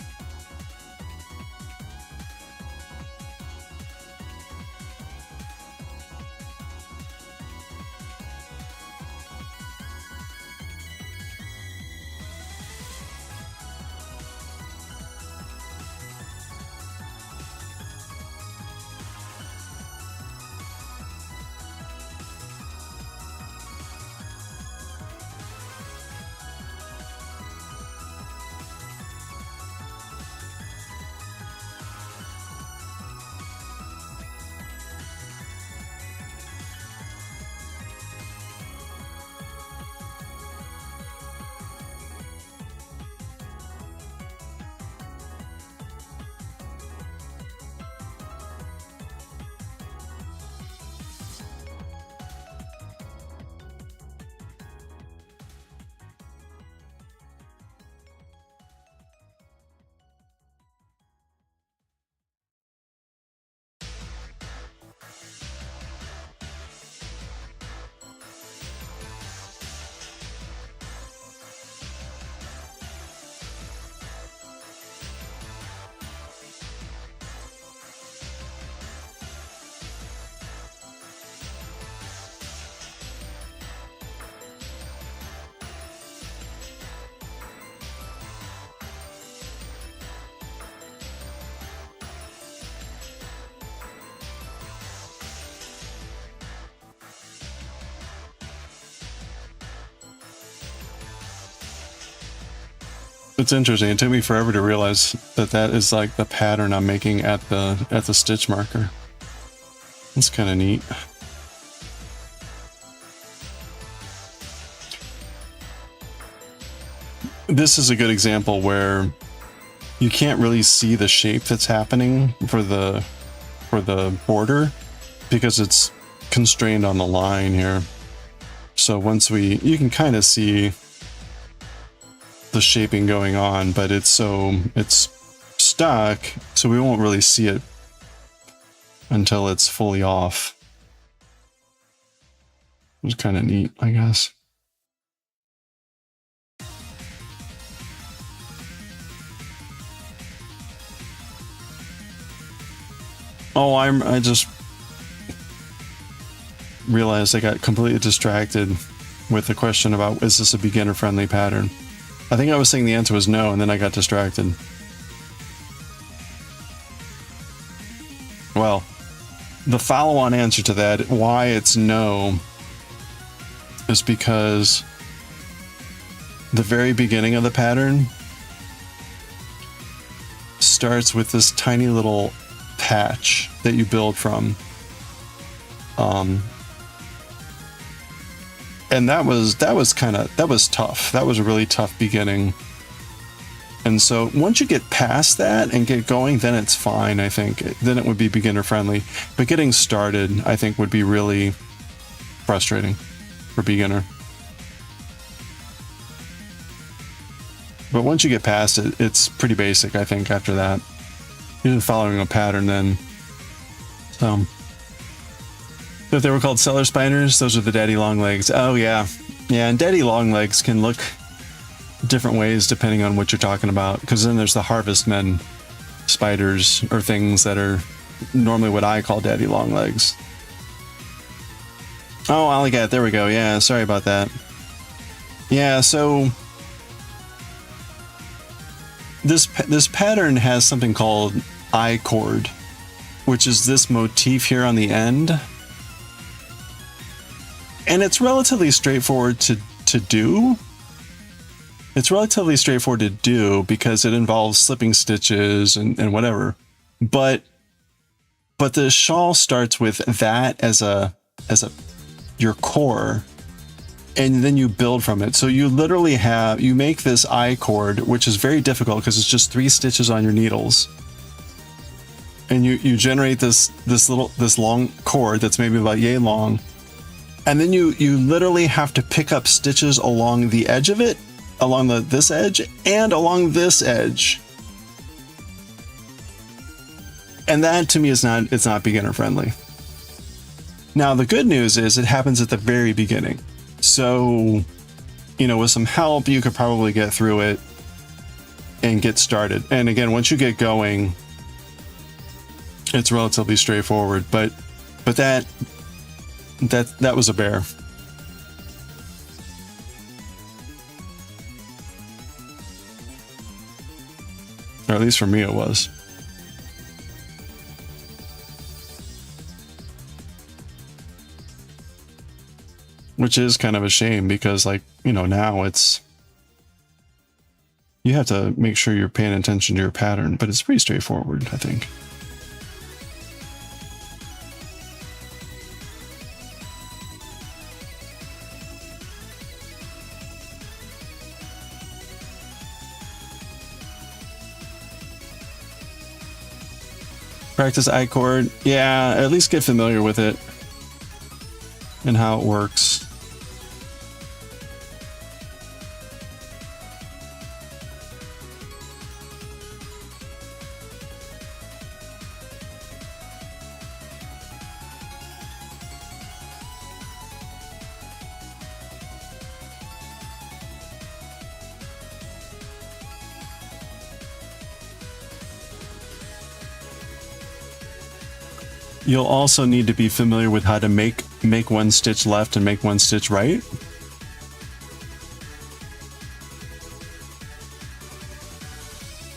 It's interesting. It took me forever to realize that that is like the pattern I'm making at the stitch marker. It's kind of neat. This is a good example where you can't really see the shape that's happening for the border because it's constrained on the line here. So once you can kind of see the shaping going on, but it's stuck, so we won't really see it until it's fully off. It's kind of neat, I guess. Oh, I just realized I got completely distracted with the question about, is this a beginner-friendly pattern? I think I was saying the answer was no, and then I got distracted. Well, the follow-on answer to that, why it's no, is because the very beginning of the pattern starts with this tiny little patch that you build from. And that was tough. That was a really tough beginning. And so once you get past that and get going, then it's fine, I think. Then it would be beginner friendly. But getting started, I think, would be really frustrating for beginner. But once you get past it, it's pretty basic, I think, after that. You're just following a pattern then. So if they were called cellar spiders, those are the daddy long legs. Oh yeah. Yeah, and daddy long legs can look different ways depending on what you're talking about. Because then there's the harvestmen spiders or things that are normally what I call daddy long legs. Oh, Aligat, there we go. Yeah, sorry about that. Yeah, so this pattern has something called I-cord, which is this motif here on the end. And it's relatively straightforward to do. It's relatively straightforward to do because it involves slipping stitches and whatever. But the shawl starts with that as your core, and then you build from it. So you literally you make this I-cord, which is very difficult because it's just 3 stitches on your needles. And you generate this long cord that's maybe about yay long. And then you literally have to pick up stitches along the edge of it, along this edge and along this edge. And that to me it's not beginner friendly. Now the good news is it happens at the very beginning. So, with some help, you could probably get through it and get started. And again, once you get going, it's relatively straightforward. But that was a bear. Or at least for me it was. Which is kind of a shame because, now you have to make sure you're paying attention to your pattern, but it's pretty straightforward, I think. Practice I-cord. Yeah, at least get familiar with it and how it works. You'll also need to be familiar with how to make one stitch left and make one stitch right.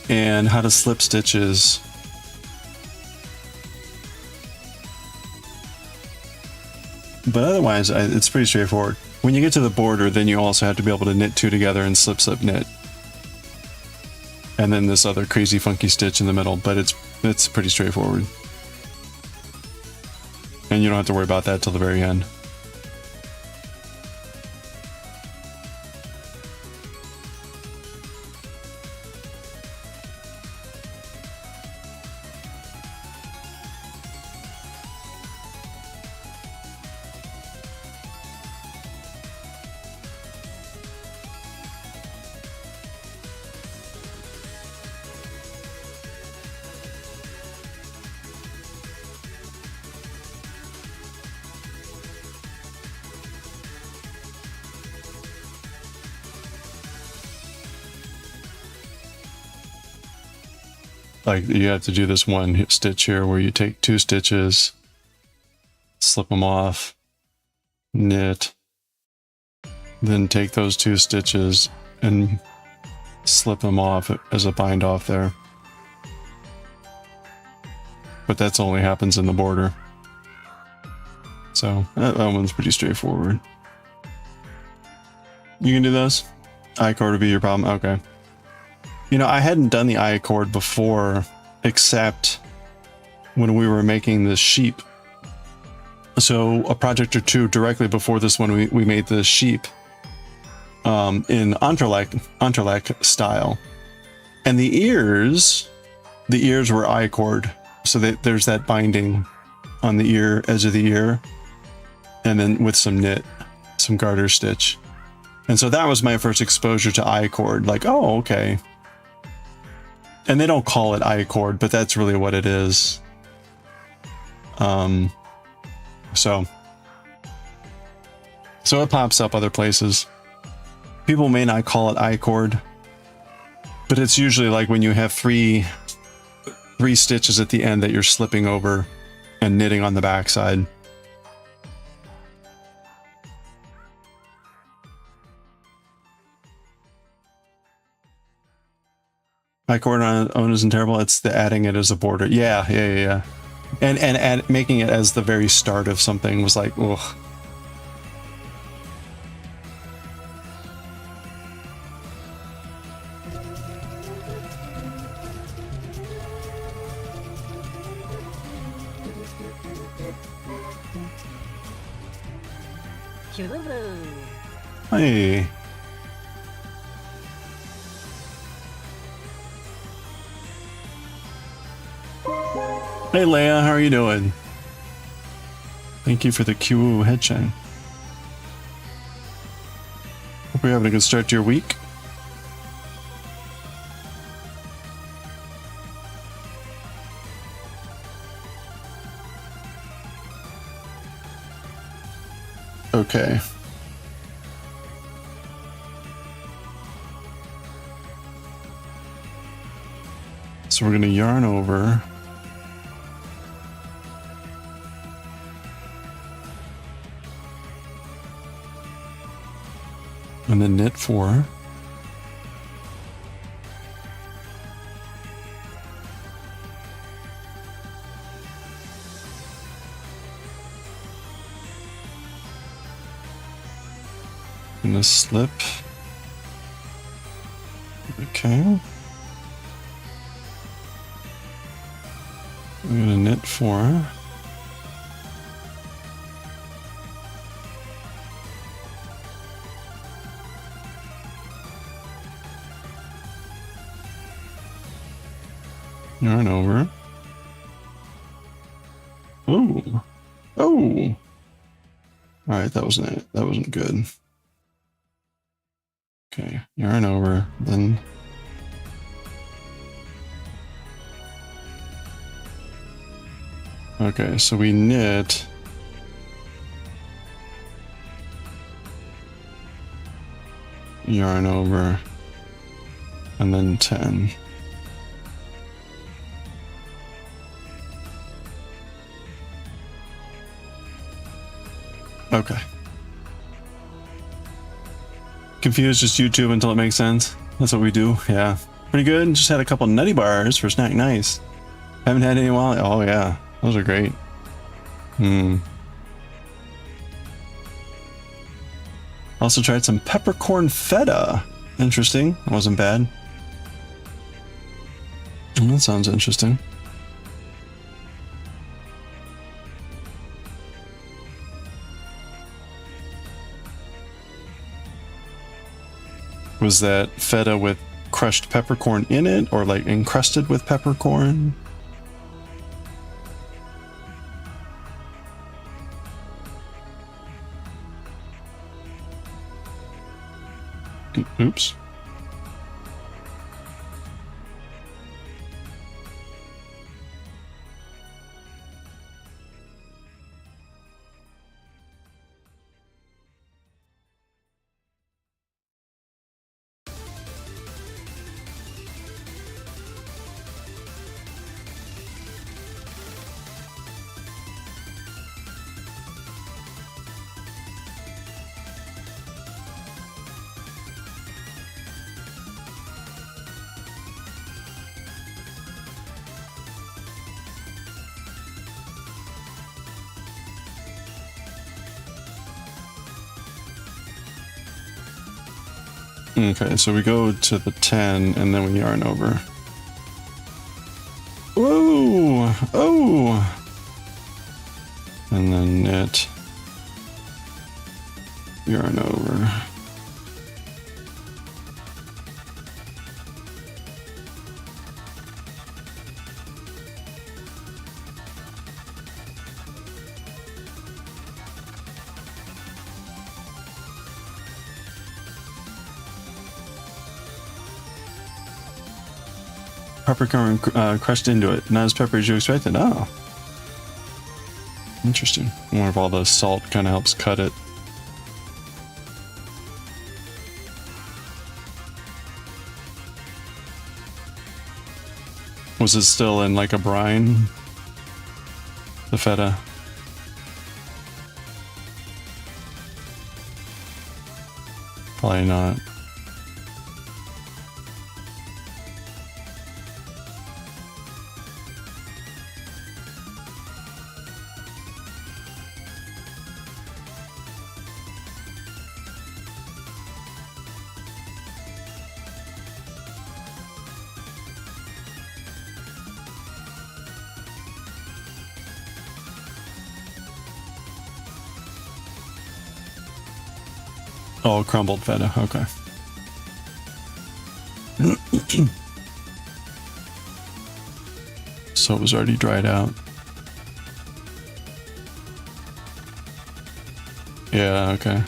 And how to slip stitches. But otherwise, it's pretty straightforward. When you get to the border, then you also have to be able to knit 2 together and slip, slip, knit. and then this other crazy funky stitch in the middle, but it's pretty straightforward. And you don't have to worry about that till the very end. Like you have to do this one stitch here where you take 2 stitches, slip them off, knit, then take those 2 stitches and slip them off as a bind off there. But that's only happens in the border. So that one's pretty straightforward. You can do this? I-cord would be your problem? Okay. You know, I hadn't done the I-cord before, except when we were making this sheep. So a project or two directly before this one, we made this sheep in Entrelac style. And the ears were I-cord. So there's that binding on the ear, edge of the ear, and then with some knit, some garter stitch. And so that was my first exposure to I-cord. Like, oh, okay. And they don't call it I-cord, but that's really what it is. So it pops up other places. People may not call it I-cord, but it's usually like when you have three stitches at the end that you're slipping over and knitting on the backside. I-cord on its own isn't terrible. It's the adding it as a border. Yeah. And making it as the very start of something was like, ugh. Hey. Hey Leia, how are you doing? Thank you for the Kyuu head shine. Hope you're having a good start to your week. Okay. So we're going to yarn over. And then knit 4. And a slip. Okay. I'm gonna knit 4. Yarn over. Oh. Oh. Alright, that wasn't it. That wasn't good. Okay, yarn over, then okay, so we knit yarn over and then 10. Okay. Confused, just YouTube until it makes sense. That's what we do. Yeah. Pretty good. Just had a couple nutty bars for snack. Nice. Haven't had any in a while. Oh yeah. Those are great. Also tried some peppercorn feta. Interesting. It wasn't bad. That sounds interesting. Was that feta with crushed peppercorn in it, or like encrusted with peppercorn? Oops. Okay, so we go to the 10 and then we yarn over. Whoa! Oh! And then knit. Yarn over. Peppercorn crushed into it. Not as peppery as you expected. Oh. Interesting. I wonder if all the salt kind of helps cut it. Was it still in like a brine? The feta? Probably not. Oh, crumbled feta. Okay. So it was already dried out. Yeah, okay.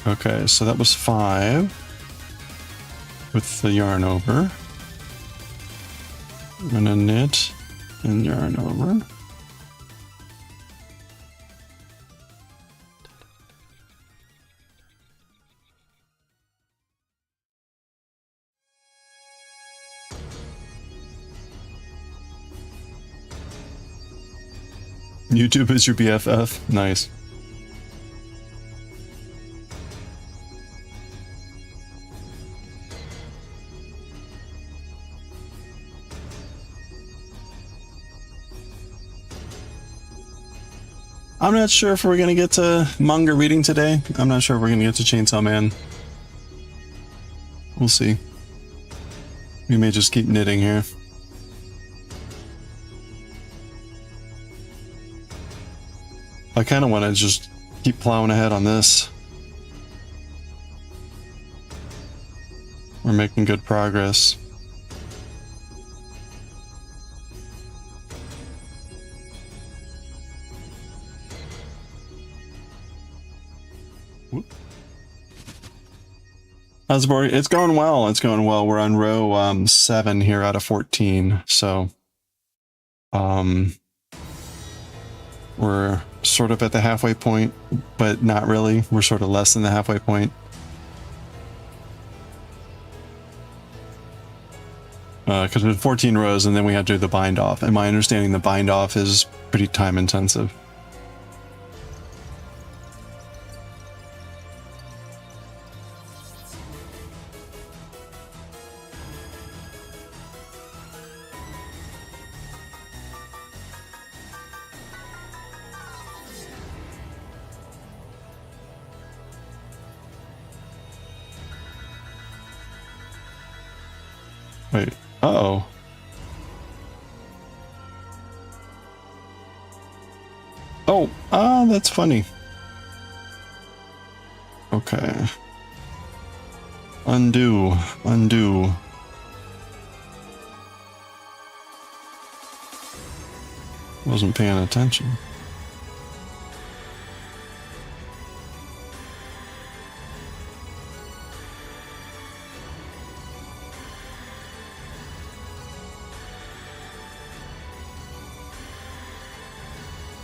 Okay, so that was 5 with the yarn over. I'm gonna knit and yarn over. YouTube is your BFF. Nice. I'm not sure if we're gonna get to manga reading today. I'm not sure if we're gonna get to Chainsaw Man. We'll see. We may just keep knitting here. I kind of want to just keep plowing ahead on this. We're making good progress. How's the board? It's going well. It's going well. We're on row 7 here out of 14. So we're sort of at the halfway point, but not really. We're sort of less than the halfway point. Because there's 14 rows and then we have to do the bind off. And my understanding, the bind off is pretty time intensive. Wait, uh-oh. Oh, that's funny. Okay. Undo, undo. Wasn't paying attention.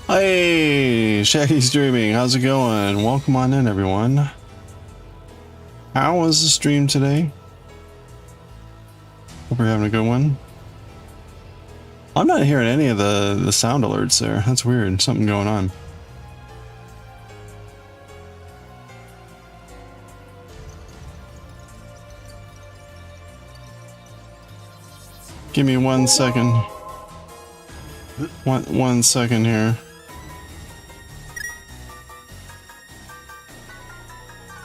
Hey, Shaggy Streaming, how's it going? Welcome on in, everyone. How was the stream today? Hope you're having a good one. I'm not hearing any of the sound alerts there. That's weird. Something going on. Give me 1 second. One second here.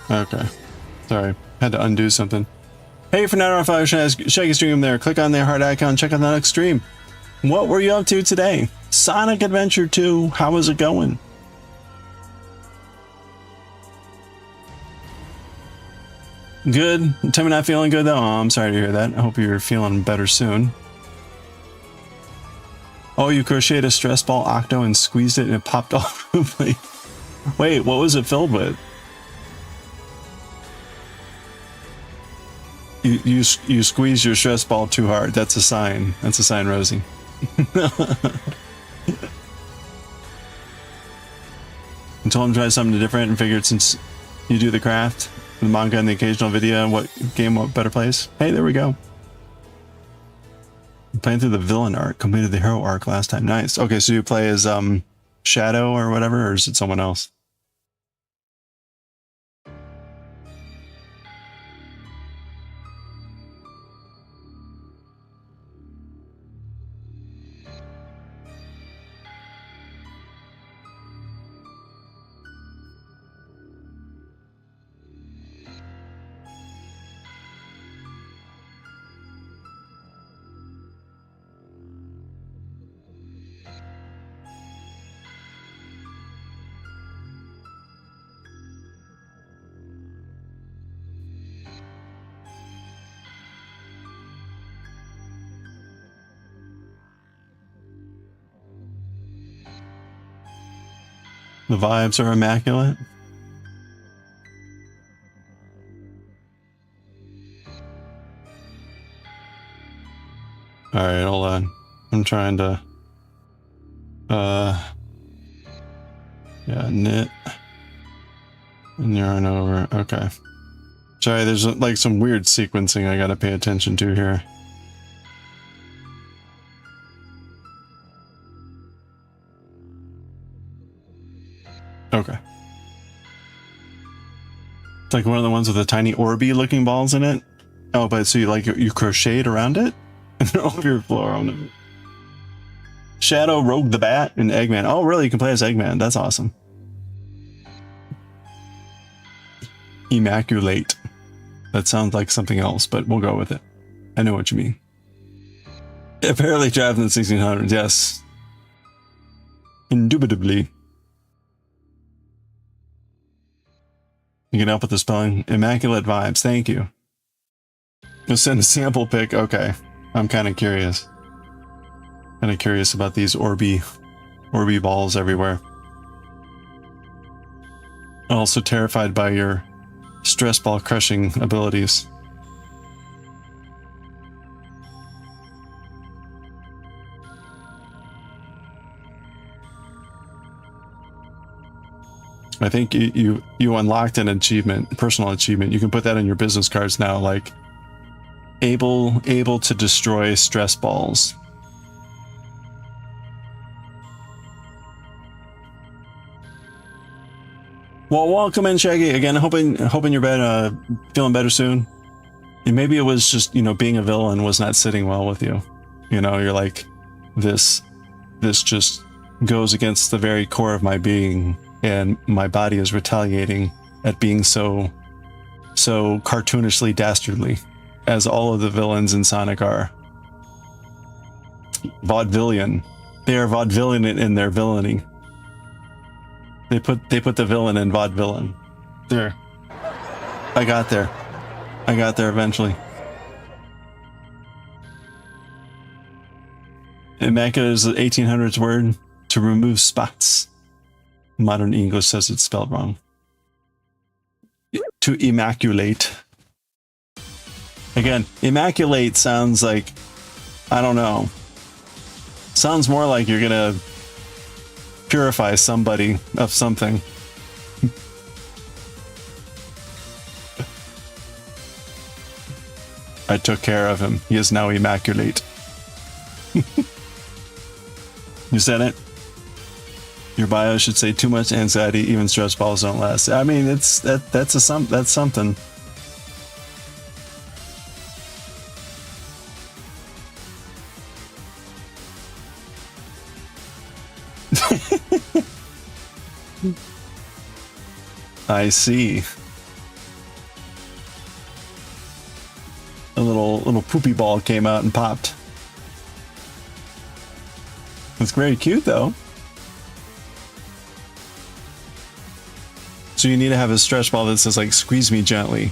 Okay. Sorry. Had to undo something. Hey, for 905 Shaggy Stream there. Click on the heart icon. Check out the next stream. What were you up to today? Sonic Adventure 2. How was it going? Good. Tell me not feeling good though. Oh, I'm sorry to hear that. I hope you're feeling better soon. Oh, you crocheted a stress ball octo and squeezed it and it popped off. Wait, what was it filled with? You squeeze your stress ball too hard. That's a sign. That's a sign, Rosie. I told him to try something different and figured since you do the craft, the manga, and the occasional video, what game, what better place? Hey, there we go. Playing through the villain arc, completed the hero arc last time. Nice. Okay, so you play as Shadow or whatever, or is it someone else? The vibes are immaculate. All right, hold on. I'm trying to, yeah, knit and yarn over. Okay. Sorry, there's like some weird sequencing I gotta pay attention to here. Okay. It's like one of the ones with the tiny orby looking balls in it. Oh, but so you crocheted around it? Over your floor on it. Shadow, Rogue the Bat, and Eggman. Oh, really? You can play as Eggman. That's awesome. Immaculate. That sounds like something else, but we'll go with it. I know what you mean. Apparently trapped in the 1600s, yes. Indubitably. You can help with the spelling. Immaculate vibes. Thank you. You'll send a sample pic. Okay. I'm kind of curious. Kind of curious about these orby balls everywhere. Also terrified by your stress ball crushing abilities. I think you unlocked an achievement, personal achievement. You can put that in your business cards now, like able to destroy stress balls. Well, welcome in, Shaggy. Again, hoping you're better, feeling better soon. And maybe it was just, you know, being a villain was not sitting well with you. You know, you're like, this just goes against the very core of my being, and my body is retaliating at being so cartoonishly dastardly, as all of the villains in Sonic are. Vaudevillian. They are vaudevillian in their villainy. They put the villain in vaudevillain. There. I got there eventually. Immaculate is the 1800s word to remove spots. Modern English says it's spelled wrong. To immaculate. Again, immaculate sounds like, I don't know. Sounds more like you're gonna purify somebody of something. I took care of him. He is now immaculate. You said it? Your bio should say too much anxiety, even stress balls don't last. I mean, that's something. I see. A little poopy ball came out and popped. It's very cute though. So you need to have a stretch ball that says like "squeeze me gently."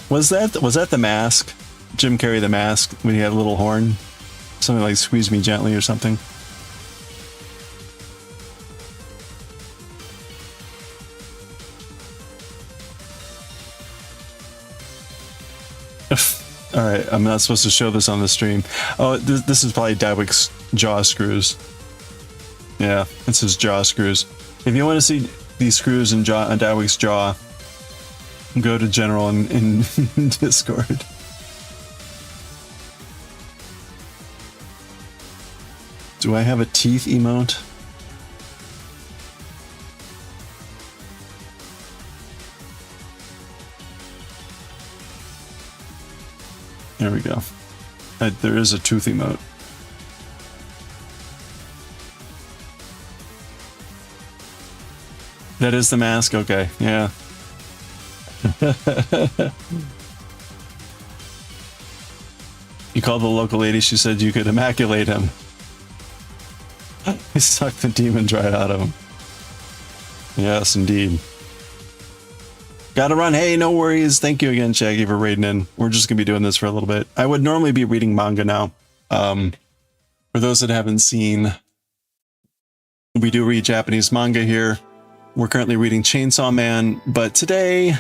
Was that the mask? Jim Carrey the mask when he had a little horn? Something like "squeeze me gently" or something. All right, I'm not supposed to show this on the stream. Oh, this is probably Dawick's jaw screws. Yeah, it's his jaw screws. If you want to see these screws in Dawick's jaw, go to General in Discord. Do I have a teeth emote? There we go. There is a tooth emote. That is the mask? Okay, yeah. You called the local lady, she said you could immaculate him. He sucked the demons right out of him. Yes, indeed. Gotta run. Hey, no worries. Thank you again, Shaggy, for raiding in. We're just gonna be doing this for a little bit. I would normally be reading manga now. For those that haven't seen, we do read Japanese manga here. We're currently reading Chainsaw Man, but today,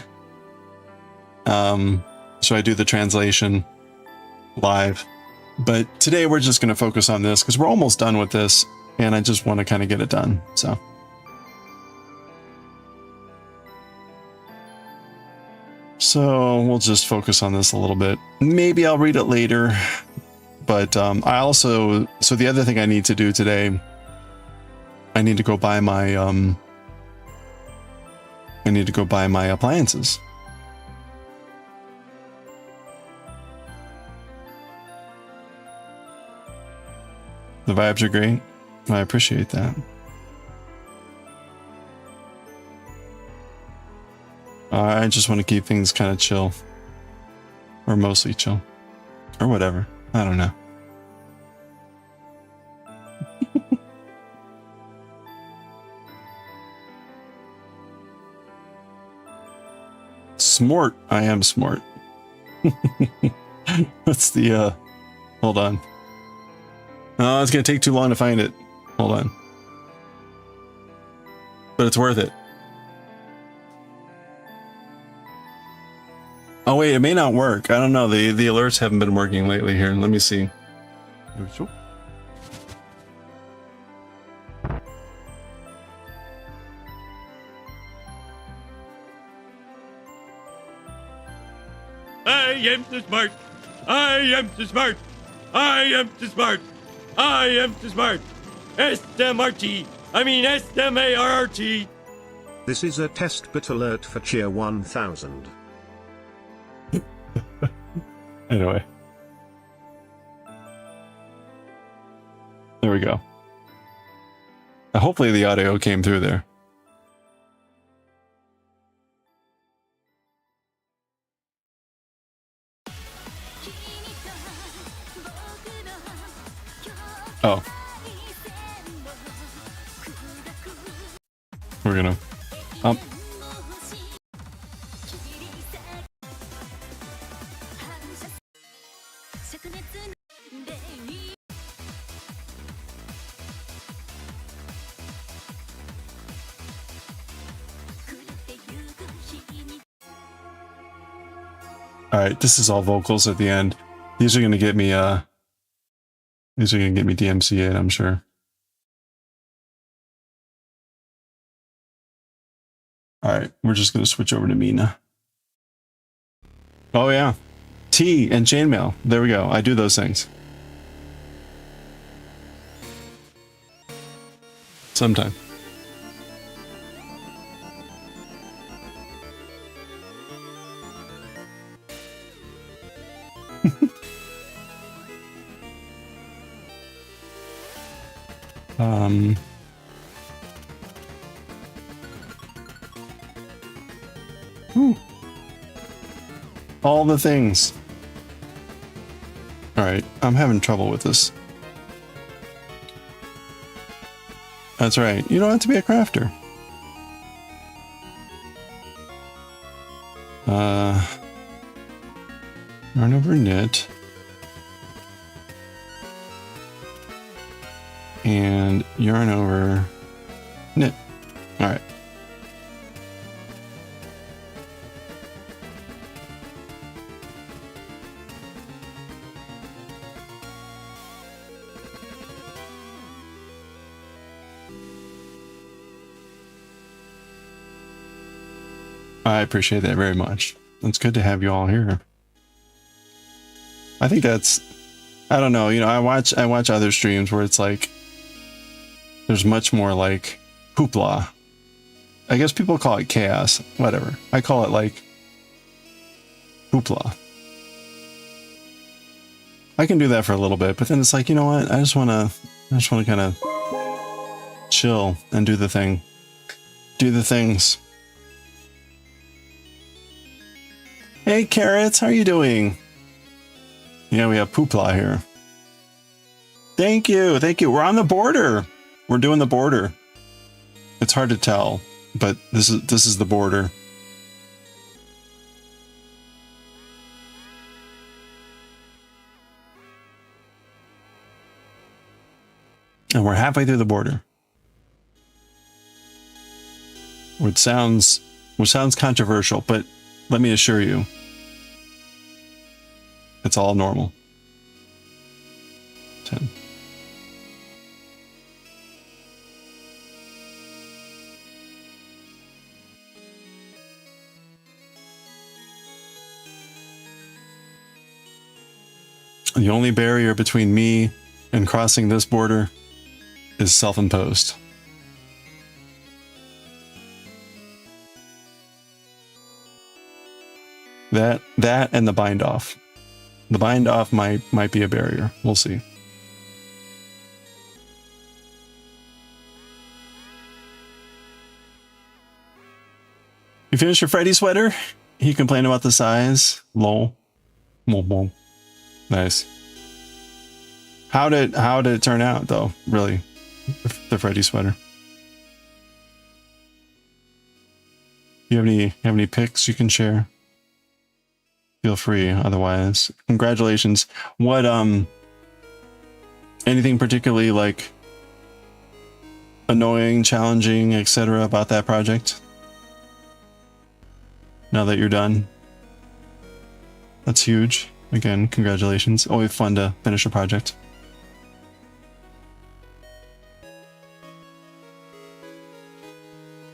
so I do the translation live. But today we're just gonna focus on this because we're almost done with this, and I just want to kind of get it done. So we'll just focus on this a little bit. Maybe I'll read it later, but I also, so the other thing I need to do today, I need to go buy my appliances. The vibes are great. I appreciate that. I just want to keep things kind of chill. Or mostly chill. Or whatever. I don't know. Smart. I am smart. What's the, hold on. Oh, it's going to take too long to find it. Hold on. But it's worth it. Oh wait, it may not work. I don't know. The alerts haven't been working lately here. Let me see. I am too smart. I am too smart. I am too smart. I am too smart. SMRT. I mean SMARRT. This is a test bit alert for Cheer 1000. Anyway. There we go. Hopefully the audio came through there. Oh. We're gonna... Alright, this is all vocals at the end. These are gonna get me, DMCA'd, I'm sure. Alright, we're just gonna switch over to Mina. Oh yeah. T and chainmail. There we go. I do those things. Sometime. Whew. All the things. Alright, I'm having trouble with this. That's right, you don't have to be a crafter. Yarn over knit. And yarn over knit. Alright. I appreciate that very much. It's good to have you all here. I think that's, I don't know, you know, I watch other streams where it's like there's much more like hoopla. I guess people call it chaos, whatever. I call it like hoopla. I can do that for a little bit, but then it's like, you know what? I just want to kind of chill and do the thing. Do the things. Hey Carrots, how are you doing? Yeah, we have Poopla here. Thank you, thank you. We're on the border. We're doing the border. It's hard to tell, but this is the border. And we're halfway through the border. Which sounds controversial, but let me assure you, it's all normal. 10. The only barrier between me and crossing this border is self-imposed. That and the bind off. The bind off might be a barrier. We'll see. You finished your Freddy sweater? He complained about the size. Lol. Lol. Nice. How did it turn out though? Really, the Freddy sweater. You have any pics you can share? Feel free. Otherwise, congratulations. What anything particularly like annoying, challenging, etc. about that project? Now that you're done, that's huge. Again, congratulations. Always fun to finish a project.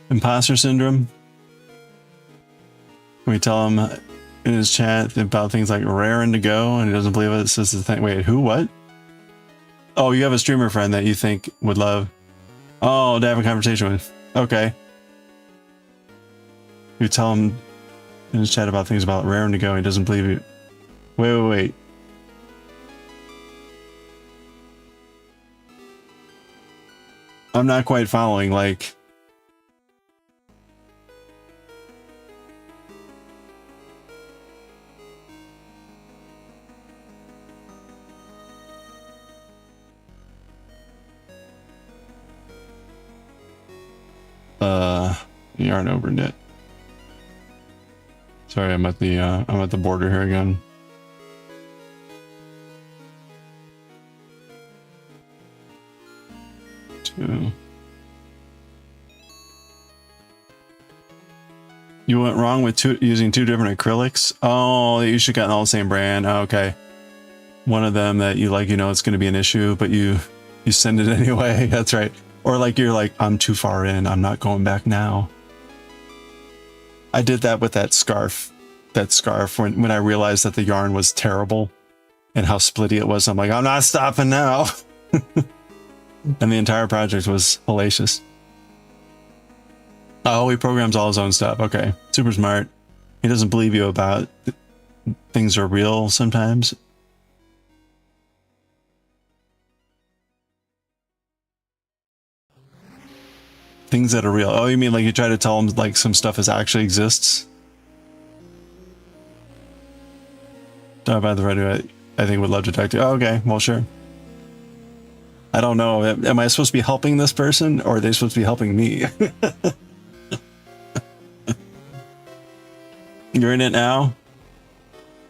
Imposter syndrome. Can we tell him in his chat about things like raring to go, and he doesn't believe it. It says the thing. Wait, who? What? Oh, you have a streamer friend that you think would love. Oh, to have a conversation with. Okay. You tell him in his chat about things about raring to go. He doesn't believe you. Wait. I'm not quite following. Like, yarn over knit. Sorry, I'm at the border here again. Two. You went wrong with using two different acrylics. Oh, you should have gotten all the same brand. Oh, okay. One of them that you like, you know, it's going to be an issue, but you send it anyway. That's right. Or like you're like, I'm too far in. I'm not going back now. I did that with that scarf. That scarf when I realized that the yarn was terrible and how splitty it was. I'm like, I'm not stopping now. And the entire project was hellacious. Oh, he programs all his own stuff. Okay. Super smart. He doesn't believe you about things are real sometimes. Things that are real. Oh, you mean like you try to tell him like some stuff actually exists? Talk about the radio. I think would love to talk to you. Oh, okay. Well, sure. I don't know. Am I supposed to be helping this person or are they supposed to be helping me? You're in it now?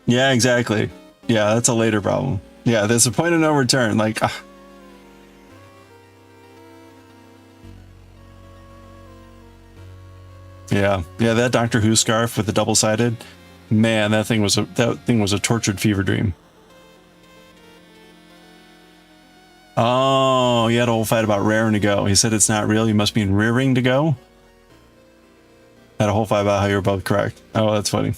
Yeah, exactly. Yeah, that's a later problem. Yeah, there's a point of no return. Like, yeah, that Doctor Who scarf with the double-sided, man, that thing was a tortured fever dream. Oh, he had a whole fight about raring to go. He said it's not real. You must mean rearing to go. Had a whole fight about how you're both correct. Oh, that's funny.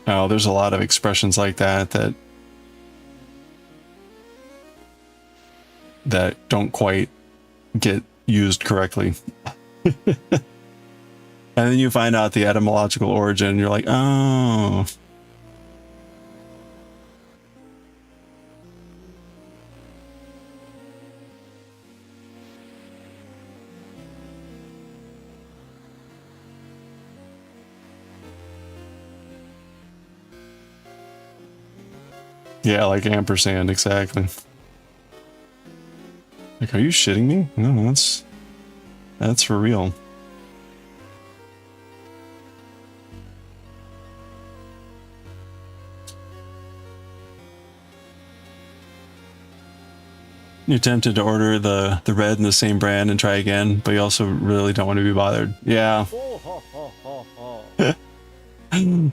Oh, there's a lot of expressions like that that don't quite get used correctly. And then you find out the etymological origin, and you're like, oh. Yeah, like ampersand, exactly. Like, are you shitting me? No, that's for real. You're tempted to order the red in the same brand and try again, but you also really don't want to be bothered. Yeah.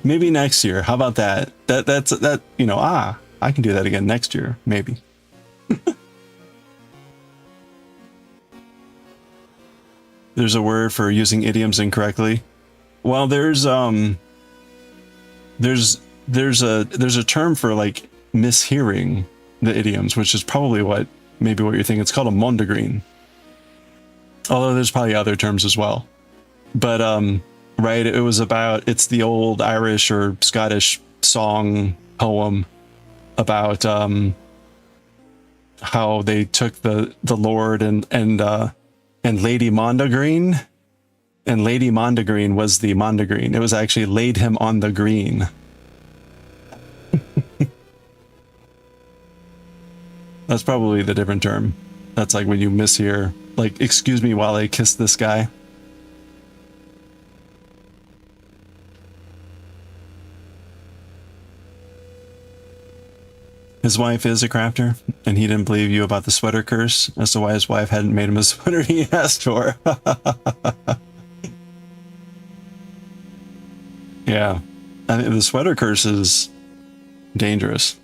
Maybe next year. How about that? That's you know, I can do that again next year, maybe. There's a word for using idioms incorrectly. Well, there's a term for like mishearing the idioms, which is probably maybe what you're thinking. It's called a mondegreen. Although there's probably other terms as well. But right, it's the old Irish or Scottish song poem about how they took the Lord and Lady Mondegreen, and Lady Mondegreen was the Mondegreen. It was actually laid him on the green. That's probably the different term. That's like when you mishear, like, excuse me while I kiss this guy. His wife is a crafter, and he didn't believe you about the sweater curse as to why his wife hadn't made him a sweater he asked for. Yeah, I think the sweater curse is dangerous.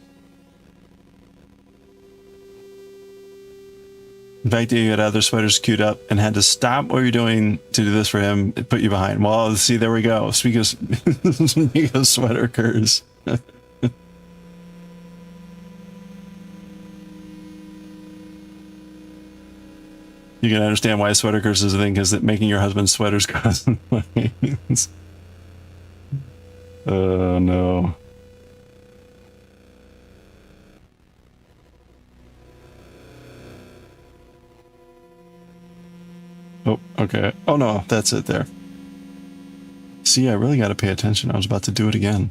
The fact that you had other sweaters queued up and had to stop what you're doing to do this for him, it put you behind. Well, see, there we go. Speak of sweater curse. You can understand why sweater curse is a thing, because making your husband's sweaters cost money. Oh no. Oh, okay. Oh no, that's it there. See, I really got to pay attention. I was about to do it again.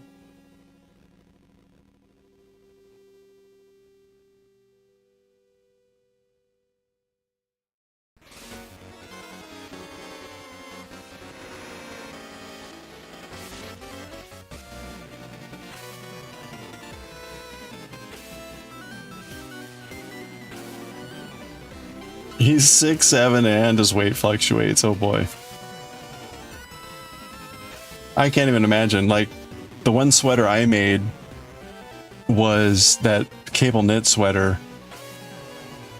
He's 6'7" and his weight fluctuates. Oh boy. I can't even imagine. Like, the one sweater I made was that cable knit sweater.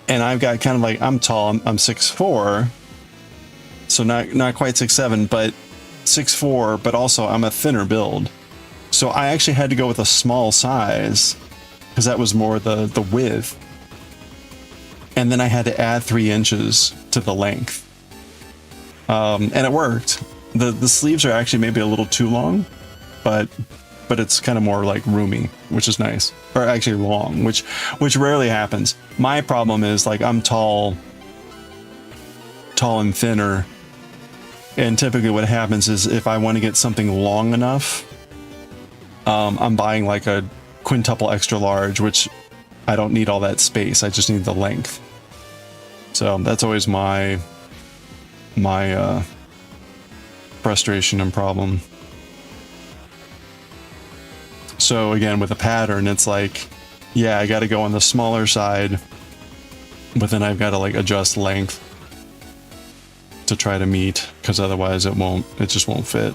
And I've got kind of like, I'm tall, I'm 6'4", so not quite 6'7", but 6'4", but also I'm a thinner build. So I actually had to go with a small size because that was more the width. And then I had to add 3 inches to the length. And it worked. The sleeves are actually maybe a little too long, but it's kind of more like roomy, which is nice. Or actually long, which rarely happens. My problem is, like, I'm tall and thinner, and typically what happens is if I want to get something long enough, I'm buying like a quintuple extra large, which I don't need all that space. I just need the length. So that's always my frustration and problem. So again, with a pattern, it's like, yeah, I got to go on the smaller side, but then I've got to like adjust length to try to meet, because otherwise it just won't fit.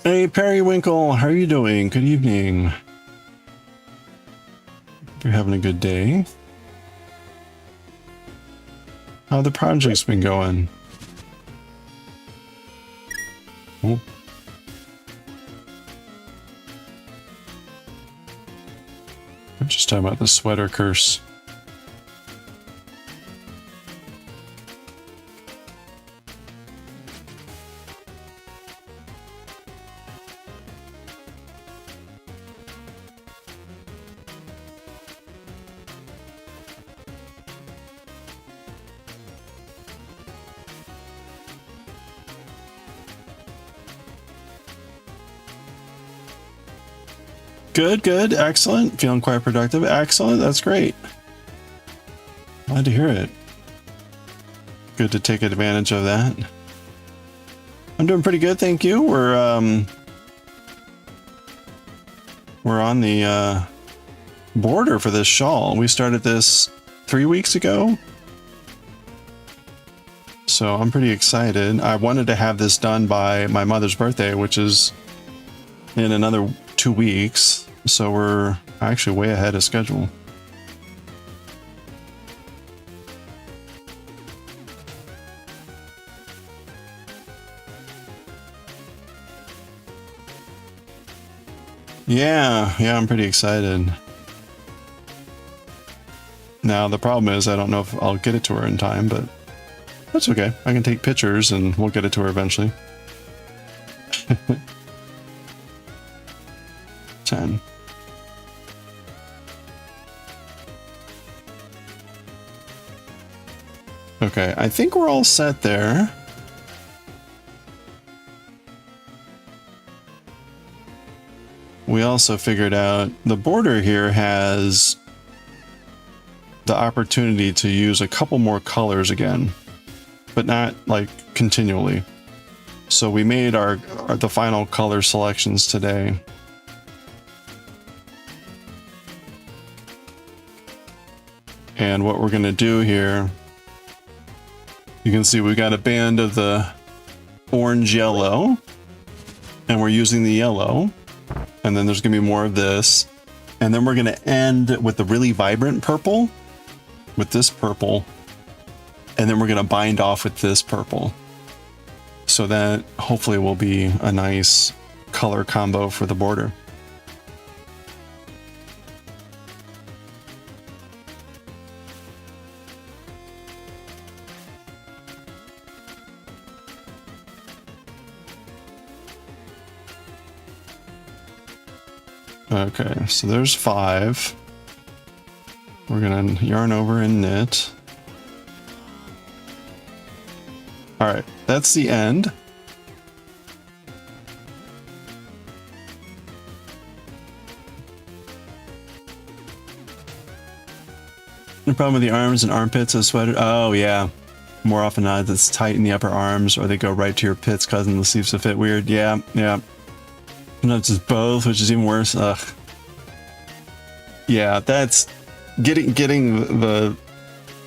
Hey, Periwinkle, how are you doing? Good evening. Hope you're having a good day. How the project's been going? Oh. I'm just talking about the sweater curse. Good, excellent. Feeling quite productive. Excellent, that's great. Glad to hear it. Good to take advantage of that. I'm doing pretty good, thank you. We're on the border for this shawl. We started this 3 weeks ago. So I'm pretty excited. I wanted to have this done by my mother's birthday, which is in another 2 weeks. So we're actually way ahead of schedule. Yeah, I'm pretty excited. Now the problem is I don't know if I'll get it to her in time, but that's okay. I can take pictures and we'll get it to her eventually. 10. Okay, I think we're all set there. We also figured out the border here has the opportunity to use a couple more colors again, but not like continually. So we made the final color selections today. And what we're going to do here, you can see we got a band of the orange yellow, and we're using the yellow, and then there's going to be more of this, and then we're going to end with the really vibrant purple, with this purple, and then we're going to bind off with this purple. So that hopefully will be a nice color combo for the border. Okay, so there's 5. We're gonna yarn over and knit. All right, that's the end. The problem with the arms and armpits of sweater. Oh yeah, more often than not, it's tight in the upper arms, or they go right to your pits, causing the sleeves to fit weird. Yeah, yeah. Sometimes it's both, which is even worse. Ugh. Yeah, that's getting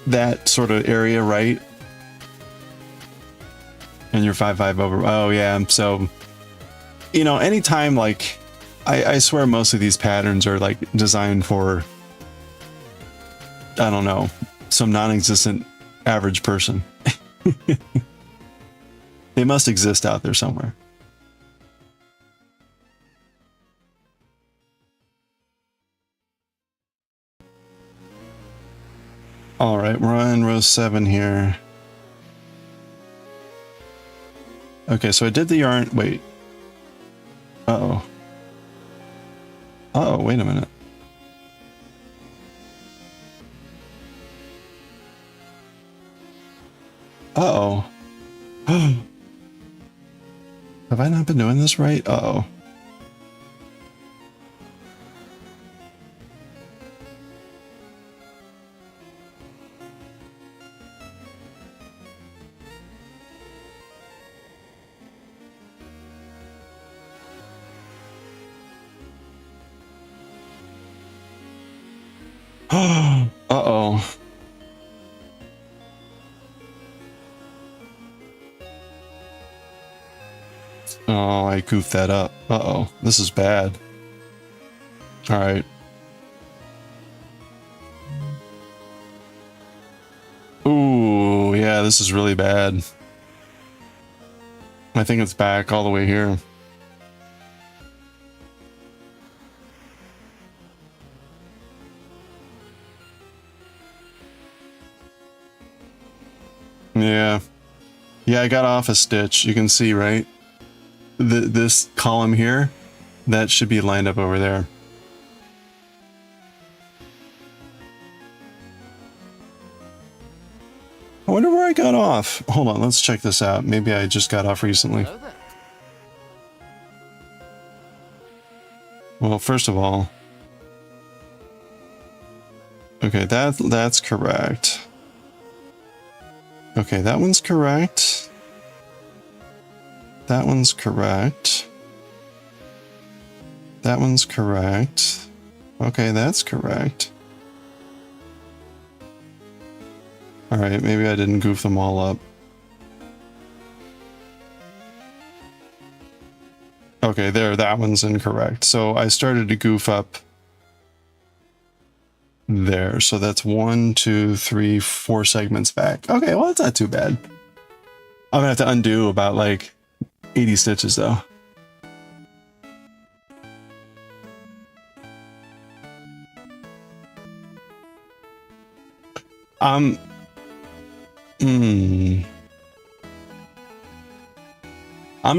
that sort of area right. And you're 5'5" over. Oh yeah. So, you know, anytime, like, I swear most of these patterns are like designed for, I don't know, some non-existent average person. They must exist out there somewhere. All right, we're on row 7 here. Okay, so I did the yarn. Wait. Uh-oh. Uh-oh, wait a minute. Uh-oh. Have I not been doing this right? Uh-oh. Uh-oh. Oh, I goofed that up. Uh-oh. This is bad. All right. Ooh, yeah, this is really bad. I think it's back all the way here. Yeah. Yeah, I got off a stitch. You can see, right? This column here, that should be lined up over there. I wonder where I got off. Hold on, let's check this out. Maybe I just got off recently. Well, first of all, okay, that's correct. Okay, that one's correct. That one's correct. That one's correct. Okay, that's correct. All right, maybe I didn't goof them all up. Okay, there, that one's incorrect. So I started to goof up there. So that's 1, 2, 3, 4 segments back. Okay, well, that's not too bad. I'm gonna have to undo about like 80 stitches though. I'm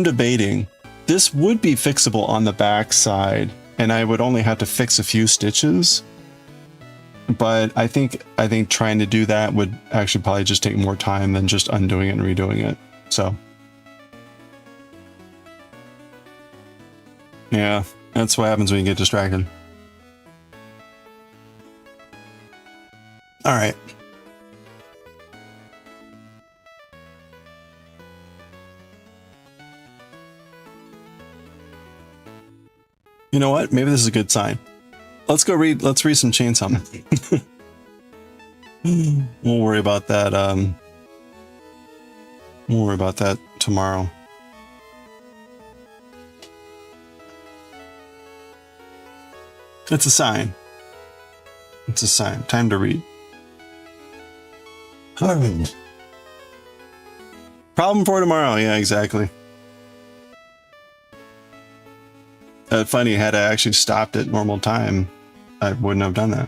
debating. This would be fixable on the back side, and I would only have to fix a few stitches. But I think trying to do that would actually probably just take more time than just undoing it and redoing it. So yeah, that's what happens when you get distracted. All right. You know what? Maybe this is a good sign. Let's read some Chainsaw Man. We'll worry about that. We'll worry about that tomorrow. It's a sign. It's a sign. Time to read. Problem for tomorrow. Yeah, exactly. Funny, had I actually stopped at normal time, I wouldn't have done that.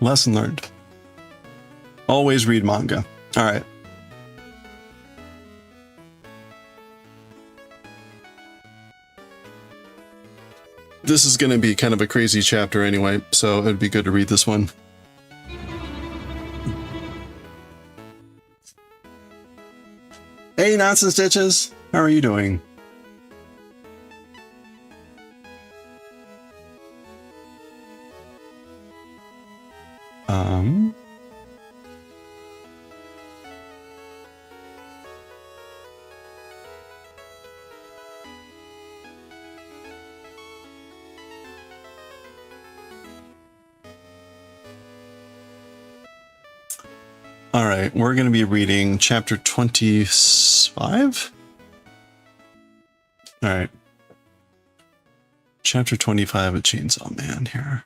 Lesson learned. Always read manga. All right. This is going to be kind of a crazy chapter anyway, so it'd be good to read this one. Hey, Nonsense Stitches! How are you doing? All right, we're going to be reading chapter 25. All right. Chapter 25 of Chainsaw Man here.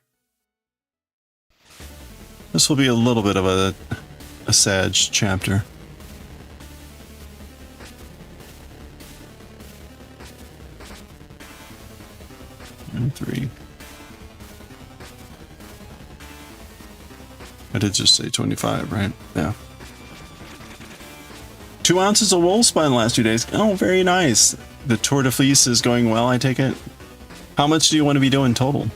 This will be a little bit of a sad chapter. And 3. I did just say 25, right? Yeah. 2 ounces of wolf spine the last 2 days. Oh, very nice. The Tour de Fleece is going well, I take it. How much do you want to be doing total?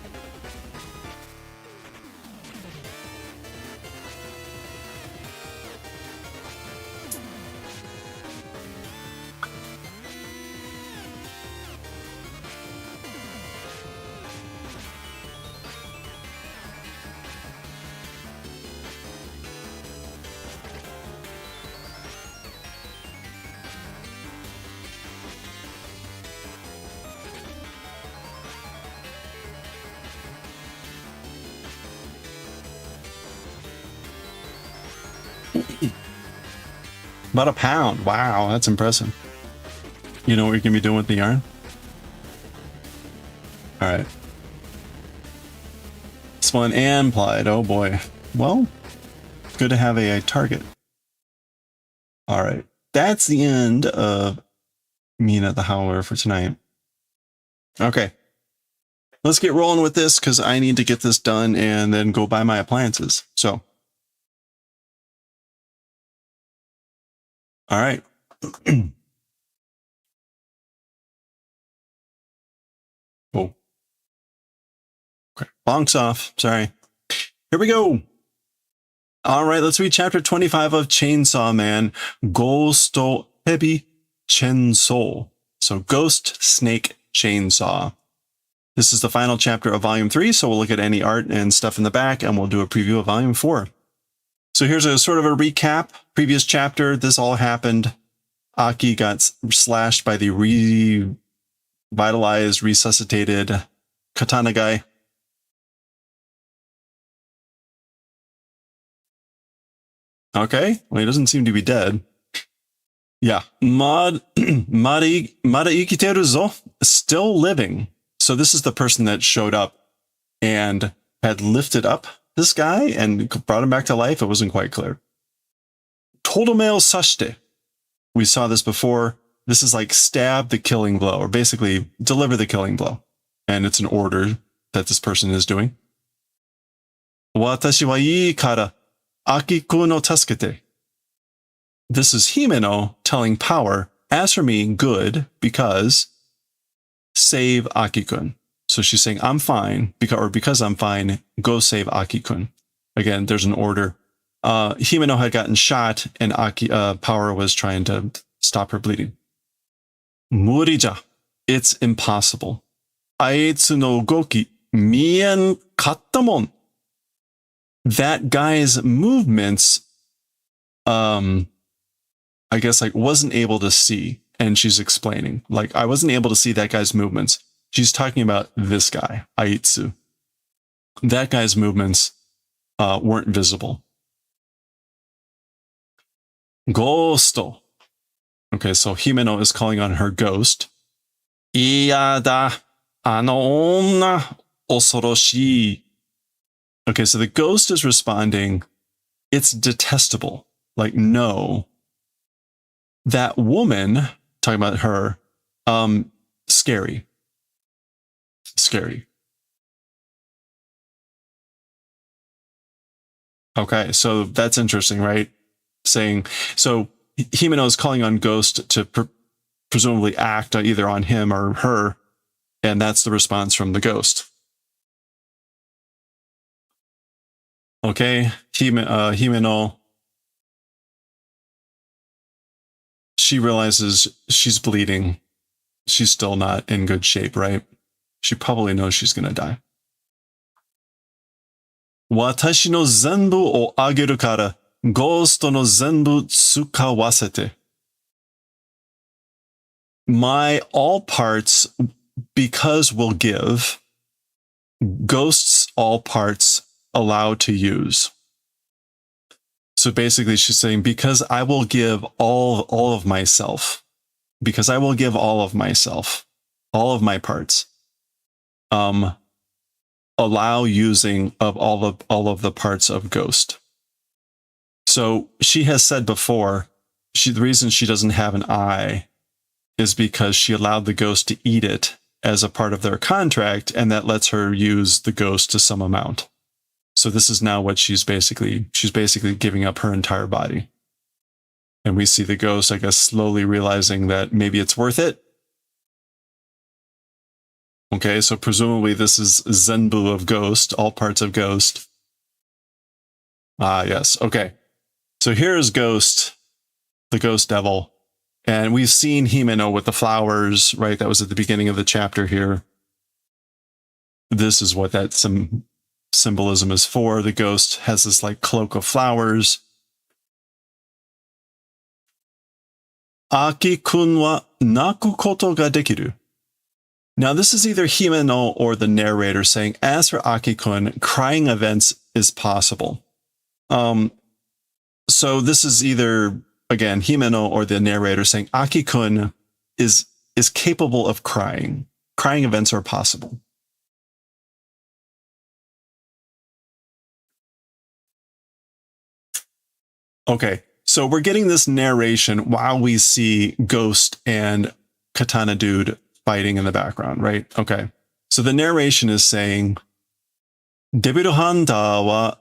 About £1. Wow, that's impressive. You know what you're gonna be doing with the yarn? All right. Spun and plied. Oh boy. Well, good to have a target. All right. That's the end of Mina the Howler for tonight. Okay. Let's get rolling with this because I need to get this done and then go buy my appliances. So. All right. Oh. Okay. Bonks off. Sorry. Here we go. All right. Let's read chapter 25 of Chainsaw Man. Ghosto Hebi Chainsaw. So Ghost Snake Chainsaw. This is the final chapter of volume 3. So we'll look at any art and stuff in the back and we'll do a preview of volume 4. So here's a sort of a recap. Previous chapter, this all happened. Aki got slashed by the revitalized, resuscitated katana guy. Okay, well, he doesn't seem to be dead. Yeah. Mada ikiteru zo, still living. So this is the person that showed up and had lifted up this guy and brought him back to life. It wasn't quite clear. Todomeo sashite. We saw this before. This is like stab the killing blow, or basically deliver the killing blow. And it's an order that this person is doing. Watashi wa ii kara Aki-kun no tasukete. This is Himeno telling Power, as for me, good, because save Aki-kun. So she's saying, I'm fine, because I'm fine, go save Aki-kun. Again, there's an order. Himeno had gotten shot, and Power was trying to stop her bleeding. Murija. It's impossible. Aitsu no ugoki mien kattamon. that guy's movements, I guess, like, wasn't able to see. And she's explaining, like, I wasn't able to see that guy's movements. She's talking about this guy, Aitsu. That guy's movements weren't visible. Ghost. Okay, so Himeno is calling on her ghost. Iyada, ano onna, osoroshii. Okay, so the ghost is responding, it's detestable. Like, no. That woman, talking about her, scary. Scary. Okay, so that's interesting, right? Saying, so Himeno is calling on Ghost to presumably act either on him or her, and that's the response from the ghost. Okay, Himeno, she realizes she's bleeding. She's still not in good shape, right? She probably knows she's going to die. Watashi no zenbu o ageru kara, ghost no zenbu tsukawasete. My all parts, because will give, ghosts all parts allow to use. So basically she's saying, because I will give all of myself, because I will give all of myself, all of my parts, allow using of all of the parts of Ghost. So she has said before, the reason she doesn't have an eye is because she allowed the ghost to eat it as a part of their contract, and that lets her use the ghost to some amount. So this is now what she's basically giving up her entire body. And we see the ghost, I guess, slowly realizing that maybe it's worth it. Okay, so presumably this is Zenbu of Ghost, all parts of Ghost. Ah, yes, okay. So here is Ghost, the Ghost Devil. And we've seen Himeno with the flowers, right? That was at the beginning of the chapter here. This is what that symbolism is for. The ghost has this like cloak of flowers. Aki-kun wa naku koto ga dekiru. Now this is either Himeno or the narrator saying, as for Aki-kun, crying events is possible. So this is either, again, Himeno or the narrator saying Aki-kun is capable of crying. Crying events are possible. Okay, so we're getting this narration while we see Ghost and Katana Dude fighting in the background, right? Okay, so the narration is saying, Devil Hunter wa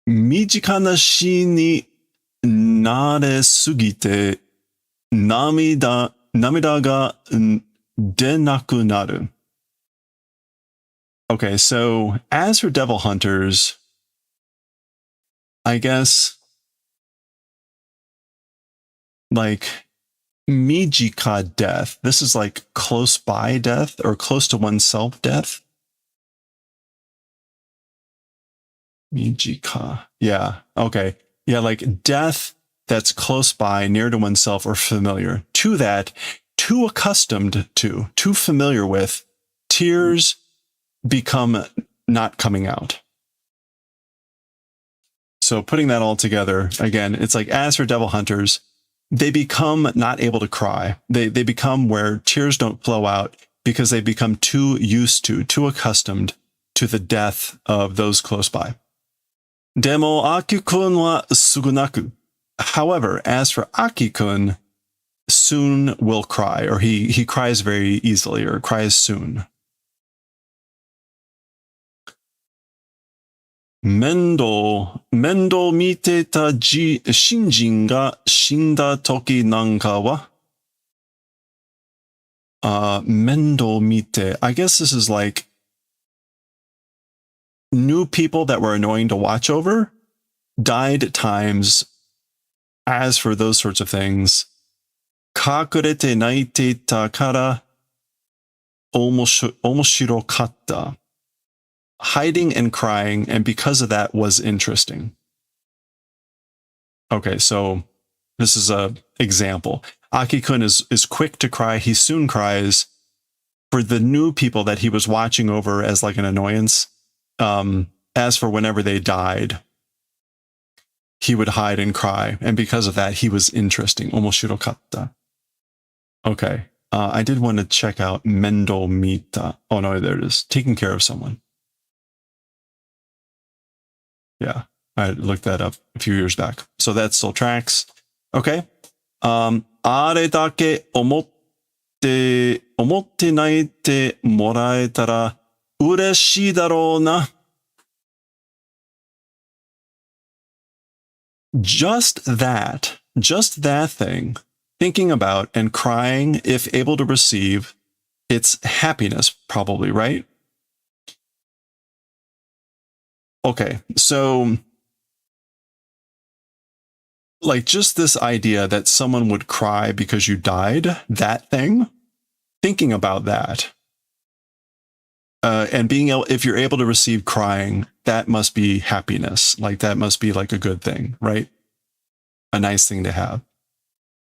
mijika na shi ni nare sugite namida ga denaku naru. Okay, so as for Devil Hunters, I guess, like, Mijika death. This is like close by death or close to oneself death. Mijika. Yeah. Okay. Yeah. Like death that's close by, near to oneself or familiar. To that, too accustomed to, too familiar with, tears become not coming out. So putting that all together, again, it's like as for Devil Hunters, they become not able to cry. They become where tears don't flow out because they become too used to, too accustomed to the death of those close by. Demo Aki-kun wa sugunaku. However, as for Aki-kun, soon will cry, or he cries very easily, or cries soon. Mendo mite ta shinjin ga shinda toki nanka wa? Mendo mite. I guess this is like new people that were annoying to watch over died at times. As for those sorts of things, kakurete naite ta kara omoshiro katta. hiding and crying, and because of that was interesting. Okay, so this is a example. Aki-kun is quick to cry. He soon cries. For the new people that he was watching over as like an annoyance, as for whenever they died, he would hide and cry. And because of that, he was interesting. Omoshirokatta. Okay. I did want to check out Mendo Mita. Oh no, there it is. Taking care of someone. Yeah. I looked that up a few years back. So that still tracks. Okay. あれだけ思って泣いてもらえたら嬉しいだろうな。Just that thing, thinking about and crying, if able to receive, it's happiness, probably, right? Okay, so like just this idea that someone would cry because you died, that thing, thinking about that, and being able, if you're able to receive crying, that must be happiness. Like that must be like a good thing, right? A nice thing to have,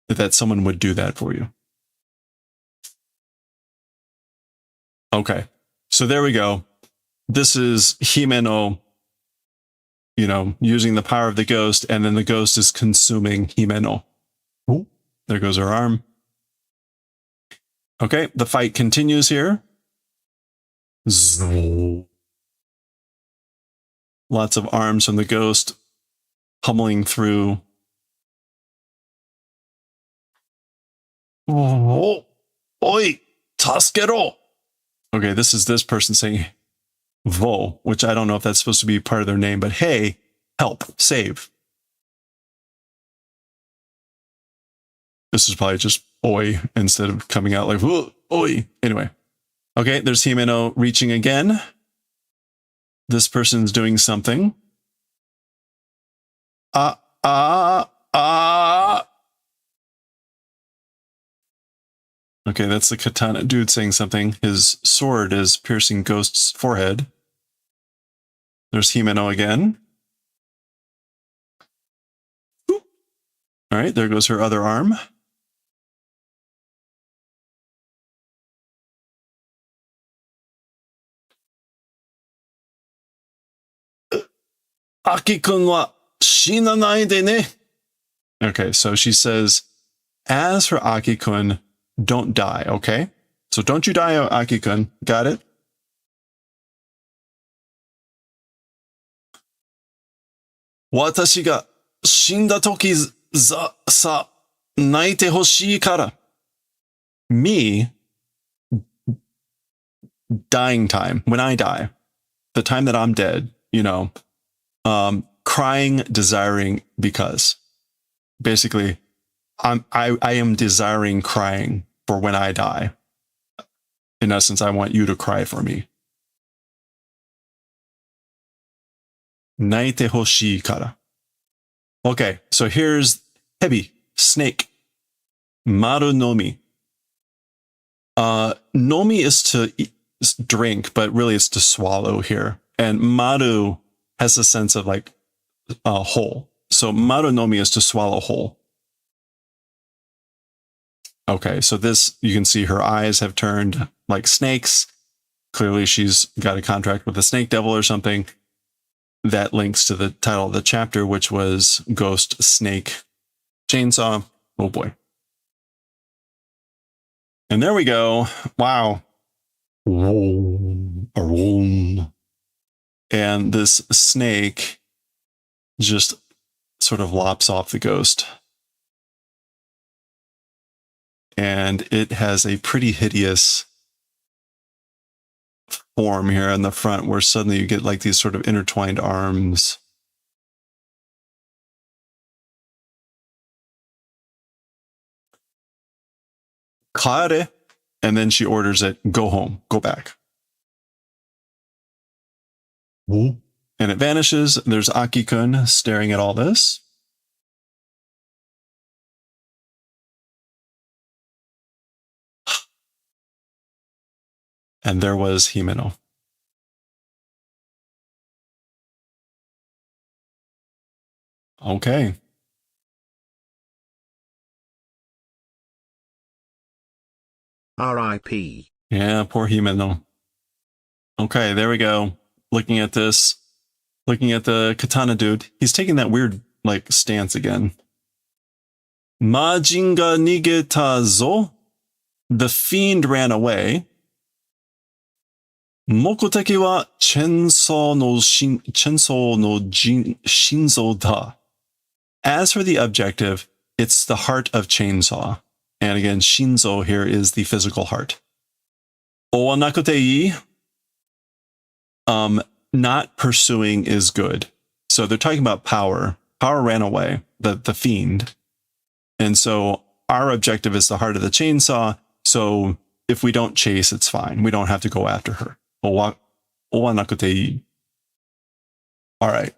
that someone would do that for you. Okay, so there we go. This is Himeno, you know, using the power of the ghost, and then the ghost is consuming Himeno. Ooh, there goes her arm. Okay, the fight continues here. Lots of arms from the ghost pummeling through. Oh, oi, tasukero. Okay, this is this person saying Vo, which I don't know if that's supposed to be part of their name, but hey, help, save. This is probably just oi instead of coming out like oi. Anyway, okay, there's Himeno reaching again. This person's doing something. Okay, that's the katana dude saying something. His sword is piercing Ghost's forehead. There's Himeno again. All right, there goes her other arm. Aki-kun wa shinanai de ne. Okay, so she says, as for Aki-kun, don't die, okay? So don't you die, Aki-kun. Got it? Watashi ga shinda toki sa naite hoshii kara. Me, dying time, when I die, the time that I'm dead, you know, crying, desiring because. Basically, I am desiring crying for when I die. In essence, I want you to cry for me. Naite hoshii kara. Okay, so here's hebi, snake. Maru nomi. Nomi is to drink, but really it's to swallow here. And maru has a sense of like whole. So maru nomi is to swallow whole. Okay, so this, you can see her eyes have turned like snakes. Clearly she's got a contract with the snake devil or something. That links to the title of the chapter, which was Ghost Snake Chainsaw. Oh boy. And there we go. Wow. And this snake just sort of lops off the ghost. And it has a pretty hideous form here in the front where suddenly you get like these sort of intertwined arms. Kare. And then she orders it, go home, go back. And it vanishes. There's Aki-kun staring at all this. And there was Himeno. Okay. R.I.P. Yeah, poor Himeno. Okay, there we go. Looking at this, looking at the katana dude. He's taking that weird, like, stance again. Majin ga nigeta zo. The fiend ran away. Mokoteki wa chenso no shinzo da. As for the objective, it's the heart of chainsaw. And again, shinzo here is the physical heart. Owa nakute ii. Not pursuing is good. So they're talking about power. Power ran away, the fiend. And so our objective is the heart of the chainsaw. So if we don't chase, it's fine. We don't have to go after her. Owa nakute ii. All right.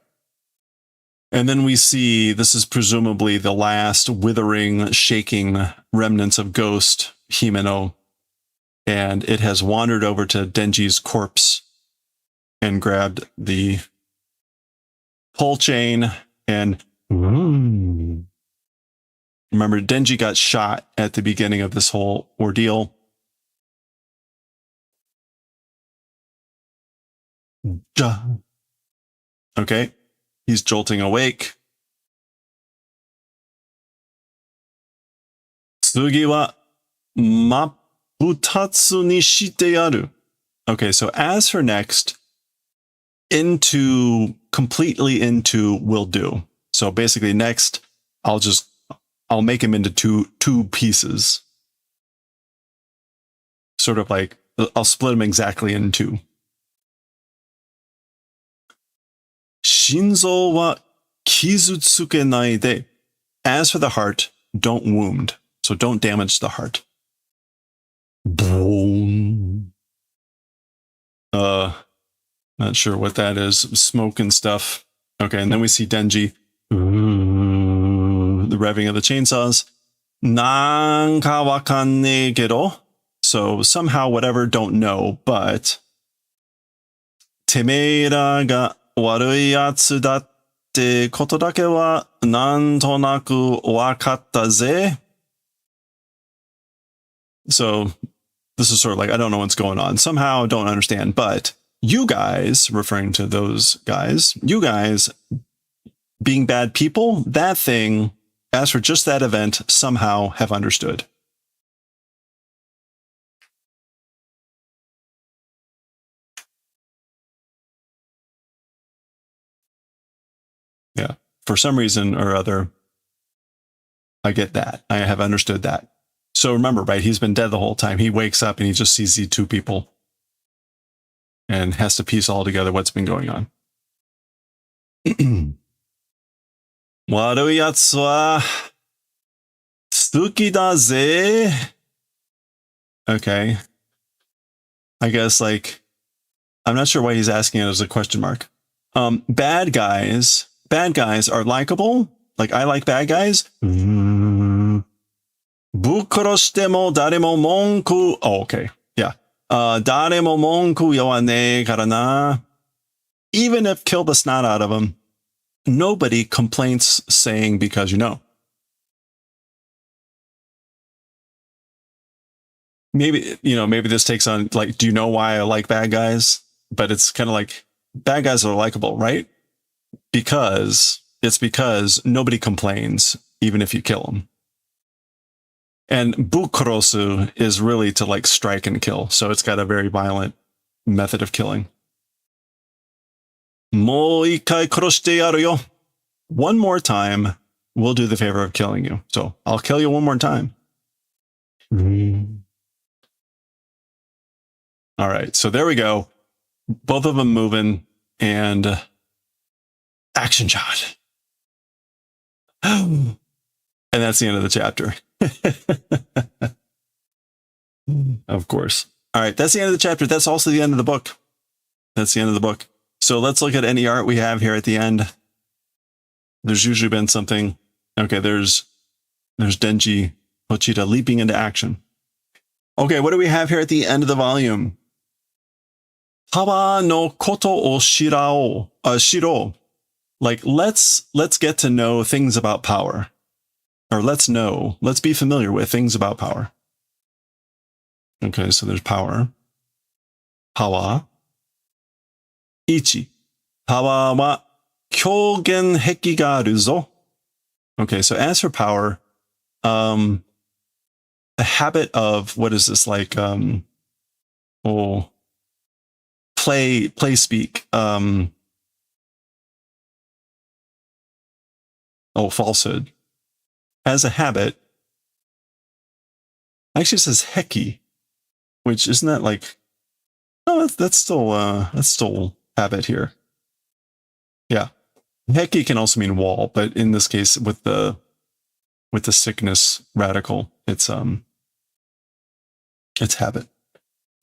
And then we see, this is presumably the last withering, shaking remnants of Ghost Himeno. And it has wandered over to Denji's corpse and grabbed the pull chain and remember, Denji got shot at the beginning of this whole ordeal. Okay. He's jolting awake. Tsugi wa mabutatsu ni shite yaru. Okay, so as for next, completely into will do. So basically next, I'll make him into two pieces. Sort of like, I'll split him exactly in two. Shinzo wa kizutsuke nai de. As for the heart, don't wound. So don't damage the heart. Boom. Not sure what that is. Smoke and stuff. Okay, and then we see Denji. The revving of the chainsaws. Nanka wakanne gedo. So somehow, whatever, don't know, but temeira ga warui yatsu datte koto dake wa nantonaku wakatta ze. So this is sort of like, I don't know what's going on. Somehow don't understand, but you guys, referring to those guys, you guys being bad people, that thing, as for just that event, somehow have understood. Yeah. For some reason or other, I get that. I have understood that. So remember, right, he's been dead the whole time. He wakes up and he just sees these two people and has to piece all together what's been going on. Warui yatsu wa tsuki da ze. Okay. I guess, like, I'm not sure why he's asking it as a question mark. Bad guys are likable. Like, I like bad guys. Bukuro shite mo dare mo monku. Oh, okay. Yeah. Dare mo monku yoane kara na. Even if kill the snot out of him, nobody complains saying because you know. Maybe, maybe this takes on, like, do you know why I like bad guys? But it's kind of like, bad guys are likable, right? Because nobody complains, even if you kill them. And bukorosu is really to, like, strike and kill. So it's got a very violent method of killing. Mo ikai koroshite yaru yo. One more time, we'll do the favor of killing you. So I'll kill you one more time. All right, so there we go. Both of them moving, and action shot. And that's the end of the chapter. Of course. All right, that's the end of the chapter. That's also the end of the book. That's the end of the book. So let's look at any art we have here at the end. There's usually been something. Okay, there's Denji Pochita leaping into action. Okay, what do we have here at the end of the volume? Haba no koto o shiro. Like, let's get to know things about power. Or let's be familiar with things about power. Okay, so there's power. Power. Ichi. Power wa kyogen heki ga aru zo. Okay, so as for power, a habit of, what is this, like, play speak, falsehood. As a habit, actually it says heki, which isn't that like, no, that's still habit here. Yeah. Heki can also mean wall, but in this case, with the sickness radical, it's habit,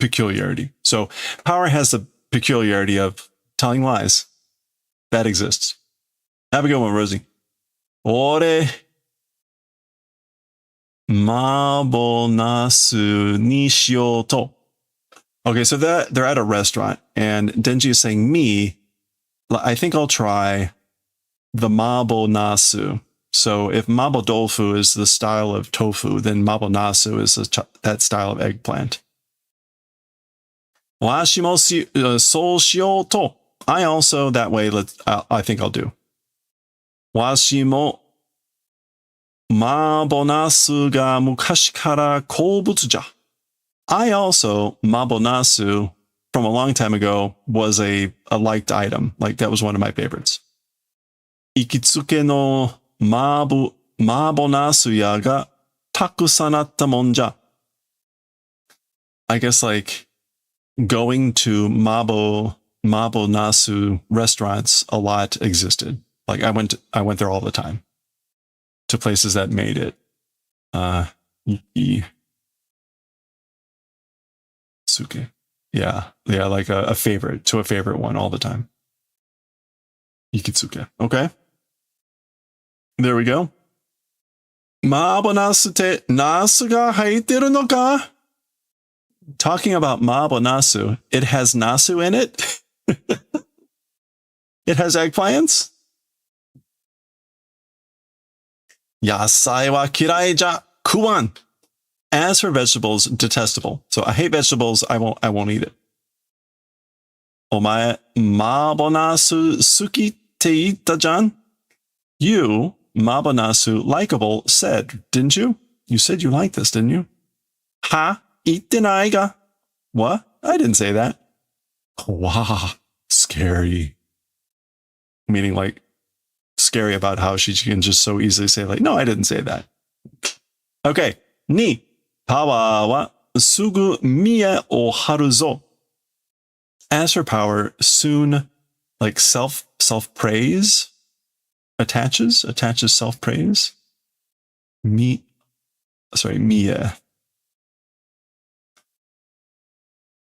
peculiarity. So power has the peculiarity of telling lies. That exists. Have a good one, Rosie. Ore mabonasu ni shiyou to. Okay, so that they're at a restaurant, and Denji is saying, me, I think I'll try the mabonasu. So if mabodofu is the style of tofu, then mabonasu is that style of eggplant. Washi mo so shiyou to. I also, that way, I think I'll do. Washi mo mabonasu ga mukashi kara koubutsu ja. I also, mabonasu, from a long time ago, was a liked item. Like, that was one of my favorites. Ikitsuke no mabonasu ya ga takusan atta mon ja. I guess, like, going to mabonasu restaurants a lot existed. Like, I went there all the time. To places that made it. Suke. Yeah, like a favorite, to a favorite one all the time. Ikitsuke. Okay. There we go. Mabonasu te nasu ga haiteru no ka? Talking about mabonasu, it has nasu in it. It has eggplants. Yasai wa kirai ja kuwan. As for vegetables, detestable. So I hate vegetables. I won't eat it. Omae mabonasu suki te itta jan? You, mabonasu, likable, said, didn't you? You said you liked this, didn't you? Ha, itte nai ga. What? I didn't say that. Wow, scary. Meaning, like, scary about how she can just so easily say, like, no, I didn't say that. Okay. Ni, power wa sugu mie o haru zo. As for power, soon, like, self-praise attaches self-praise. Mie.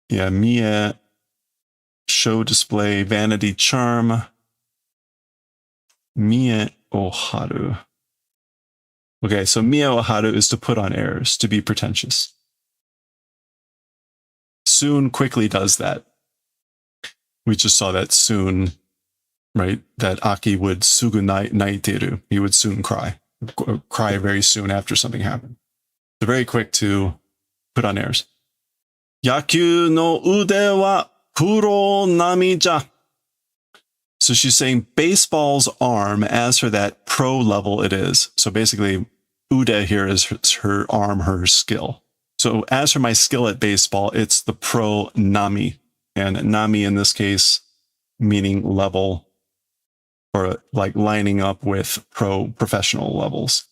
Yeah, mie, show, display, vanity, charm. Mie o haru. Okay, so mie o haru is to put on airs, to be pretentious. Soon quickly does that. We just saw that soon, right? That Aki would sugu naiteru. He would soon cry very soon after something happened. So very quick to put on airs. Yaku no ude wa puro nami ja. So she's saying baseball's arm, as for that pro level it is. So basically, ude here is her arm, her skill. So as for my skill at baseball, it's the pro nami. And nami in this case, meaning level, or like lining up with professional levels.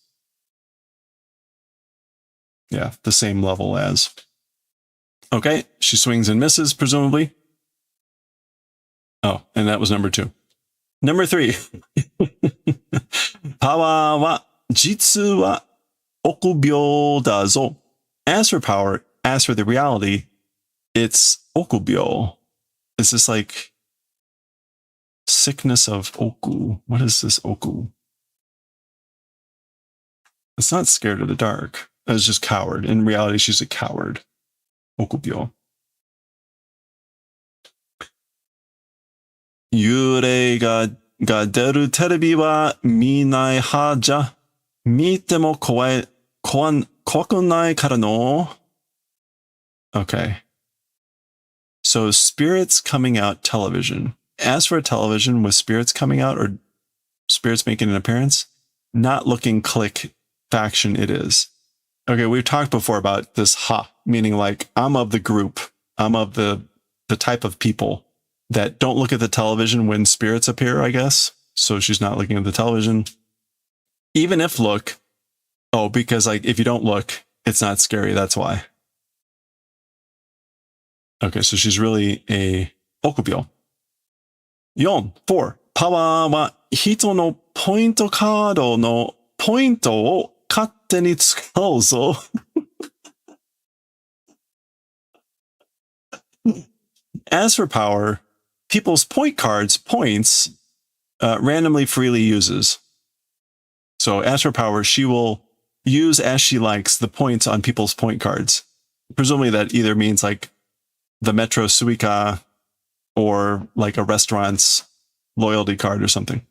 Yeah, the same level as. Okay, she swings and misses, presumably. Oh, and that was number 2. Number 3. Power wa jitsu wa okubyo da zo. As for power, as for the reality, it's okubyo. Is this like sickness of oku? What is this oku? It's not scared of the dark. It's just coward. In reality, she's a coward. Okubyo. Yurei ga が出るテレビは見ない派じゃ。見ても怖くないからの。Okay. So spirits coming out television. As for television with spirits coming out or spirits making an appearance, not looking click faction it is. Okay, we've talked before about this ha, meaning like I'm of the group. I'm of the type of people that don't look at the television when spirits appear, I guess. So she's not looking at the television. Even if look, because like if you don't look, it's not scary. That's why. Okay, so she's really a okubyo. 4. パワーは人のポイントカードのポイントを勝手に使うぞ。As for power, people's point cards, points, randomly freely uses. So as for power, she will use as she likes the points on people's point cards. Presumably that either means like the Metro Suica or like a restaurant's loyalty card or something.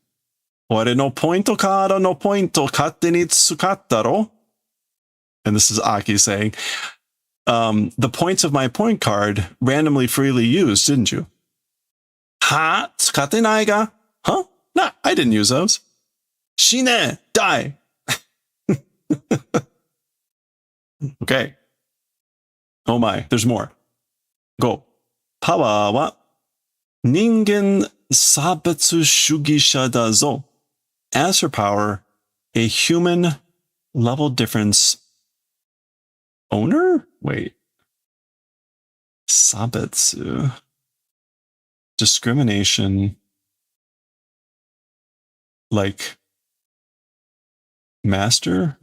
俺のポイントカードのポイント勝手に使ったろ? And this is Aki saying, the points of my point card randomly freely used, didn't you? は? 使ってないが? Huh? Nah, I didn't use those. 死ね! Die! Okay. Oh my, there's more. Go. パワーは人間差別主義者だぞ. As for power, a human level difference owner? Wait. Sabetsu. Discrimination. Like master?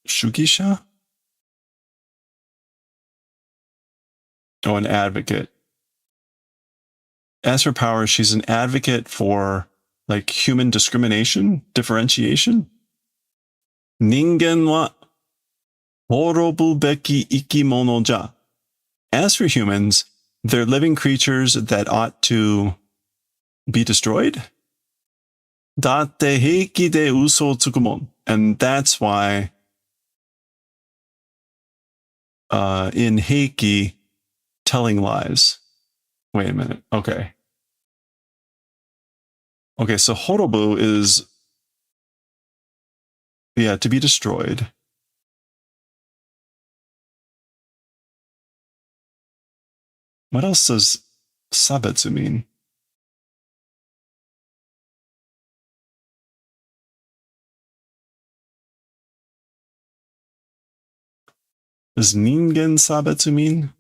Shugisha? Oh, an advocate. As for power, she's an advocate for like human discrimination, differentiation. 人間は滅ぶべき生き物じゃ. As for humans, they're living creatures that ought to be destroyed. だって平気で嘘をつくもん. And that's why in Heiki, telling lies. Wait a minute. Okay. Okay, so Horobu is, to be destroyed. What else does Sabetsu mean? Does Ningen Sabetsu mean?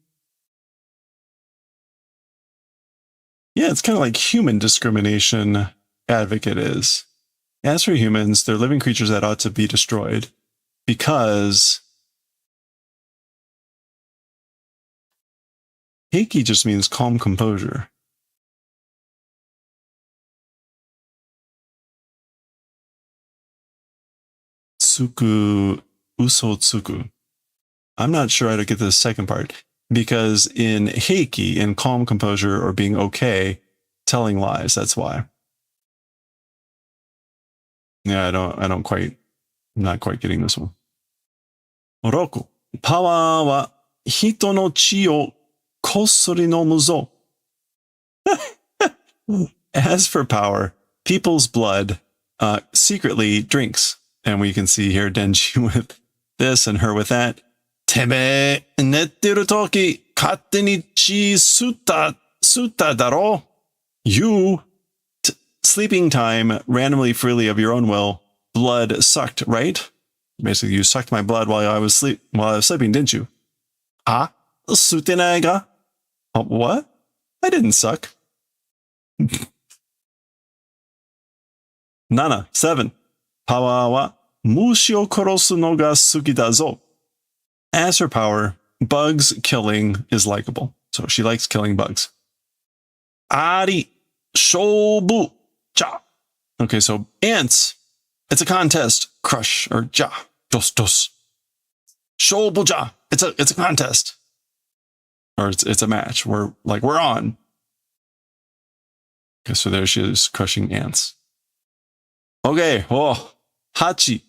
Yeah, it's kind of like human discrimination advocate is. As for humans, they're living creatures that ought to be destroyed because Heiki just means calm composure. Tsuku, uso tsuku. I'm not sure how to get the second part because in Heiki, in calm composure or being okay, telling lies, that's why. Yeah, I'm not quite getting this one. Oroku. Power wa hito no chi o kossori nomu zo. As for power, people's blood secretly drinks. And we can see here Denji with this and her with that. Tebe netteru toki katte ni chi sutta daro. You sleeping time randomly freely of your own will, blood sucked, right? Basically, you sucked my blood while I was sleeping, didn't you? Ah, sutenai ga? What? I didn't suck. Nana, 7. Power wa mushi o korosu no ga suki da zo. As her power, bugs killing is likable. So she likes killing bugs. Ari, shobu, ja. Okay, so ants, it's a contest. Crush or ja, dos. Shobu ja, it's a contest. Or it's a match. We're on. Okay, so there she is crushing ants. Okay. 8、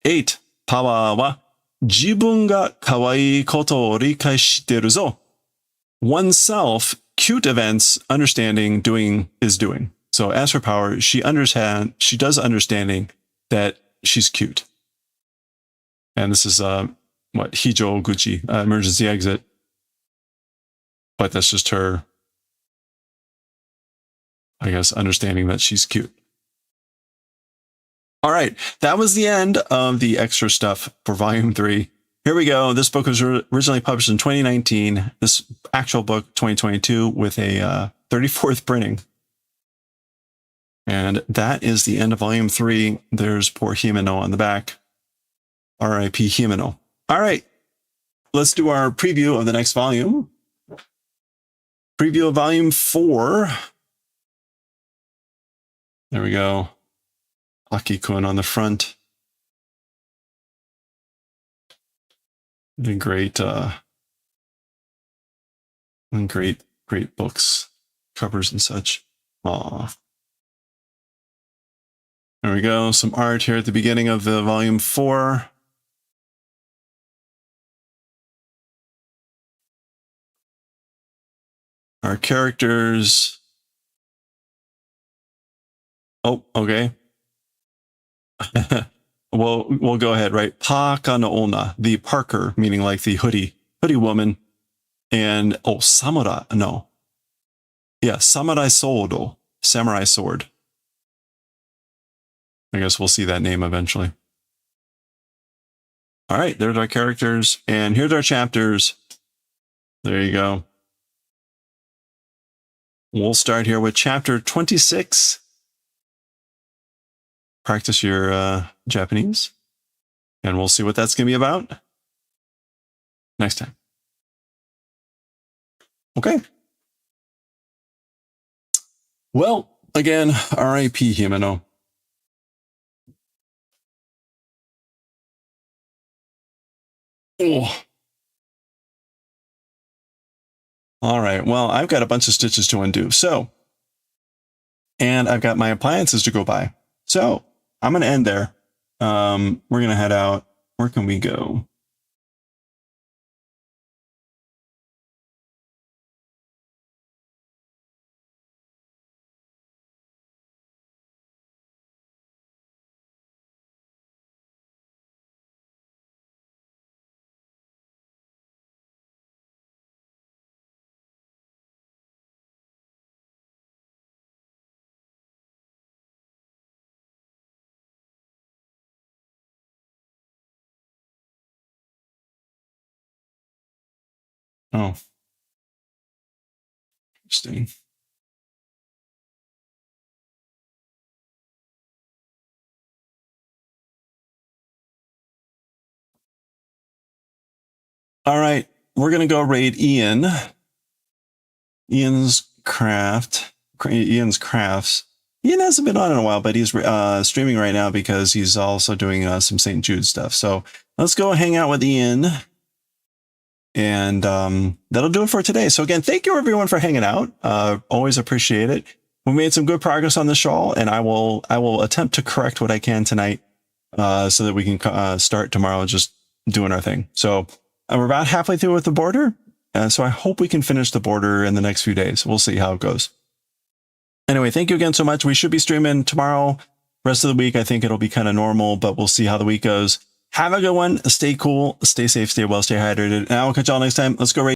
8。パワーは自分が可愛いことを理解してるぞ。Oneself, cute events, understanding, doing is doing. So as for power, she does understanding that she's cute. And this is Hijo Guchi, emergency exit. But that's just her, I guess, understanding that she's cute. All right, that was the end of the extra stuff for Volume 3. Here we go. This book was originally published in 2019. This actual book, 2022, with a 34th printing. And that is the end of Volume 3. There's poor Himeno on the back. R.I.P. Himeno. All right, let's do our preview of the next volume. Preview of Volume 4. There we go. Aki-kun on the front. The great books, covers and such. Aw. There we go. Some art here at the beginning of the Volume 4. Our characters. Oh, okay. We'll go ahead, right? Paka no Ona, the Parker, meaning like the hoodie woman. And, samurai, no. Yeah, samurai sword. Samurai sword. I guess we'll see that name eventually. All right, there's our characters. And here's our chapters. There you go. We'll start here with chapter 26. Practice your Japanese, and we'll see what that's going to be about next time. Okay. Well, again, R.I.P. Himeno. Oh. All right. Well, I've got a bunch of stitches to undo. So, and I've got my appliances to go buy. So, I'm going to end there. We're going to head out. Where can we go? Oh, interesting. All right, we're going to go raid Ian. Ian's crafts. Ian hasn't been on in a while, but he's streaming right now because he's also doing some St. Jude stuff. So let's go hang out with Ian. And that'll do it for today. So again, thank you everyone for hanging out. Always appreciate it. We made some good progress on the shawl, and I will attempt to correct what I can tonight so that we can start tomorrow just doing our thing. So we're about halfway through with the border. So I hope we can finish the border in the next few days. We'll see how it goes. Anyway, thank you again so much. We should be streaming tomorrow. Rest of the week, I think it'll be kind of normal, but we'll see how the week goes. Have a good one. Stay cool, stay safe, stay well, stay hydrated. And I will catch y'all next time. Let's go right.